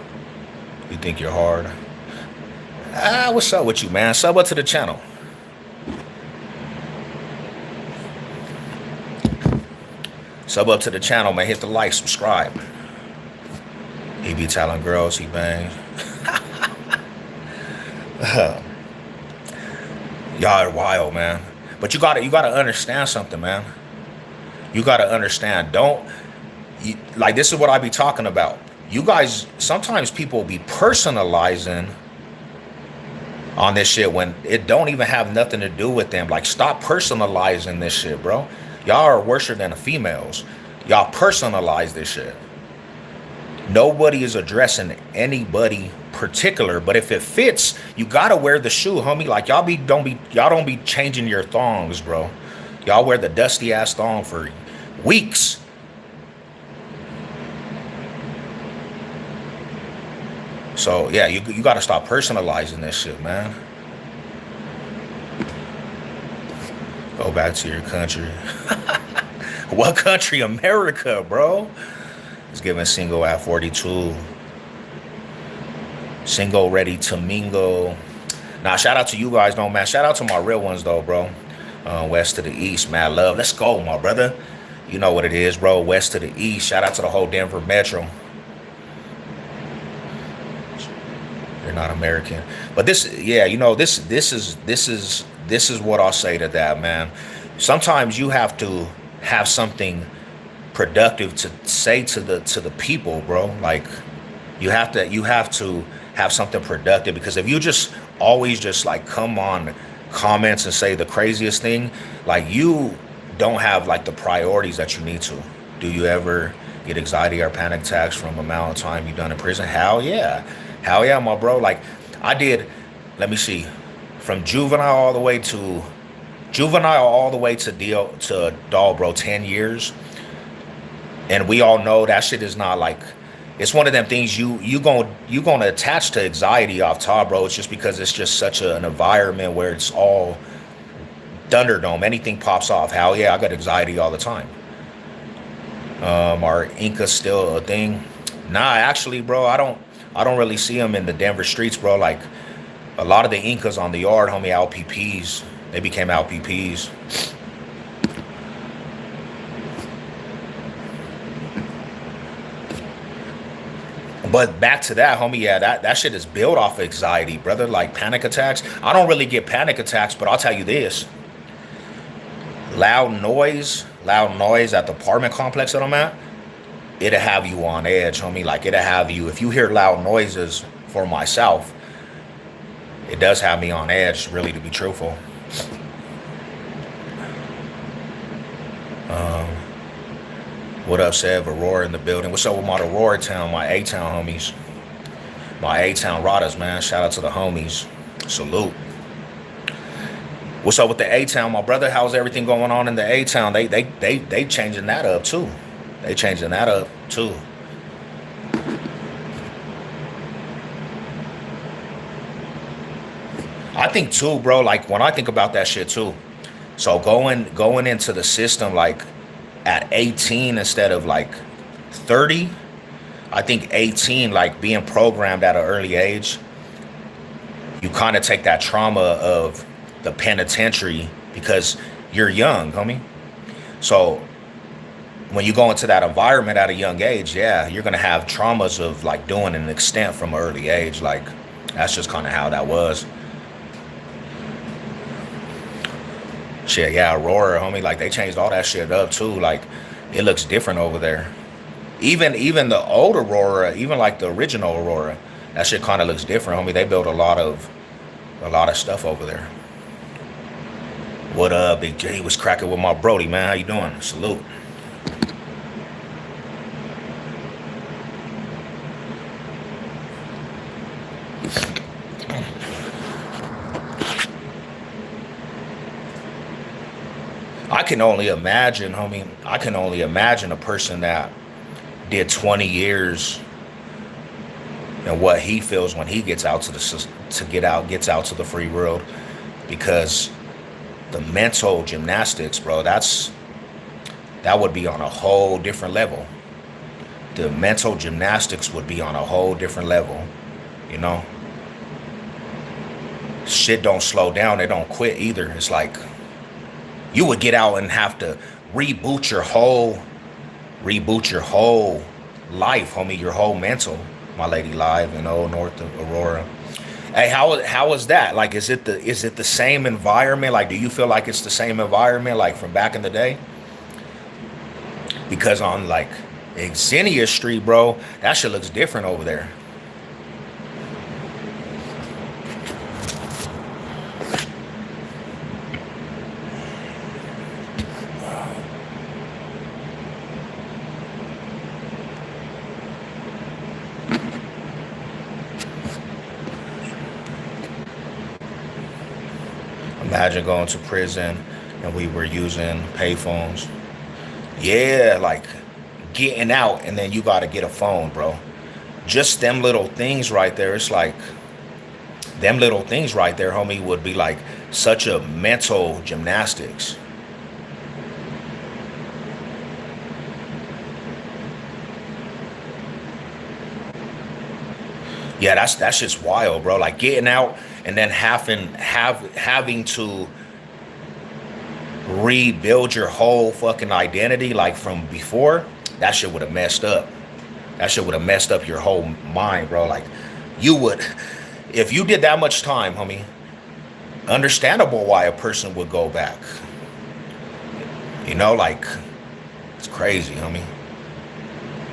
You think you're hard? What's up with you, man? Sub up to the channel. Sub up to the channel, man. Hit the like, subscribe. He be telling girls he bangs. Y'all are wild, man. But you gotta understand something, man. You gotta understand. Like this is what I be talking about. You guys, sometimes people be personalizing on this shit when it don't even have nothing to do with them. Like stop personalizing this shit, bro. Y'all are worse than the females. Y'all personalize this shit. Nobody is addressing anybody particular, but if it fits, you gotta wear the shoe, homie. Like y'all don't be changing your thongs, bro. Y'all wear the dusty ass thong for weeks. So yeah, you gotta stop personalizing this shit, man. Go back to your country. What country? America, bro. It's giving single at 42. Single ready to mingle. Now, shout out to you guys, though, man. Shout out to my real ones, though, bro. West to the east, man. Love. Let's go, my brother. You know what it is, bro. West to the east. Shout out to the whole Denver Metro. You're not American. But this, yeah, this is what I'll say to that, man. Sometimes you have to have something productive to say to the people, bro. Like you have to have something productive, because if you just always just like come on comments and say the craziest thing, like you don't have like the priorities that you need to. Do you ever get anxiety or panic attacks from the amount of time you've done in prison? Hell yeah, my bro. Like I did, let me see, from juvenile all the way to deal to adult, bro, 10 years. And we all know that shit is not like, it's one of them things you gonna attach to anxiety off top, bro. It's just because it's just such an environment where it's all Thunderdome. Anything pops off. Hell yeah, I got anxiety all the time. Are Incas still a thing? Nah, actually, bro, I don't. I don't really see them in the Denver streets, bro. Like a lot of the Incas on the yard, homie, LPPs. They became LPPs. But back to that, homie, yeah, that shit is built off of anxiety, brother. Like panic attacks. I don't really get panic attacks, but I'll tell you this. Loud noise at the apartment complex that I'm at, it'll have you on edge, homie. Like it'll have you, if you hear loud noises for myself, it does have me on edge, really, to be truthful. Um, what up, Sev? Aurora in the building. What's up with my Aurora town, my A-town homies? My A-town Radas, man. Shout out to the homies. Salute. What's up with the A-town, my brother? How's everything going on in the A-town? They changing that up too. They changing that up too. I think too, bro. Like when I think about that shit too. So going into the system like at 18 instead of like 30. I think 18, like being programmed at an early age, you kind of take that trauma of the penitentiary because you're young, homie. So when you go into that environment at a young age, yeah, you're gonna have traumas of like doing an extent from an early age. Like that's just kind of how that was. Shit, yeah, Aurora, homie, like they changed all that shit up too. Like it looks different over there. Even the old Aurora, even like the original Aurora, that shit kind of looks different, homie. They built a lot of stuff over there. What up, Big J? Was cracking with my Brody, man. How you doing? Salute. I can only imagine, homie. I can only imagine a person that did 20 years and what he feels when he gets out gets out to the free world, because the mental gymnastics, bro, that would be on a whole different level. The mental gymnastics would be on a whole different level, you know. Shit don't slow down, they don't quit either. It's like you would get out and have to reboot your whole life, homie, your whole mental. My lady live in Old North of Aurora. Hey, how is that? Like, is it the same environment? Like, do you feel like it's the same environment like from back in the day? Because on like Xenia Street, bro, that shit looks different over there. Imagine going to prison and we were using payphones. Yeah, like getting out and then you got to get a phone, bro. Just them little things right there. It's like them little things right there, homie, would be like such a mental gymnastics. Yeah, that's just wild, bro. Like getting out and then having to rebuild your whole fucking identity like from before. That shit would have messed up. That shit would have messed up your whole mind, bro. Like you would, if you did that much time, homie. Understandable why a person would go back. You know, like it's crazy, homie.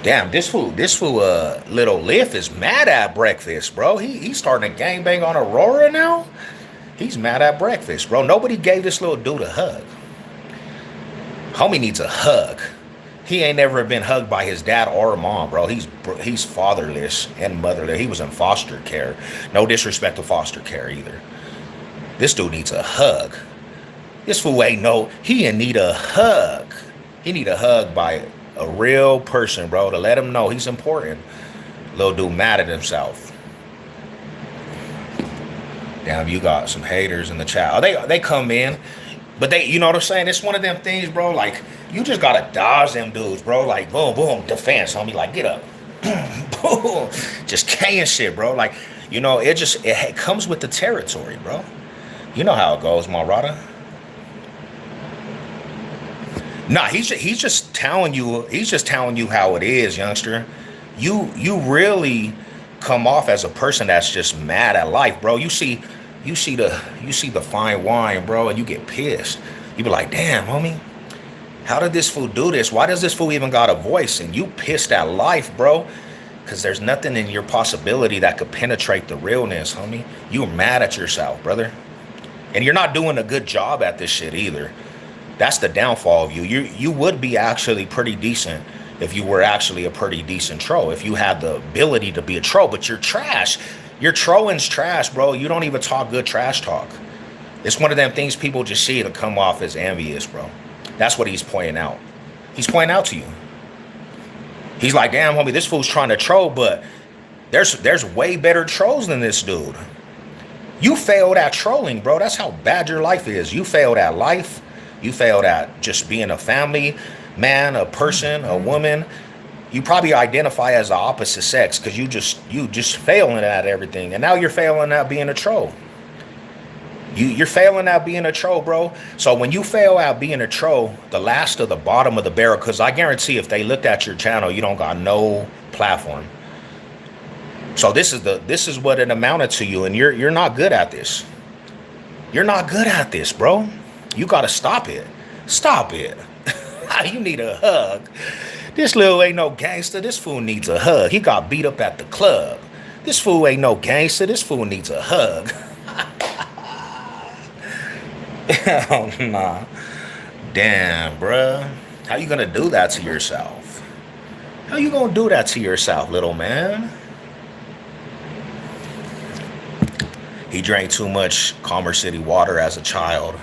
Damn, this fool, Little Liff is mad at breakfast, bro. He's starting to gangbang on Aurora now. He's mad at breakfast, bro. Nobody gave this little dude a hug. Homie needs a hug. He ain't never been hugged by his dad or mom, bro. He's fatherless and motherless. He was in foster care. No disrespect to foster care either. This dude needs a hug. This fool he in need a hug. He need a hug by a real person, bro, to let him know he's important. Little dude mad at himself. Damn, you got some haters in the chat. Oh, they come in, but you know what I'm saying? It's one of them things, bro. Like you just gotta dodge them dudes, bro. Like boom, boom, defense, homie. Like get up. Just K shit, bro. Like, it comes with the territory, bro. You know how it goes, Marada. Nah, he's just telling you. He's just telling you how it is, youngster. You really come off as a person that's just mad at life, bro. You see the fine wine, bro, and you get pissed. You be like, damn, homie, how did this fool do this? Why does this fool even got a voice? And you pissed at life, bro. Because there's nothing in your possibility that could penetrate the realness, homie. You're mad at yourself, brother. And you're not doing a good job at this shit either. That's the downfall of you. You would be actually pretty decent if you were actually a pretty decent troll. If you had the ability to be a troll, but you're trash. Your trolling's trash, bro. You don't even talk good trash talk. It's one of them things people just see to come off as envious, bro. That's what he's pointing out. He's pointing out to you. He's like, damn, homie, this fool's trying to troll, but there's way better trolls than this dude. You failed at trolling, bro. That's how bad your life is. You failed at life. You failed at just being a family man, a person, a woman. You probably identify as the opposite sex because you just failing at everything. And now you're failing at being a troll. You're failing at being a troll, bro. So when you fail at being a troll, the last of the bottom of the barrel, because I guarantee if they looked at your channel, you don't got no platform. So this is what it amounted to you, and you're not good at this. You're not good at this, bro. You gotta stop it. Stop it. You need a hug. This little ain't no gangster. This fool needs a hug. He got beat up at the club. This fool ain't no gangster. This fool needs a hug. Hell nah. Damn, bruh. How you gonna do that to yourself? How you gonna do that to yourself, little man? He drank too much Commerce City water as a child.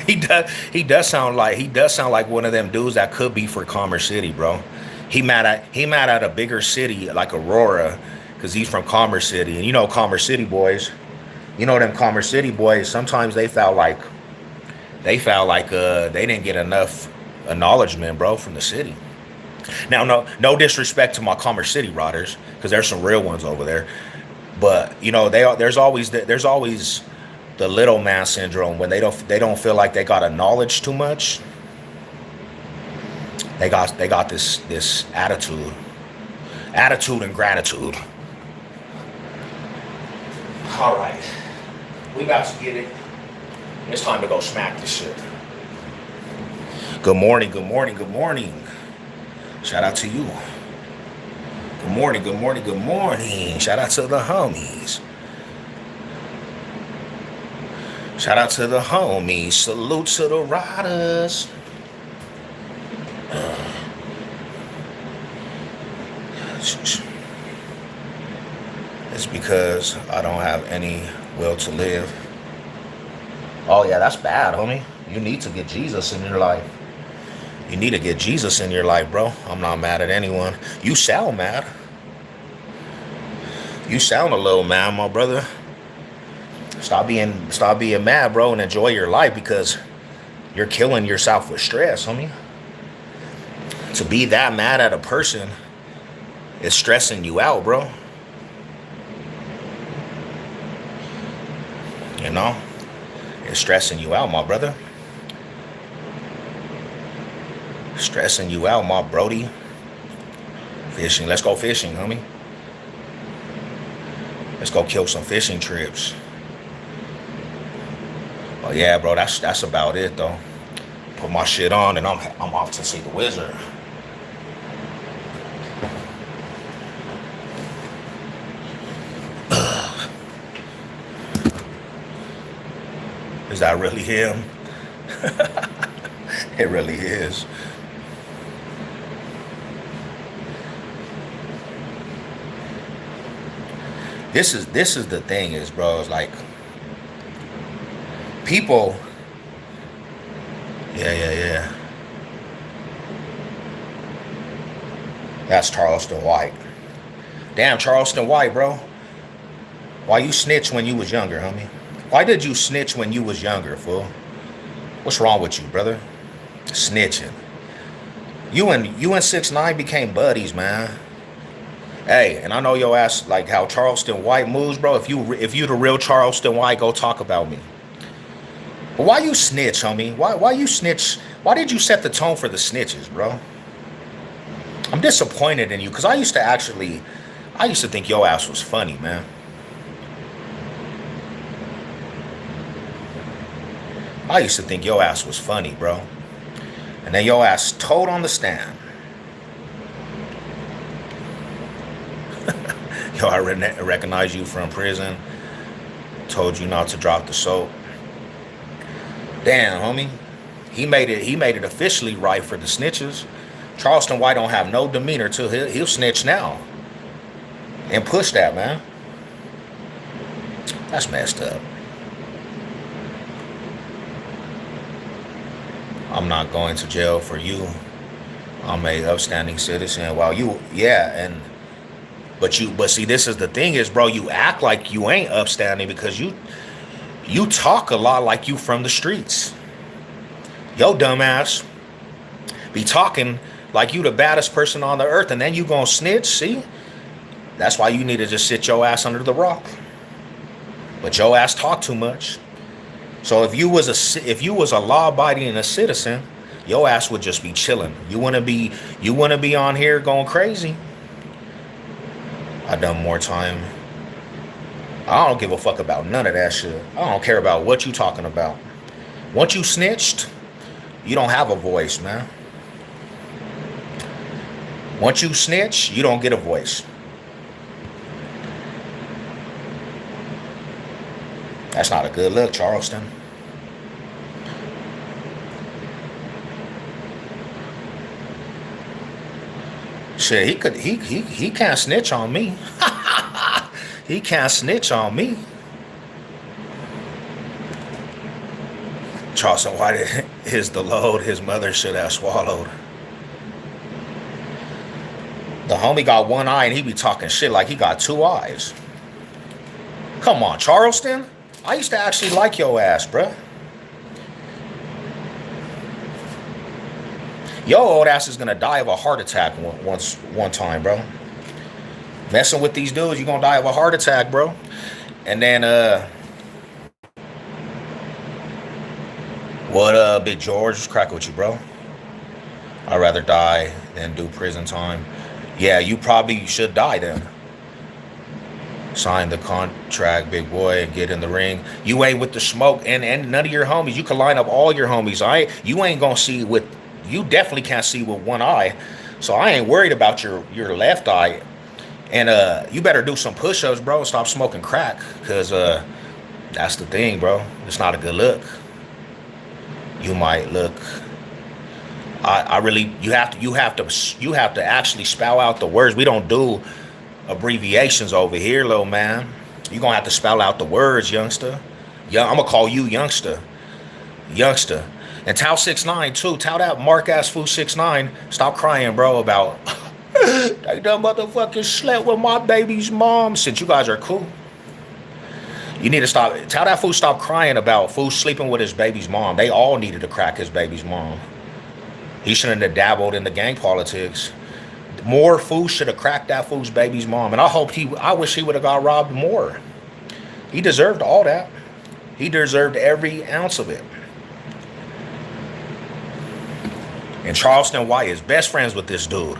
He does sound like one of them dudes that could be for Commerce City, bro. He mad at a bigger city like Aurora, because he's from Commerce City. And you know Commerce City boys. You know them Commerce City boys, sometimes they felt like they didn't get enough acknowledgement, bro, from the city. Now, no disrespect to my Commerce City riders, because there's some real ones over there. But there's always the little man syndrome when they don't feel like they got acknowledged too much. They got this attitude and gratitude. All right, we about to get it. It's time to go smack this shit. Good morning, good morning, good morning. Shout out to you. Good morning, good morning, good morning. Shout out to the homies. Shout out to the homies. Salute to the riders. It's because I don't have any will to live. Oh yeah, that's bad, homie. You need to get Jesus in your life. You need to get Jesus in your life, bro. I'm not mad at anyone. You sound mad. You sound a little mad, my brother. Stop being mad, bro, and enjoy your life, because you're killing yourself with stress, homie. To be that mad at a person is stressing you out, bro. You know? It's stressing you out, my brother. Stressing you out, my brody. Fishing. Let's go fishing, homie. Let's go kill some fishing trips. Oh yeah, bro, that's about it though. Put my shit on and I'm off to see the wizard. Is that really him? It really is. This is the thing is, bro, it's like people. Yeah. That's Charleston White. Damn, Charleston White, bro. Why you snitch when you was younger, homie? Why did you snitch when you was younger, fool? What's wrong with you, brother? Snitching. You and 6ix9ine became buddies, man. Hey, and I know your ass like how Charleston White moves, bro. If you the real Charleston White, go talk about me. But why you snitch, homie? Why you snitch? Why did you set the tone for the snitches, bro? I'm disappointed in you because I used to think your ass was funny, man. I used to think your ass was funny, bro. And then your ass told on the stand. Yo, I recognize you from prison. Told you not to drop the soap. Damn, homie. He made it officially right for the snitches. Charleston White don't have no demeanor till he'll snitch now. And push that, man. That's messed up. I'm not going to jail for you. I'm a upstanding citizen. While you, yeah, but see, this is the thing is, bro, you act like you ain't upstanding because you talk a lot like you from the streets. Yo, dumbass, be talking like you the baddest person on the earth, and then you gonna snitch. See, that's why you need to just sit your ass under the rock. But your ass talk too much. So if you was a law-abiding a citizen, your ass would just be chilling. You wanna be on here going crazy. I done more time. I don't give a fuck about none of that shit. I don't care about what you talking about. Once you snitched, you don't have a voice, man. Once you snitch, you don't get a voice. That's not a good look, Charleston. Shit, he can't snitch on me. He can't snitch on me. Charleston White is the load his mother should have swallowed. The homie got one eye and he be talking shit like he got two eyes. Come on, Charleston. I used to actually like your ass, bruh. Your old ass is gonna die of a heart attack one time, bro. Messing with these dudes, you gonna die of a heart attack, bro. And then what Big George? What's crack with you, bro? I'd rather die than do prison time. Yeah, you probably should die then. Sign the contract, big boy, and get in the ring. You ain't with the smoke, and none of your homies. You can line up all your homies. You ain't gonna see with. You definitely can't see with one eye, so I ain't worried about your left eye. And you better do some push-ups, bro. Stop smoking crack, cause that's the thing, bro. It's not a good look. You might look. I really. You have to actually spell out the words. We don't do abbreviations over here, little man. You're gonna have to spell out the words, youngster. I'm gonna call you youngster. Youngster. And tell 6ix9ine too. Tell that Mark ass fool 6ix9ine. Stop crying, bro, about they done motherfucking slept with my baby's mom. Since you guys are cool. You need to stop. Tell that fool stop crying about fool sleeping with his baby's mom. They all needed to crack his baby's mom. He shouldn't have dabbled in the gang politics. More fools should have cracked that fool's baby's mom. And I wish he would have got robbed more. He deserved all that. He deserved every ounce of it. And Charleston White is best friends with this dude.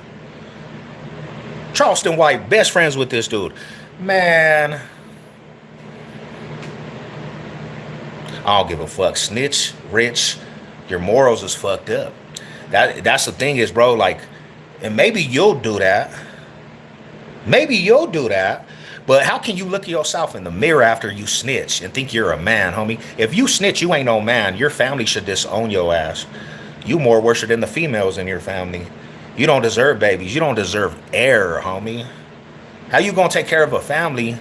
Charleston White, best friends with this dude. Man. I don't give a fuck. Snitch, rich, your morals is fucked up. That's the thing is, bro, like, and maybe you'll do that. Maybe you'll do that. But how can you look at yourself in the mirror after you snitch and think you're a man, homie? If you snitch, you ain't no man. Your family should disown your ass. You more worship than the females in your family. You don't deserve babies. You don't deserve air, homie. How you gonna take care of a family?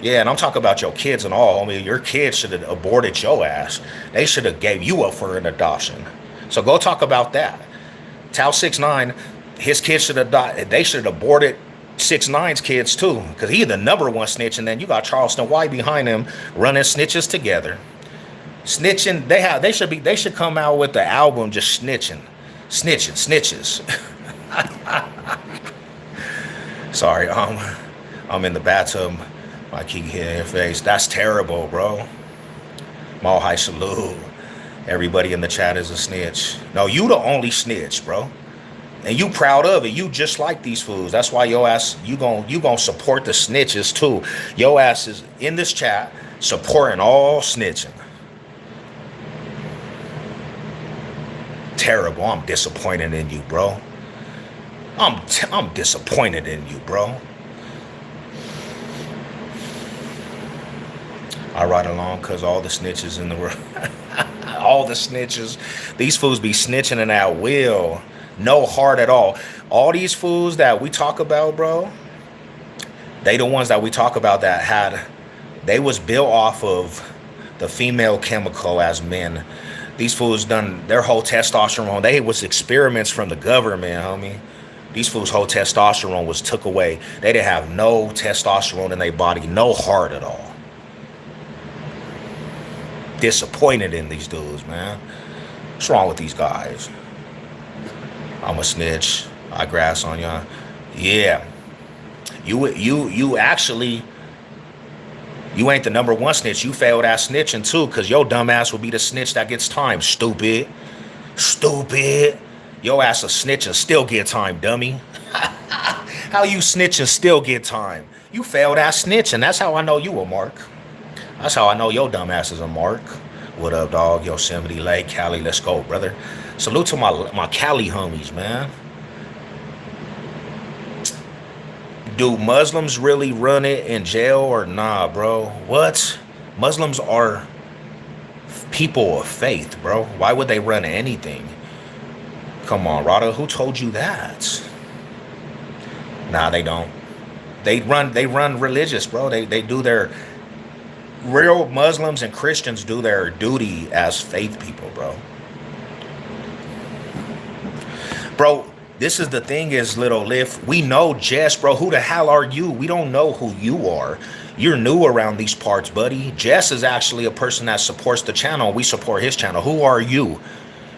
Yeah, and I'm talking about your kids and all, homie. Your kids should have aborted your ass. They should have gave you up for an adoption. So go talk about that. Tell 6ix9ine, his kids should have died. They should have aborted 6ix9ine's kids too, because he's the number one snitch, and then you got Charleston White behind him running snitches together. Snitching, they should come out with the album just snitching. Snitches. Sorry, I'm in the bathtub. I keep hitting your face. That's terrible, bro. Mo high salute. Everybody in the chat is a snitch. No, you the only snitch, bro. And you proud of it. You just like these fools. That's why your ass, you gonna support the snitches too. Your ass is in this chat supporting all snitching. Terrible. I'm disappointed in you, bro. I'm disappointed in you, bro. I ride along because all the snitches in the world, all the snitches, these fools be snitching in that will. No heart at all. All these fools that we talk about, bro, they the ones that we talk about they was built off of the female chemical as men. These fools done their whole testosterone. They was experiments from the government, homie. These fools' whole testosterone was took away. They didn't have no testosterone in their body, no heart at all. Disappointed in these dudes, man. What's wrong with these guys? I'm a snitch. I grass on y'all. Yeah. You actually, you ain't the number one snitch. You failed at snitching too, because your dumb ass will be the snitch that gets time. Stupid. Stupid. Your ass a snitch and still get time, dummy. How you snitch and still get time? You failed at snitching. That's how I know you a mark. That's how I know your dumb ass is a mark. What up, dog? Yosemite Lake, Cali, let's go, brother. Salute to my Cali homies, man. Do Muslims really run it in jail or nah, bro? What? Muslims are people of faith, bro. Why would they run anything? Come on, Rada. Who told you that? Nah, they don't. They run religious, bro. They do their real Muslims and Christians do their duty as faith people, bro. Bro, this is the thing is, Little Lift. We know Jess, bro. Who the hell are you? We don't know who you are. You're new around these parts, buddy. Jess is actually a person that supports the channel. We support his channel. Who are you?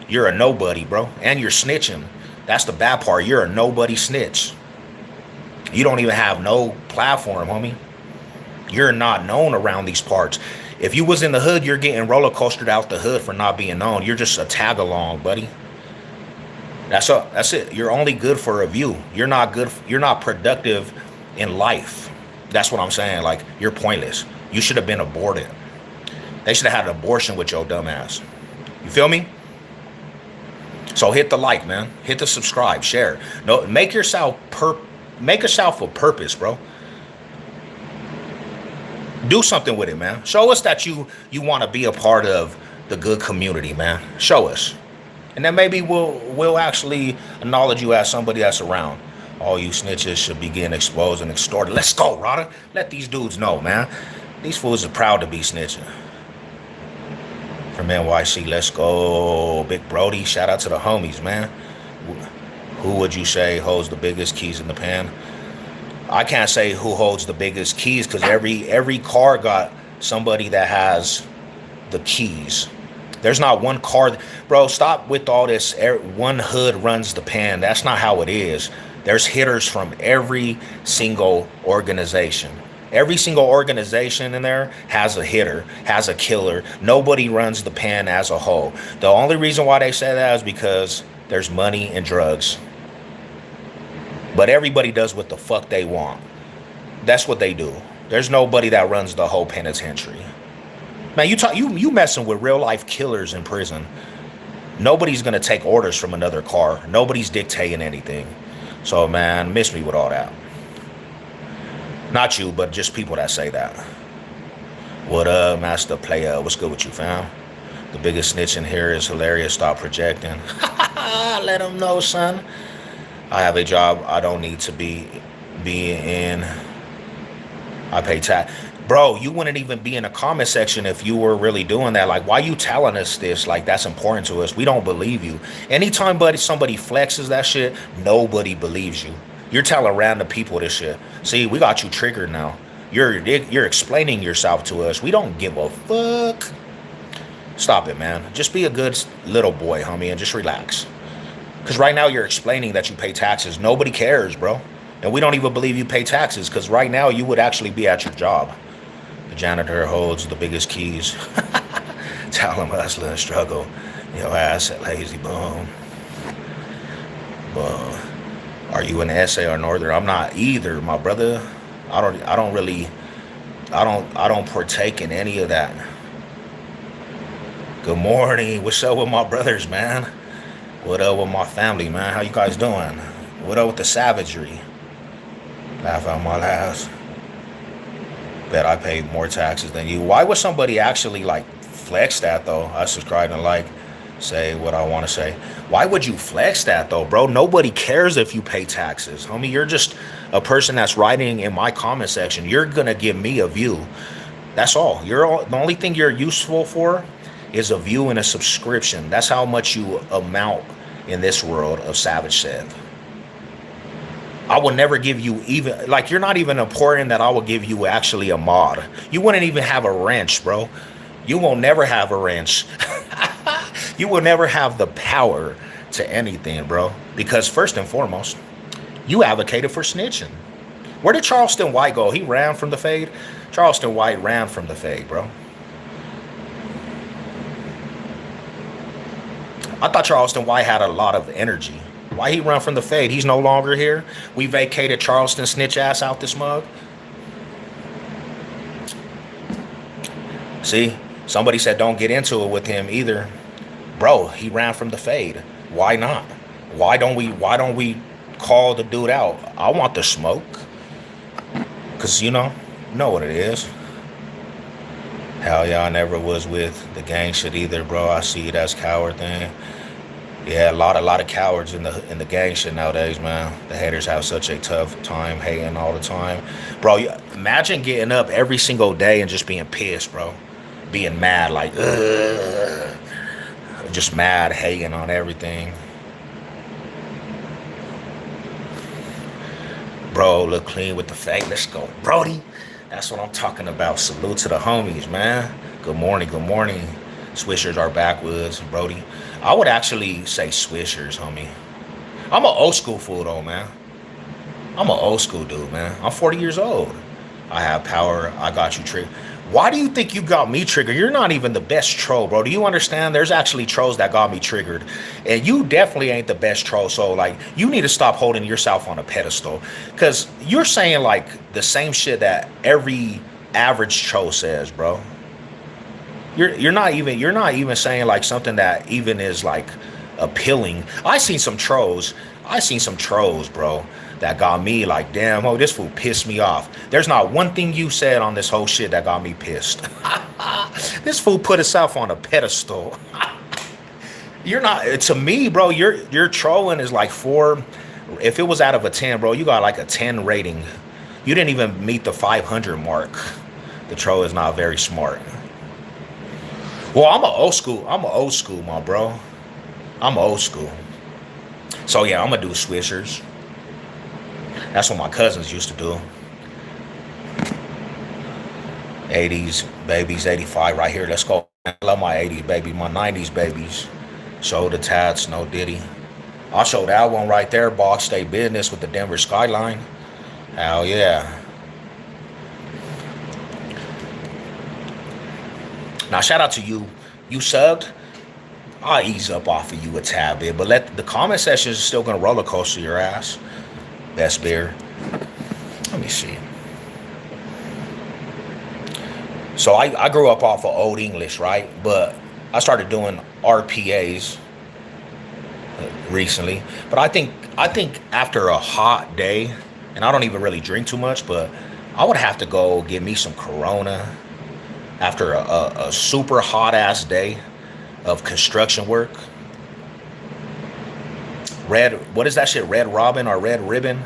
You're a nobody, bro. And you're snitching. That's the bad part. You're a nobody snitch. You don't even have no platform, homie. You're not known around these parts. If you was in the hood, you're getting roller coastered out the hood for not being known. You're just a tag along, buddy. That's it. You're only good for a view. You're not good. You're not productive in life. That's what I'm saying. Like, you're pointless. You should have been aborted. They should have had an abortion with your dumb ass. You feel me? So hit the like, man. Hit the subscribe, share. No, make yourself a purpose, bro. Do something with it, man. Show us that you want to be a part of the good community, man. Show us. And then maybe we'll actually acknowledge you as somebody that's around. All you snitches should be getting exposed and extorted. Let's go, Rada. Let these dudes know, man. These fools are proud to be snitching. From NYC, let's go. Big Brody, shout out to the homies, man. Who would you say holds the biggest keys in the pan? I can't say who holds the biggest keys because every car got somebody that has the keys. There's not one car. Bro, stop with all this. One hood runs the pan. That's not how it is. There's hitters from every single organization. Every single organization in there has a hitter, has a killer. Nobody runs the pan as a whole. The only reason why they say that is because there's money and drugs. But everybody does what the fuck they want. That's what they do. There's nobody that runs the whole penitentiary. Man, you messing with real life killers in prison. Nobody's gonna take orders from another car. Nobody's dictating anything. So man, miss me with all that. Not you, but just people that say that. What up, Master Player? What's good with you, fam? The biggest snitch in here is hilarious. Stop projecting. Let them know, son. I have a job I don't need to be in. I pay tax. Bro, you wouldn't even be in the comment section if you were really doing that. Like, why you telling us this? Like, that's important to us. We don't believe you. Anytime somebody flexes that shit, nobody believes you. You're telling random people this shit. See, we got you triggered now. You're explaining yourself to us. We don't give a fuck. Stop it, man. Just be a good little boy, homie, and just relax. Because right now you're explaining that you pay taxes. Nobody cares, bro. And we don't even believe you pay taxes because right now you would actually be at your job. The janitor holds the biggest keys. Tell him hustle and struggle. Your ass at lazy bum. Bum. Are you an essay or northern? I'm not either, my brother. I don't partake in any of that. Good morning. What's up with my brothers, man? What up with my family, man? How you guys doing? What up with the savagery? Laugh out my last. Bet I paid more taxes than you. Why would somebody actually like flex that though? I subscribe and like, say what I want to say. Why would you flex that though, bro? Nobody cares if you pay taxes, homie. You're just a person that's writing in my comment section. You're gonna give me a view. That's all. The only thing you're useful for is a view and a subscription. That's how much you amount in this world of Savage Sev. I will never give you even, like, you're not even important that I will give you actually a mod. You wouldn't even have a wrench, bro. You will never have a wrench. You will never have the power to anything, bro. Because first and foremost, you advocated for snitching. Where did Charleston White go? He ran from the fade. Charleston White ran from the fade, bro. I thought Charleston White had a lot of energy. Why he run from the fade? He's no longer here. We vacated Charleston snitch ass out this mug. See, somebody said don't get into it with him either. Bro, he ran from the fade. Why not? Why don't we call the dude out? I want the smoke. Cause you know what it is. Hell yeah, I never was with the gang shit either, bro. I see it as coward thing. Yeah, a lot of cowards in the gang shit nowadays, man. The haters have such a tough time hating all the time. Bro, imagine getting up every single day and just being pissed, bro. Being mad, like, ugh. Just mad, hating on everything. Bro, look clean with the fake. Let's go, Brody. That's what I'm talking about. Salute to the homies, man. Good morning, good morning. Swishers are backwoods, Brody. I would actually say Swishers, homie. I'm an old school fool, though, man. I'm an old school dude, man. I'm 40 years old. I have power. I got you triggered. Why do you think you got me triggered? You're not even the best troll, bro. Do you understand? There's actually trolls that got me triggered. And you definitely ain't the best troll. So, like, you need to stop holding yourself on a pedestal. Because you're saying, like, the same shit that every average troll says, bro. You're not even saying like something that even is like appealing. I seen some trolls, bro, that got me like, damn, oh, this fool pissed me off. There's not one thing you said on this whole shit that got me pissed. This fool put himself on a pedestal. You're not, to me, bro, your trolling is like 4. If it was out of a 10, bro, you got like a 10 rating. You didn't even meet the 500 mark. The troll is not very smart. Well, I'm old school, my bro. I'm old school. So yeah, I'm gonna do swishers. That's what my cousins used to do. 80s babies, 85 right here. Let's go. I love my 80s baby, my 90s babies. Show the tats, no Diddy. I'll show that one right there, Boss State Business with the Denver skyline. Hell yeah. Now, shout out to you. You subbed. I'll ease up off of you a tad bit, but the comment section is still going to roller coaster your ass. Best beer. Let me see. So I grew up off of Old English, right? But I started doing RPAs recently. But I think after a hot day, and I don't even really drink too much, but I would have to go get me some Corona after a super hot ass day of construction work. What is that shit? Red Robin or Red Ribbon?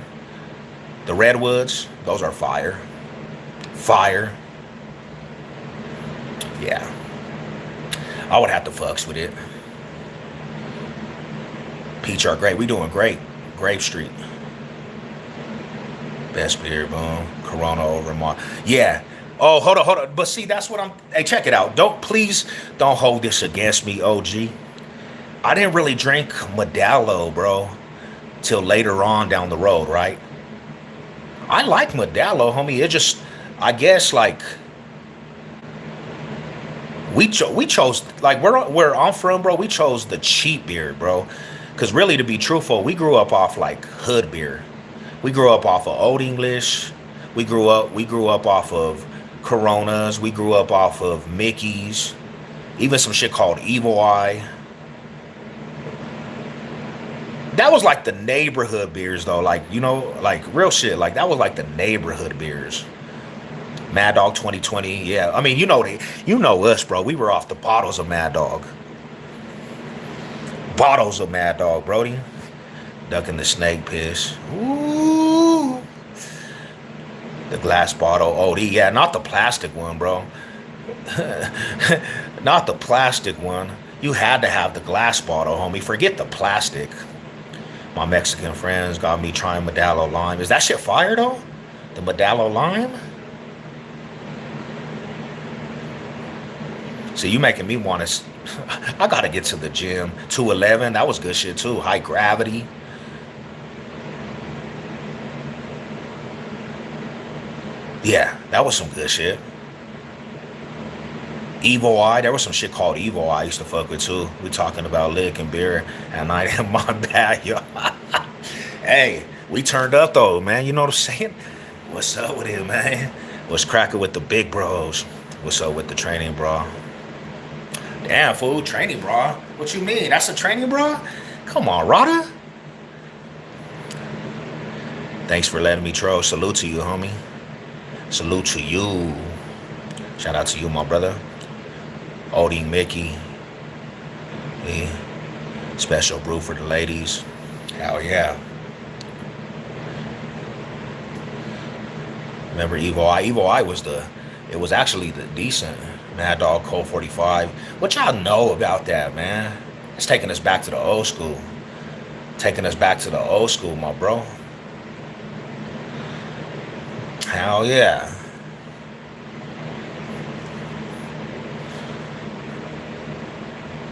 The Redwoods, those are fire. Fire. Yeah. I would have to fucks with it. Peach are great. We doing great. Grape Street. Best beer, boom. Corona over my. Yeah. Oh, hold on. But see, that's what hey, check it out. Please don't hold this against me, OG. I didn't really drink Modelo, bro, till later on down the road, right? I like Modelo, homie. It just, I guess, like we chose like where I'm from, bro. We chose the cheap beer, bro. Cause really, to be truthful, we grew up off like hood beer. We grew up off of Old English. We grew up off of Coronas. We grew up off of Mickey's. Even some shit called Evil Eye. That was like the neighborhood beers though. Like, like real shit. Like that was like the neighborhood beers. Mad Dog 2020. Yeah. I mean, you know us, bro. We were off the bottles of Mad Dog. Bottles of Mad Dog, Brody. Ducking the snake piss. Ooh. The glass bottle. Oh, yeah, not the plastic one, bro. Not the plastic one. You had to have the glass bottle, homie. Forget the plastic. My Mexican friends got me trying Modelo Lime. Is that shit fire, though? The Modelo Lime? So you making me want to... I got to get to the gym. 211, that was good shit, too. High Gravity. Yeah, that was some good shit. Evil Eye, there was some shit called Evil Eye I used to fuck with too. We talking about lick and beer at night in my bad, yo. Hey, we turned up though, man. You know what I'm saying? What's up with it, man? What's cracking with the big bros? What's up with the training, bro? Damn, fool, training, bro. What you mean? That's a training, bro? Come on, Rada. Thanks for letting me troll. Salute to you, homie. Salute to you. Shout out to you, my brother. Odie, Mickey. Yeah. Special brew for the ladies. Hell yeah. Remember Evil Eye? Evil Eye it was actually the decent Mad Dog Colt 45. What y'all know about that, man? It's taking us back to the old school. Taking us back to the old school, my bro. Hell yeah.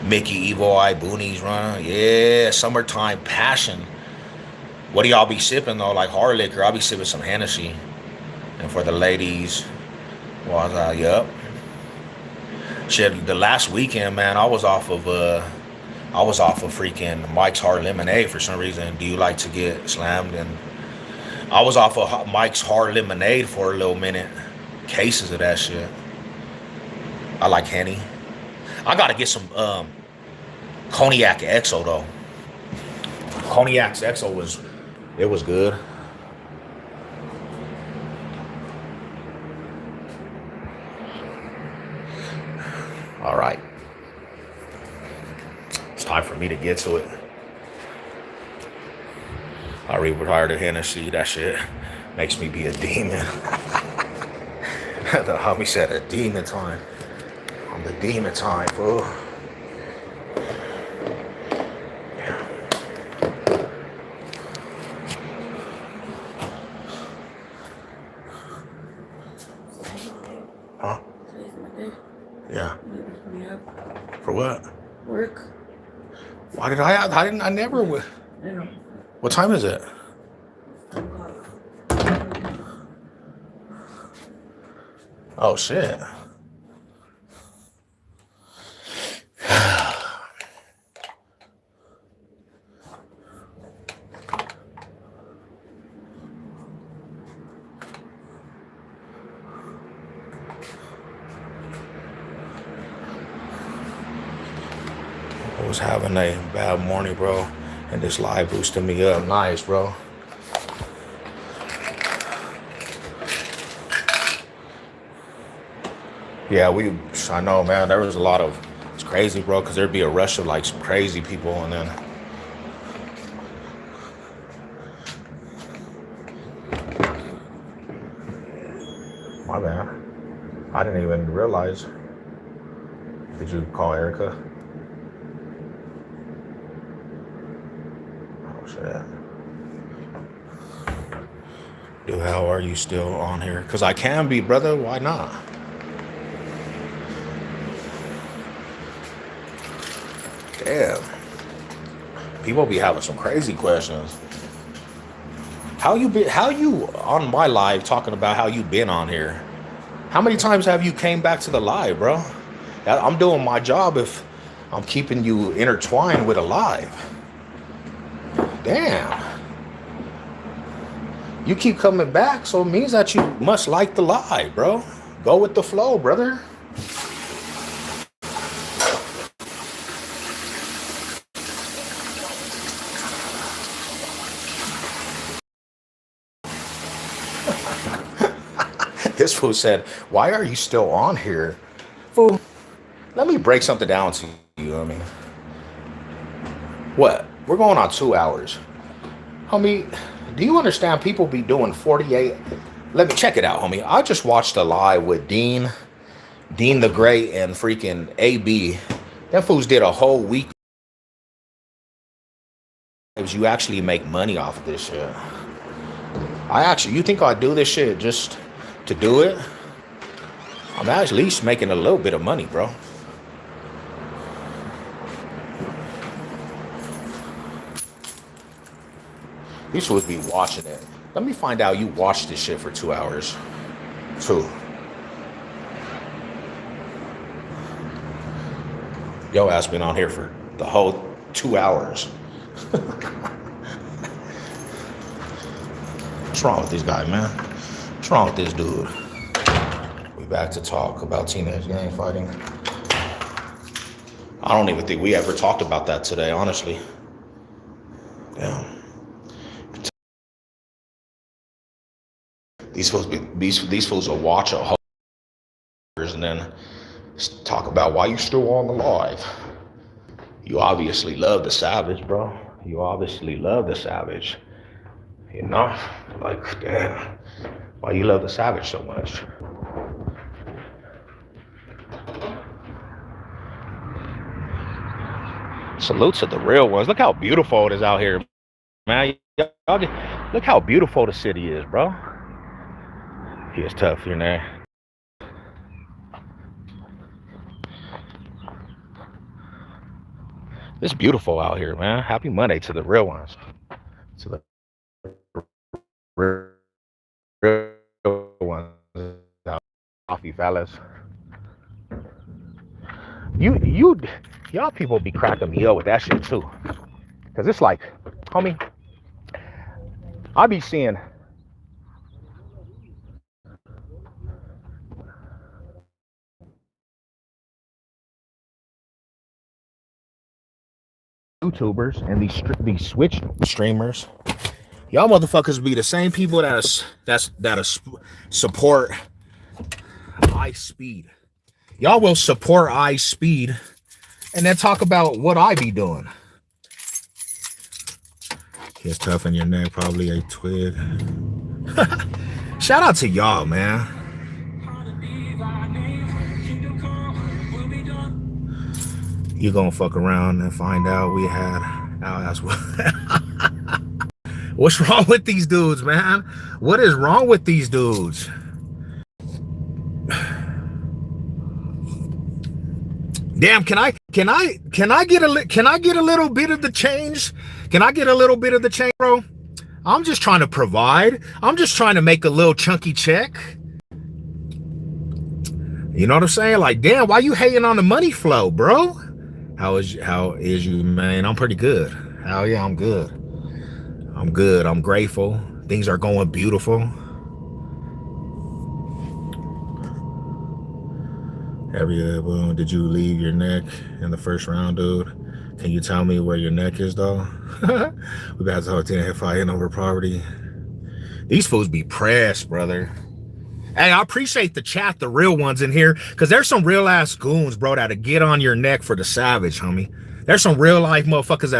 Mickey, Evil Eye, Boonies Run. Yeah, summertime passion. What do y'all be sipping though? Like hard liquor? I'll be sipping some Hennessy. And for the ladies, yup. Shit, the last weekend, man, I was off of freaking Mike's Hard Lemonade for some reason. Do you like to get slammed? And I was off of Mike's Hard Lemonade for a little minute. Cases of that shit. I like Henny. I gotta get some Cognac XO though. Cognac XO was good. All right. It's time for me to get to it. I retired the Hennessy. That shit makes me be a demon. The homie said a demon time. I'm the demon time, fool. Huh? Today's my day. Yeah. You pick me up. For what? Work. Why did I never. I know. What time is it? 10 o'clock. Oh, shit. I was having a bad morning, bro, and this live boosted me up. Nice, bro. Yeah, I know, man, there was a lot of, it's crazy, bro, because there'd be a rush of, like, some crazy people, and then, my bad. I didn't even realize. Did you call Erica? Oh, shit. Dude, how are you still on here? Because I can be, brother. Why not? Damn. People be having some crazy questions. How you been? How you on my live talking about how you been on here? How many times have you came back to the live, bro? I'm doing my job if I'm keeping you intertwined with a live. Damn. You keep coming back, so it means that you must like the live, bro. Go with the flow, brother. This fool said, why are you still on here? Fool, let me break something down to you, homie. What? We're going on 2 hours. Homie, do you understand people be doing 48? Let me check it out, homie. I just watched a live with Dean the Great, and freaking AB. Them fools did a whole week. You actually make money off of this shit. You think I do this shit just to do it? I'm at least making a little bit of money, bro. You're supposed to be watching it. Let me find out you watched this shit for 2 hours. 2. Yo ass been on here for the whole 2 hours. What's wrong with this guy, man? What's wrong with this dude? We back to talk about teenage gang fighting. I don't even think we ever talked about that today, honestly. Yeah. These fools will watch a whole and then talk about why you still on the live. You obviously love the savage, bro. You obviously love the savage. You know? Like, damn. Why you love the savage so much? Salute to the real ones. Look how beautiful it is out here, man. Look how beautiful the city is, bro. It's tough, you know. It's beautiful out here, man. Happy Monday to the real ones. To the real ones. Coffee fellas. Y'all people be cracking me up with that shit too. Cause it's like, homie, I be seeing YouTubers and these Switch streamers. Y'all motherfuckers be the same people that support ice speed. Y'all will support ice speed and then talk about what I be doing. It's tough in your neck, probably a twig. Shout out to y'all, man. You gonna fuck around and find out we had that's what. What's wrong with these dudes, man? What is wrong with these dudes? Damn, can I get a little bit of the change? Can I get a little bit of the change, bro? I'm just trying to provide. I'm just trying to make a little chunky check. You know what I'm saying? Like, damn, why you hating on the money flow, bro? How is you, man? I'm pretty good. Hell yeah, I'm good. I'm good. I'm grateful. Things are going beautiful. Did you leave your neck in the first round, dude? Can you tell me where your neck is, though? We got to talk to him fighting over property. These fools be pressed, brother. Hey, I appreciate the chat, the real ones in here, because there's some real ass goons, bro, that'll get on your neck for the savage, homie. There's some real life motherfuckers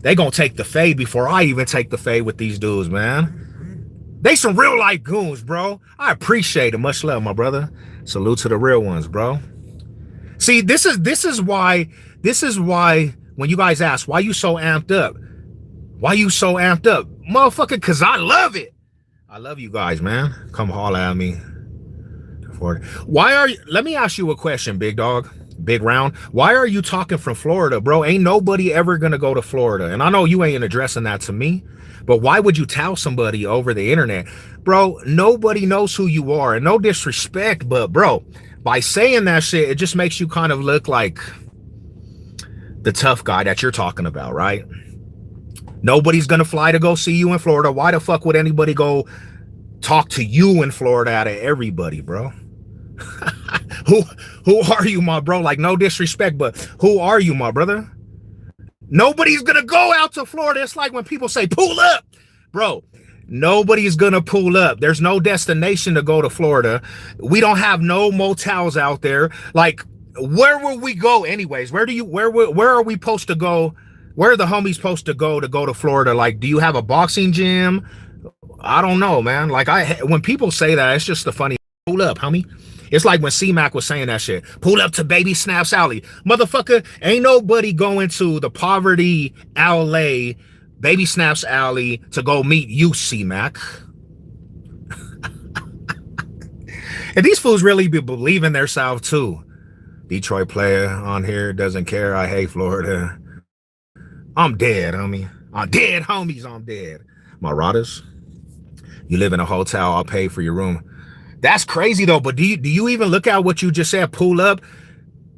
they gonna take the fade before I even take the fade with these dudes, man. They some real life goons, bro. I appreciate it. Much love, my brother. Salute to the real ones, bro. See, this is why when you guys ask, why you so amped up? Why you so amped up? Motherfucker, cause I love it. I love you guys, man. Come holler at me. Why are you, let me ask you a question, big dog. Big round. Why are you talking from Florida, bro? Ain't nobody ever gonna go to Florida. And I know you ain't addressing that to me, but why would you tell somebody over the internet? Bro, nobody knows who you are. And no disrespect, but bro, by saying that shit, it just makes you kind of look like the tough guy that you're talking about, right? Nobody's gonna fly to go see you in Florida. Why the fuck would anybody go talk to you in Florida out of everybody, bro? who who are you, my bro? Like, no disrespect, but who are you, my brother? Nobody's gonna go out to Florida. It's like when people say pull up, bro. Nobody's gonna pull up. There's no destination to go to Florida. We don't have no motels out there. Like, where will we go anyways? Where are we supposed to go? Where are the homies supposed to go to Florida? Like, do you have a boxing gym? I don't know, man. Like, when people say that, it's just a funny pull up, homie. It's like when C-Mac was saying that shit. Pull up to Baby Snaps Alley. Motherfucker, ain't nobody going to the poverty LA Baby Snaps Alley to go meet you, C-Mac. And these fools really be believing themselves too. Detroit player on here doesn't care. I hate Florida. I'm dead, homie. I'm dead, homies. I'm dead. Marauders, you live in a hotel. I'll pay for your room. That's crazy though. But do you even look at what you just said? Pull up.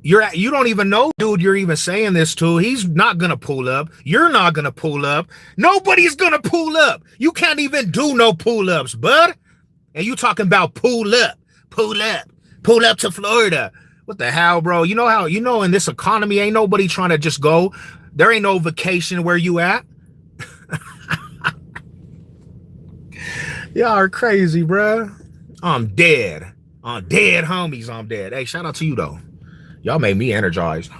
You don't even know, dude. You're even saying this to. He's not gonna pull up. You're not gonna pull up. Nobody's gonna pull up. You can't even do no pull ups, bud. And you talking about pull up to Florida. What the hell, bro? You know how, in this economy, ain't nobody trying to just go. There ain't no vacation where you at. Y'all are crazy, bro. I'm dead. I'm dead, homies. I'm dead. Hey, shout out to you, though. Y'all made me energized.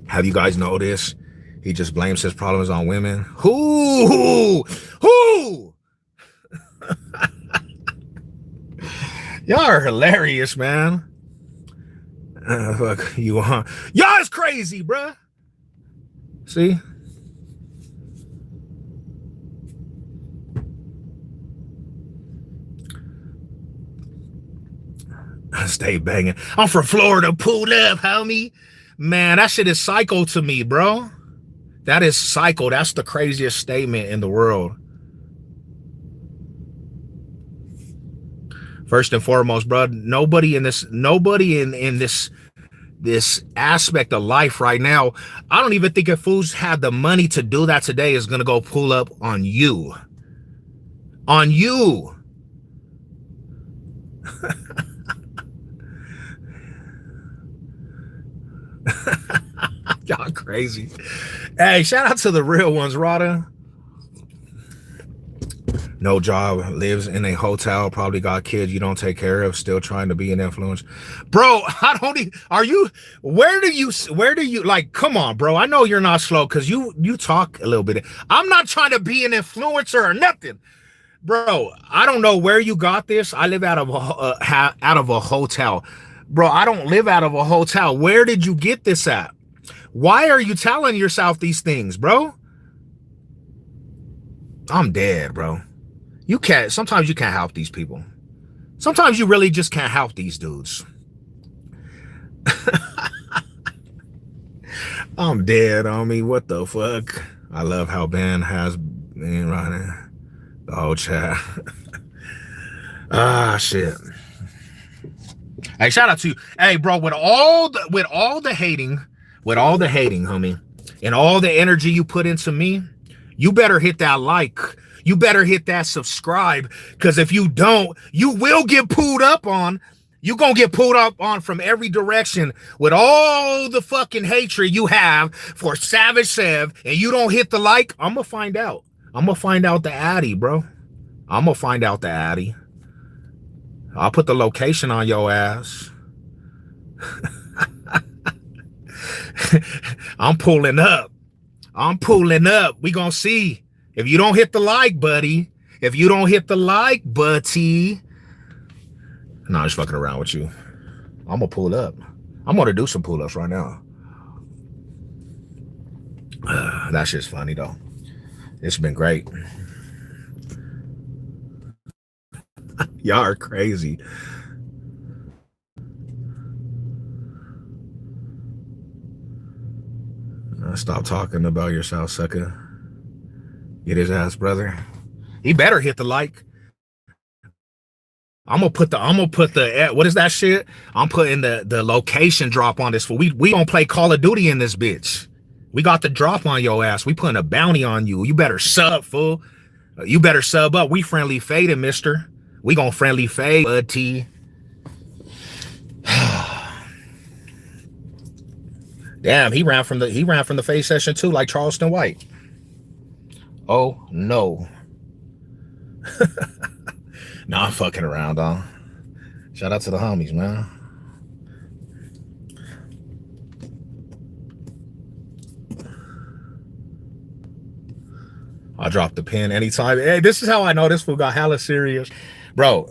Have you guys noticed? He just blames his problems on women. Who? Y'all are hilarious, man. Fuck you, huh? Y'all is crazy, bruh. See? Stay banging. I'm from Florida. Pull up, homie. Man, that shit is psycho to me, bro. That is psycho. That's the craziest statement in the world. First and foremost, bro, nobody in this aspect of life right now, I don't even think if fools had the money to do that today is gonna go pull up on you. On you. Y'all crazy. Hey, shout out to the real ones, Rada. No job, lives in a hotel, probably got kids you don't take care of, still trying to be an influence. Bro, I don't even, where do you, like, come on, bro. I know you're not slow because you talk a little bit. I'm not trying to be an influencer or nothing. Bro, I don't know where you got this. I live out of a hotel. Bro, I don't live out of a hotel. Where did you get this at? Why are you telling yourself these things, bro? I'm dead, bro. Sometimes you can't help these people. Sometimes you really just can't help these dudes. I'm dead, homie. What the fuck? I love how Ben has been running the whole chat. Shit. Hey, shout out to you. Hey, bro, with all the hating, homie, and all the energy you put into me, you better hit that like. You better hit that subscribe, because if you don't, you will get pulled up on. You're going to get pulled up on from every direction with all the fucking hatred you have for Savage Sev, and you don't hit the like, I'm going to find out. I'm going to find out the Addy, bro. I'm going to find out the Addy. I'll put the location on your ass. I'm pulling up. We gonna see. If you don't hit the like, buddy. Nah, I'm just fucking around with you. I'm gonna pull up. I'm gonna do some pull-ups right now. That shit's funny though. It's been great. Y'all are crazy. Stop talking about yourself, sucker. Get his ass, brother. He better hit the like. I'm gonna put the what is that shit? I'm putting the location drop on this fool. We don't play Call of Duty in this bitch. We got the drop on your ass. We putting a bounty on you. You better sub, fool. You better sub up. We friendly faded, mister. We gonna friendly fade, bud T. Damn, he ran from the fade session too, like Charleston White. Oh no. Nah, I'm fucking around, dog. Shout out to the homies, man. I'll drop the pin anytime. Hey, this is how I know this fool got hella serious. Bro.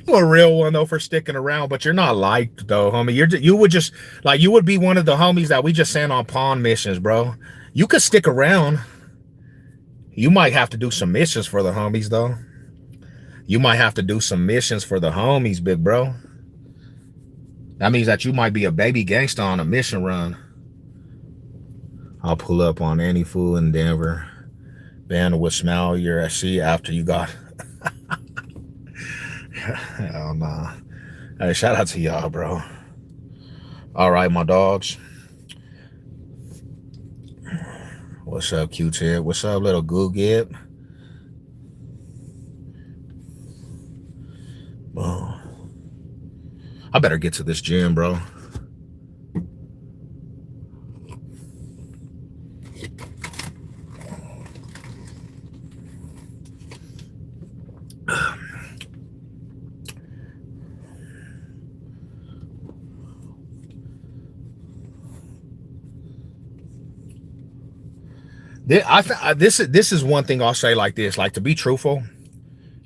You're a real one though for sticking around, but you're not liked though, homie. You would be one of the homies that we just send on pawn missions, bro. You could stick around. You might have to do some missions for the homies, though. You might have to do some missions for the homies, big bro. That means that you might be a baby gangster on a mission run. I'll pull up on any fool in Denver. Band would smell your SC after you got. Hell nah. Hey, shout out to y'all, bro. All right, my dogs. What's up, Q-Tip? What's up, little Goo Gib? Oh. I better get to this gym, bro. This is one thing I'll say like this, like to be truthful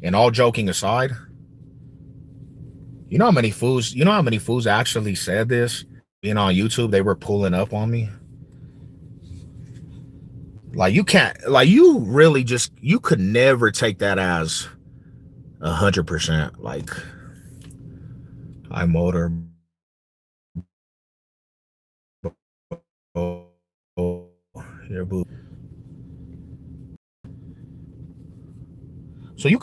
and all joking aside, you know how many fools actually said this being on YouTube, they were pulling up on me. Like you can't, like you really just, you could never take that as 100%. Like I motor. Your boo. So you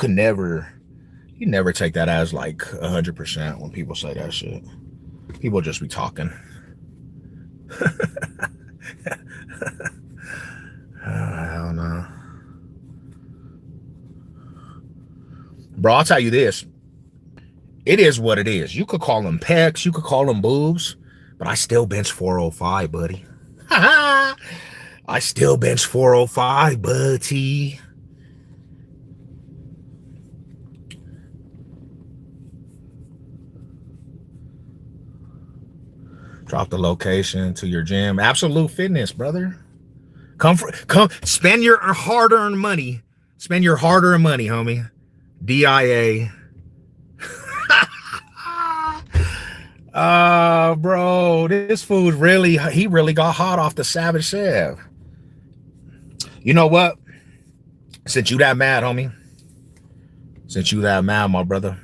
never take that as like 100% when people say that shit. People just be talking. Hell no. Bro, I'll tell you this. It is what it is. You could call them pecs, you could call them boobs, but I still bench 405, buddy. I still bench 405, buddy. Drop the location to your gym. Absolute Fitness, brother. Come spend your hard-earned money. Spend your hard-earned money, homie. DIA. Bro, this food he really got hot off the Savage Sev. You know what? Since you that mad, homie. Since you that mad, my brother.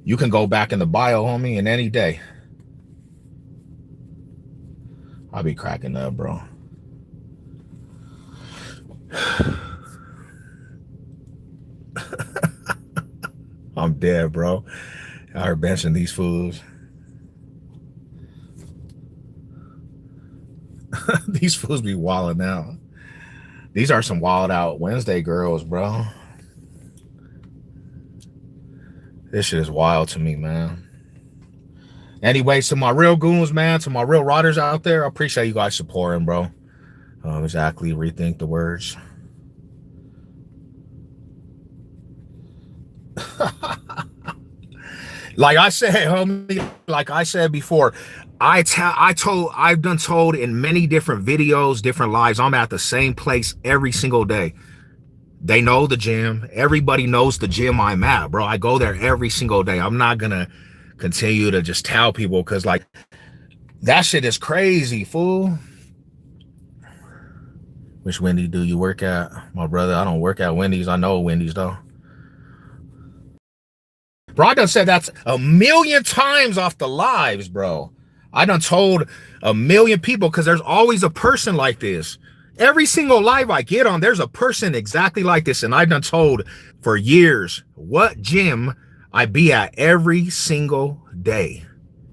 You can go back in the bio, homie, in any day. I'll be cracking up, bro. I'm dead, bro. I are benching these fools. These fools be wilding out. These are some wild out Wednesday girls, bro. This shit is wild to me, man. Anyway, to my real goons, man, to my real riders out there, I appreciate you guys supporting, bro. Exactly, rethink the words. Like I said, homie, like I said before, I've done told in many different videos, different lives, I'm at the same place every single day. They know the gym. Everybody knows the gym I'm at, bro. I go there every single day. I'm not gonna continue to just tell people because like that shit is crazy, fool. Which Wendy do you work at? My brother, I don't work at Wendy's. I know Wendy's though. Bro, I done said that's a million times off the lives, bro. I done told a million people because there's always a person like this. Every single live I get on, there's a person exactly like this. And I done told for years what gym I be at every single day.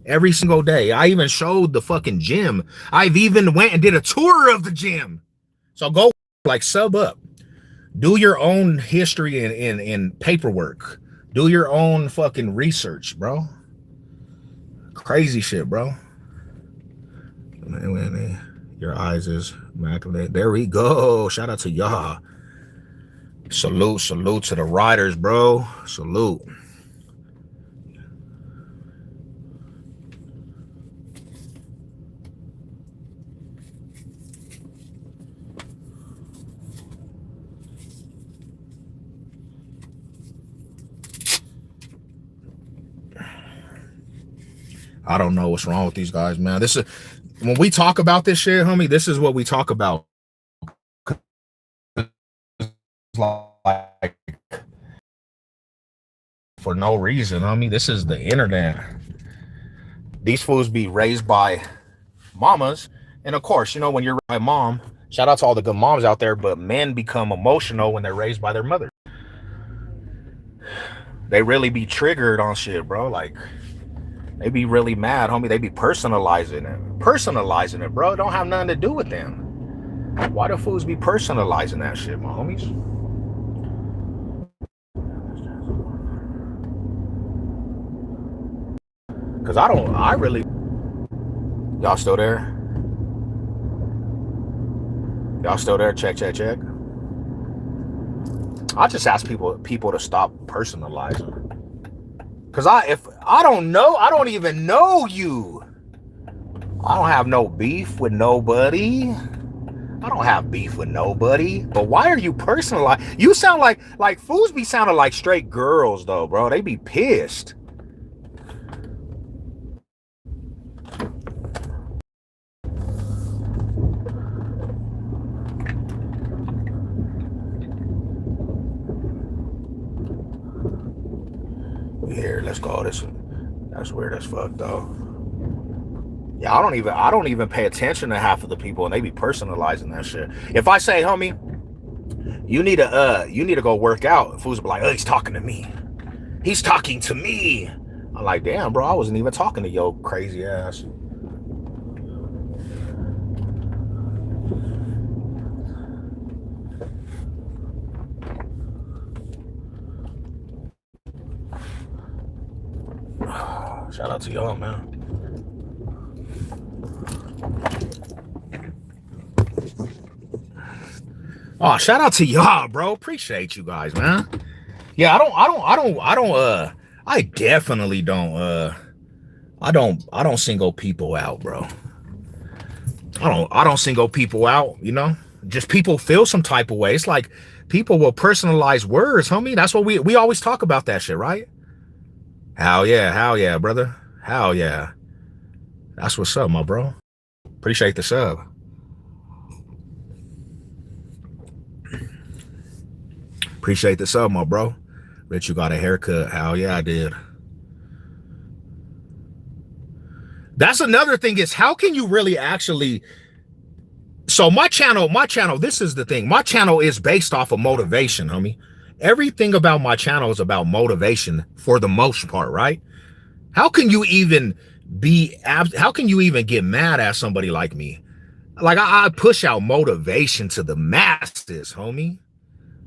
Every single day. I even showed the fucking gym. I've even went and did a tour of the gym. So go like sub up. Do your own history and paperwork. Do your own fucking research, bro. Crazy shit, bro. Your eyes is immaculate. There we go. Shout out to y'all. Salute to the riders, bro. Salute. I don't know what's wrong with these guys, man. This is when we talk about this shit, homie. This is what we talk about. Like for no reason, homie. This is the internet. These fools be raised by mamas, and of course, you know when you're by mom. Shout out to all the good moms out there, but men become emotional when they're raised by their mother. They really be triggered on shit, bro. Like. They be really mad, homie. They be personalizing it, bro. It don't have nothing to do with them. Why the fools be personalizing that shit, my homies? Cause I really. Y'all still there? Y'all still there? Check. I just ask people to stop personalizing. Cause if I don't even know you. I don't have no beef with nobody. I don't have beef with nobody. But why are you personalized? You sound like fools be sounding like straight girls though, bro. They be pissed. Here, let's go. That's weird as fuck though. Yeah, I don't even pay attention to half of the people, and they be personalizing that shit. If I say, homie, you need to go work out, fools be like, oh, he's talking to me. He's talking to me. I'm like, damn, bro, I wasn't even talking to your crazy ass. Shout out to y'all, man. Oh, shout out to y'all, bro. Appreciate you guys, man. Yeah, I definitely don't I don't single people out, bro. I don't single people out, you know? Just people feel some type of way. It's like people will personalize words, homie. That's what we always talk about that shit, right? Hell yeah, brother. Hell yeah. That's what's up, my bro. Appreciate the sub. Appreciate the sub, my bro. Bet you got a haircut. Hell yeah, I did. That's another thing is how can you really actually... So my channel, this is the thing. My channel is based off of motivation, homie. Everything about my channel is about motivation for the most part, right? How can you even get mad at somebody like me? Like I push out motivation to the masses, homie.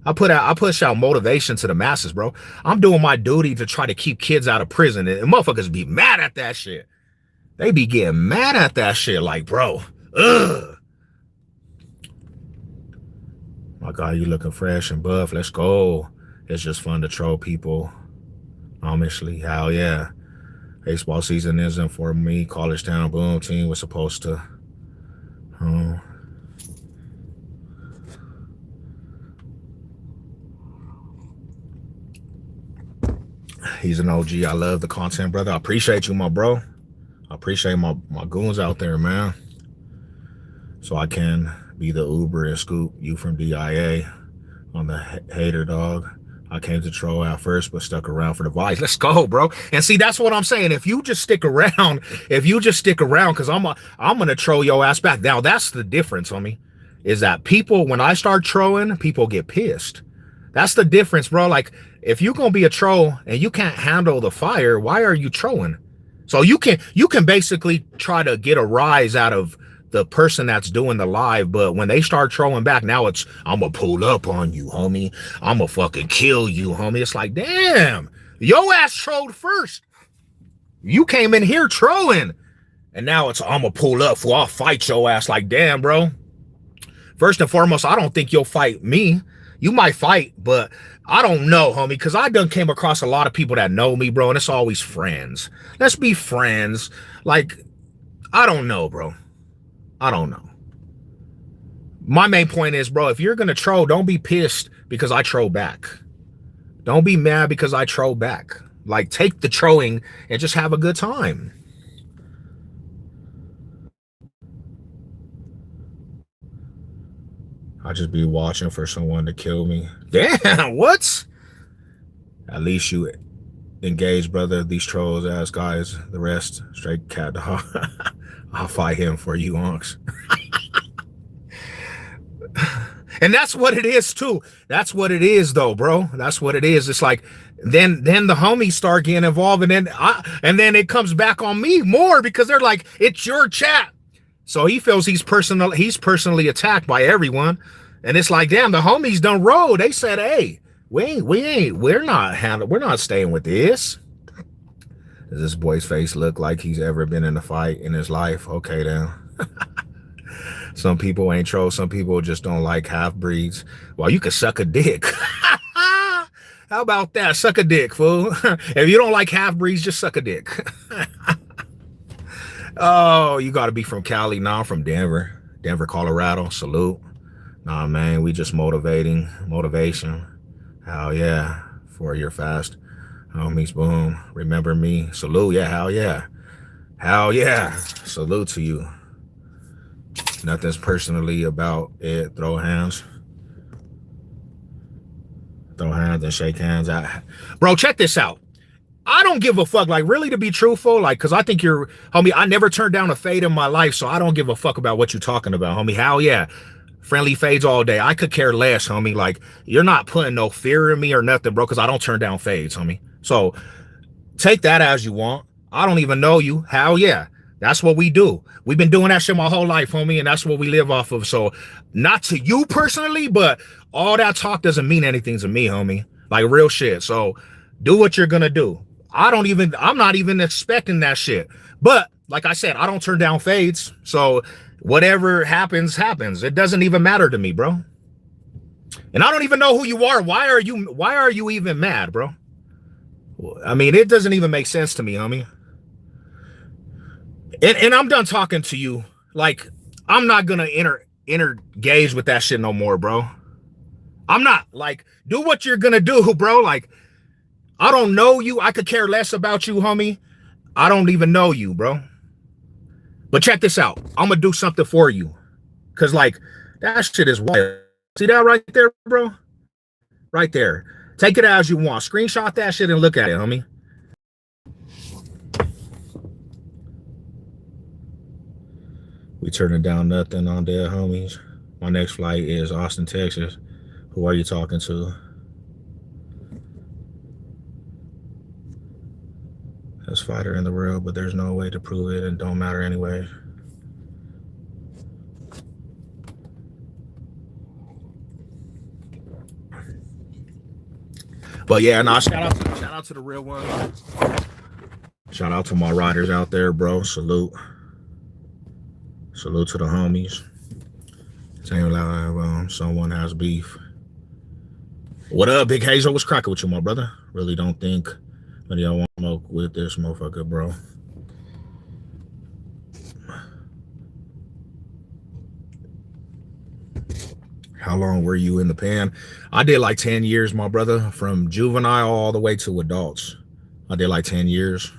I push out motivation to the masses, bro. I'm doing my duty to try to keep kids out of prison, and motherfuckers be mad at that shit. They be getting mad at that shit, like, bro, ugh. My God, you looking fresh and buff. Let's go. It's just fun to troll people. Honestly, hell yeah. Baseball season isn't for me. College Town Boom team was supposed to. He's an OG. I love the content, brother. I appreciate you, my bro. I appreciate my goons out there, man. So I can be the Uber and scoop you from DIA on the hater, dog. I came to troll at first, but stuck around for the vibes. Let's go, bro. And see, that's what I'm saying. If you just stick around, because I'm gonna troll your ass back. Now that's the difference on me, is that people, when I start trolling, people get pissed. That's the difference, bro. Like, if you're gonna be a troll and you can't handle the fire, why are you trolling? So you can basically try to get a rise out of the person that's doing the live, but when they start trolling back, now it's, I'm gonna pull up on you, homie. I'm gonna fucking kill you, homie. It's like, damn, your ass trolled first. You came in here trolling, and now it's, I'm gonna pull up, for I'll fight your ass. Like, damn, bro. First and foremost, I don't think you'll fight me. You might fight, but I don't know, homie, because I done came across a lot of people that know me, bro, and it's always friends. Let's be friends. Like, I don't know, bro. I don't know. My main point is, bro, if you're going to troll, don't be pissed because I troll back. Don't be mad because I troll back. Like, take the trolling and just have a good time. I'll just be watching for someone to kill me. Damn, what? At least you engage, brother. These trolls ass guys, the rest straight cat dog. I'll fight him for you, unks. And that's what it is too. That's what it is though, bro. That's what it is. It's like then the homies start getting involved, and then it comes back on me more because they're like, it's your chat. So he feels he's personally attacked by everyone. And it's like, damn, the homies done roll. They said, hey, we're not staying with this. Does this boy's face look like he's ever been in a fight in his life? Okay, then. Some people ain't trolls. Some people just don't like half-breeds. Well, you could suck a dick. How about that? Suck a dick, fool. If you don't like half-breeds, just suck a dick. Oh, you got to be from Cali. Nah, I'm from Denver. Denver, Colorado. Salute. Nah, man, we just motivation. Hell yeah. 4-year fast. Homies, boom. Remember me. Salute. Yeah, hell yeah. Hell yeah. Salute to you. Nothing's personally about it. Throw hands. Throw hands and shake hands. Bro, check this out. I don't give a fuck, like, really, to be truthful, like, because I think you're, homie, I never turned down a fade in my life, so I don't give a fuck about what you're talking about, homie. Hell yeah. Friendly fades all day. I could care less, homie. Like, you're not putting no fear in me or nothing, bro, because I don't turn down fades, homie. So take that as you want. I don't even know you. Hell yeah. That's what we do. We've been doing that shit my whole life, homie, and that's what we live off of. So not to you personally, but all that talk doesn't mean anything to me, homie. Like, real shit. So do what you're gonna do. I'm not even expecting that shit. But like I said, I don't turn down fades. So whatever happens, happens. It doesn't even matter to me, bro. And I don't even know who you are. Why are you even mad, bro? I mean, it doesn't even make sense to me, homie. And I'm done talking to you. Like, I'm not gonna engage with that shit no more, bro. I'm not. Like, do what you're gonna do, bro. Like, I don't know you. I could care less about you, homie. I don't even know you, bro. But check this out. I'm gonna do something for you. Cause like, that shit is wild. See that right there, bro? Right there. Take it as you want. Screenshot that shit and look at it, homie. We turning down nothing on there, homies. My next flight is Austin, Texas. Who are you talking to? Best fighter in the world, but there's no way to prove it and don't matter anyway. But yeah, nah, shout out to the real one. Shout out to my riders out there, bro. Salute. Salute to the homies. Same like someone has beef. What up, Big Hazel? What's cracking with you, my brother? Really don't think many of y'all want to smoke with this motherfucker, bro. How long were you in the pen? I did like 10 years, my brother, from juvenile all the way to adults. I did like 10 years.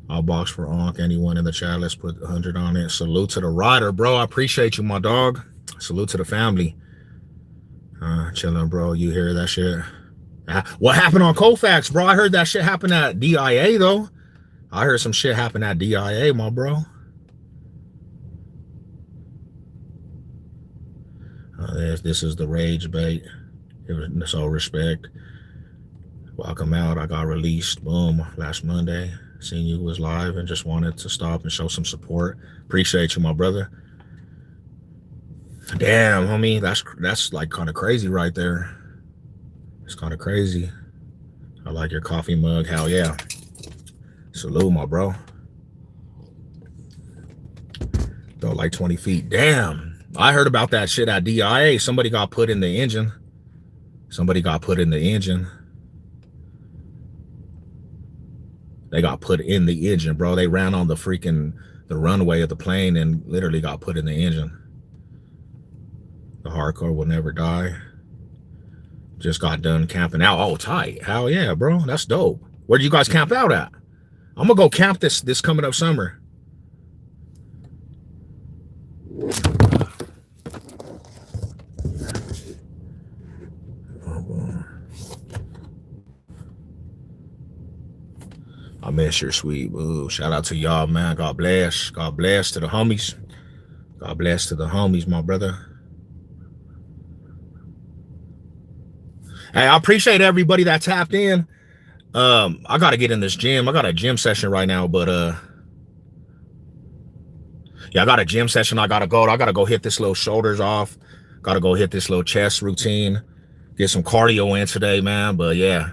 I'll box for Onk. Anyone in the chat, let's put 100 on it. Salute to the rider, bro. I appreciate you, my dog. Salute to the family. Chilling, bro. You hear that shit? What happened on Colfax, bro? I heard that shit happened at DIA, though. I heard some shit happen at DIA, my bro. This is the rage bait. So respect. Welcome out. I got released. Boom. Last Monday. Seen you was live and just wanted to stop and show some support. Appreciate you, my brother. Damn, homie. That's like kind of crazy right there. It's kind of crazy. I like your coffee mug. Hell yeah. Salute, my bro. Go like 20 feet. Damn. I heard about that shit at DIA. Somebody got put in the engine. Somebody got put in the engine. They got put in the engine, bro. They ran on the runway of the plane and literally got put in the engine. The hardcore will never die. Just got done camping out. Oh, tight. Hell yeah, bro. That's dope. Where do you guys camp out at? I'm gonna go camp this coming up summer. I miss your sweet boo. Shout out to y'all, man. God bless. God bless to the homies. God bless to the homies, my brother. Hey, I appreciate everybody that tapped in. I gotta get in this gym. I got a gym session right now, but yeah, I got a gym session. I gotta go hit this little shoulders off. Gotta go hit this little chest routine. Get some cardio in today, man. But yeah,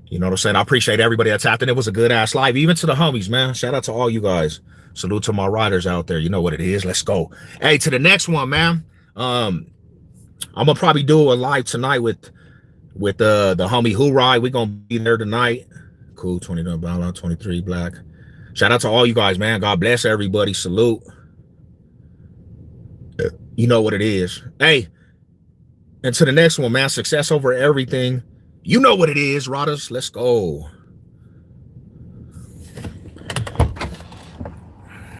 you know what I'm saying? I appreciate everybody that tapped in. It was a good ass live, even to the homies, man. Shout out to all you guys. Salute to my riders out there. You know what it is. Let's go. Hey, to the next one, man. I'm gonna probably do a live tonight with the homie Who Ride. We're gonna be there tonight. Cool. 20 Bala, 23 Black. Shout out to all you guys, man. God bless everybody. Salute. You know what it is. Hey, and to the next one, man. Success over everything. You know what it is, Rodders. Let's go.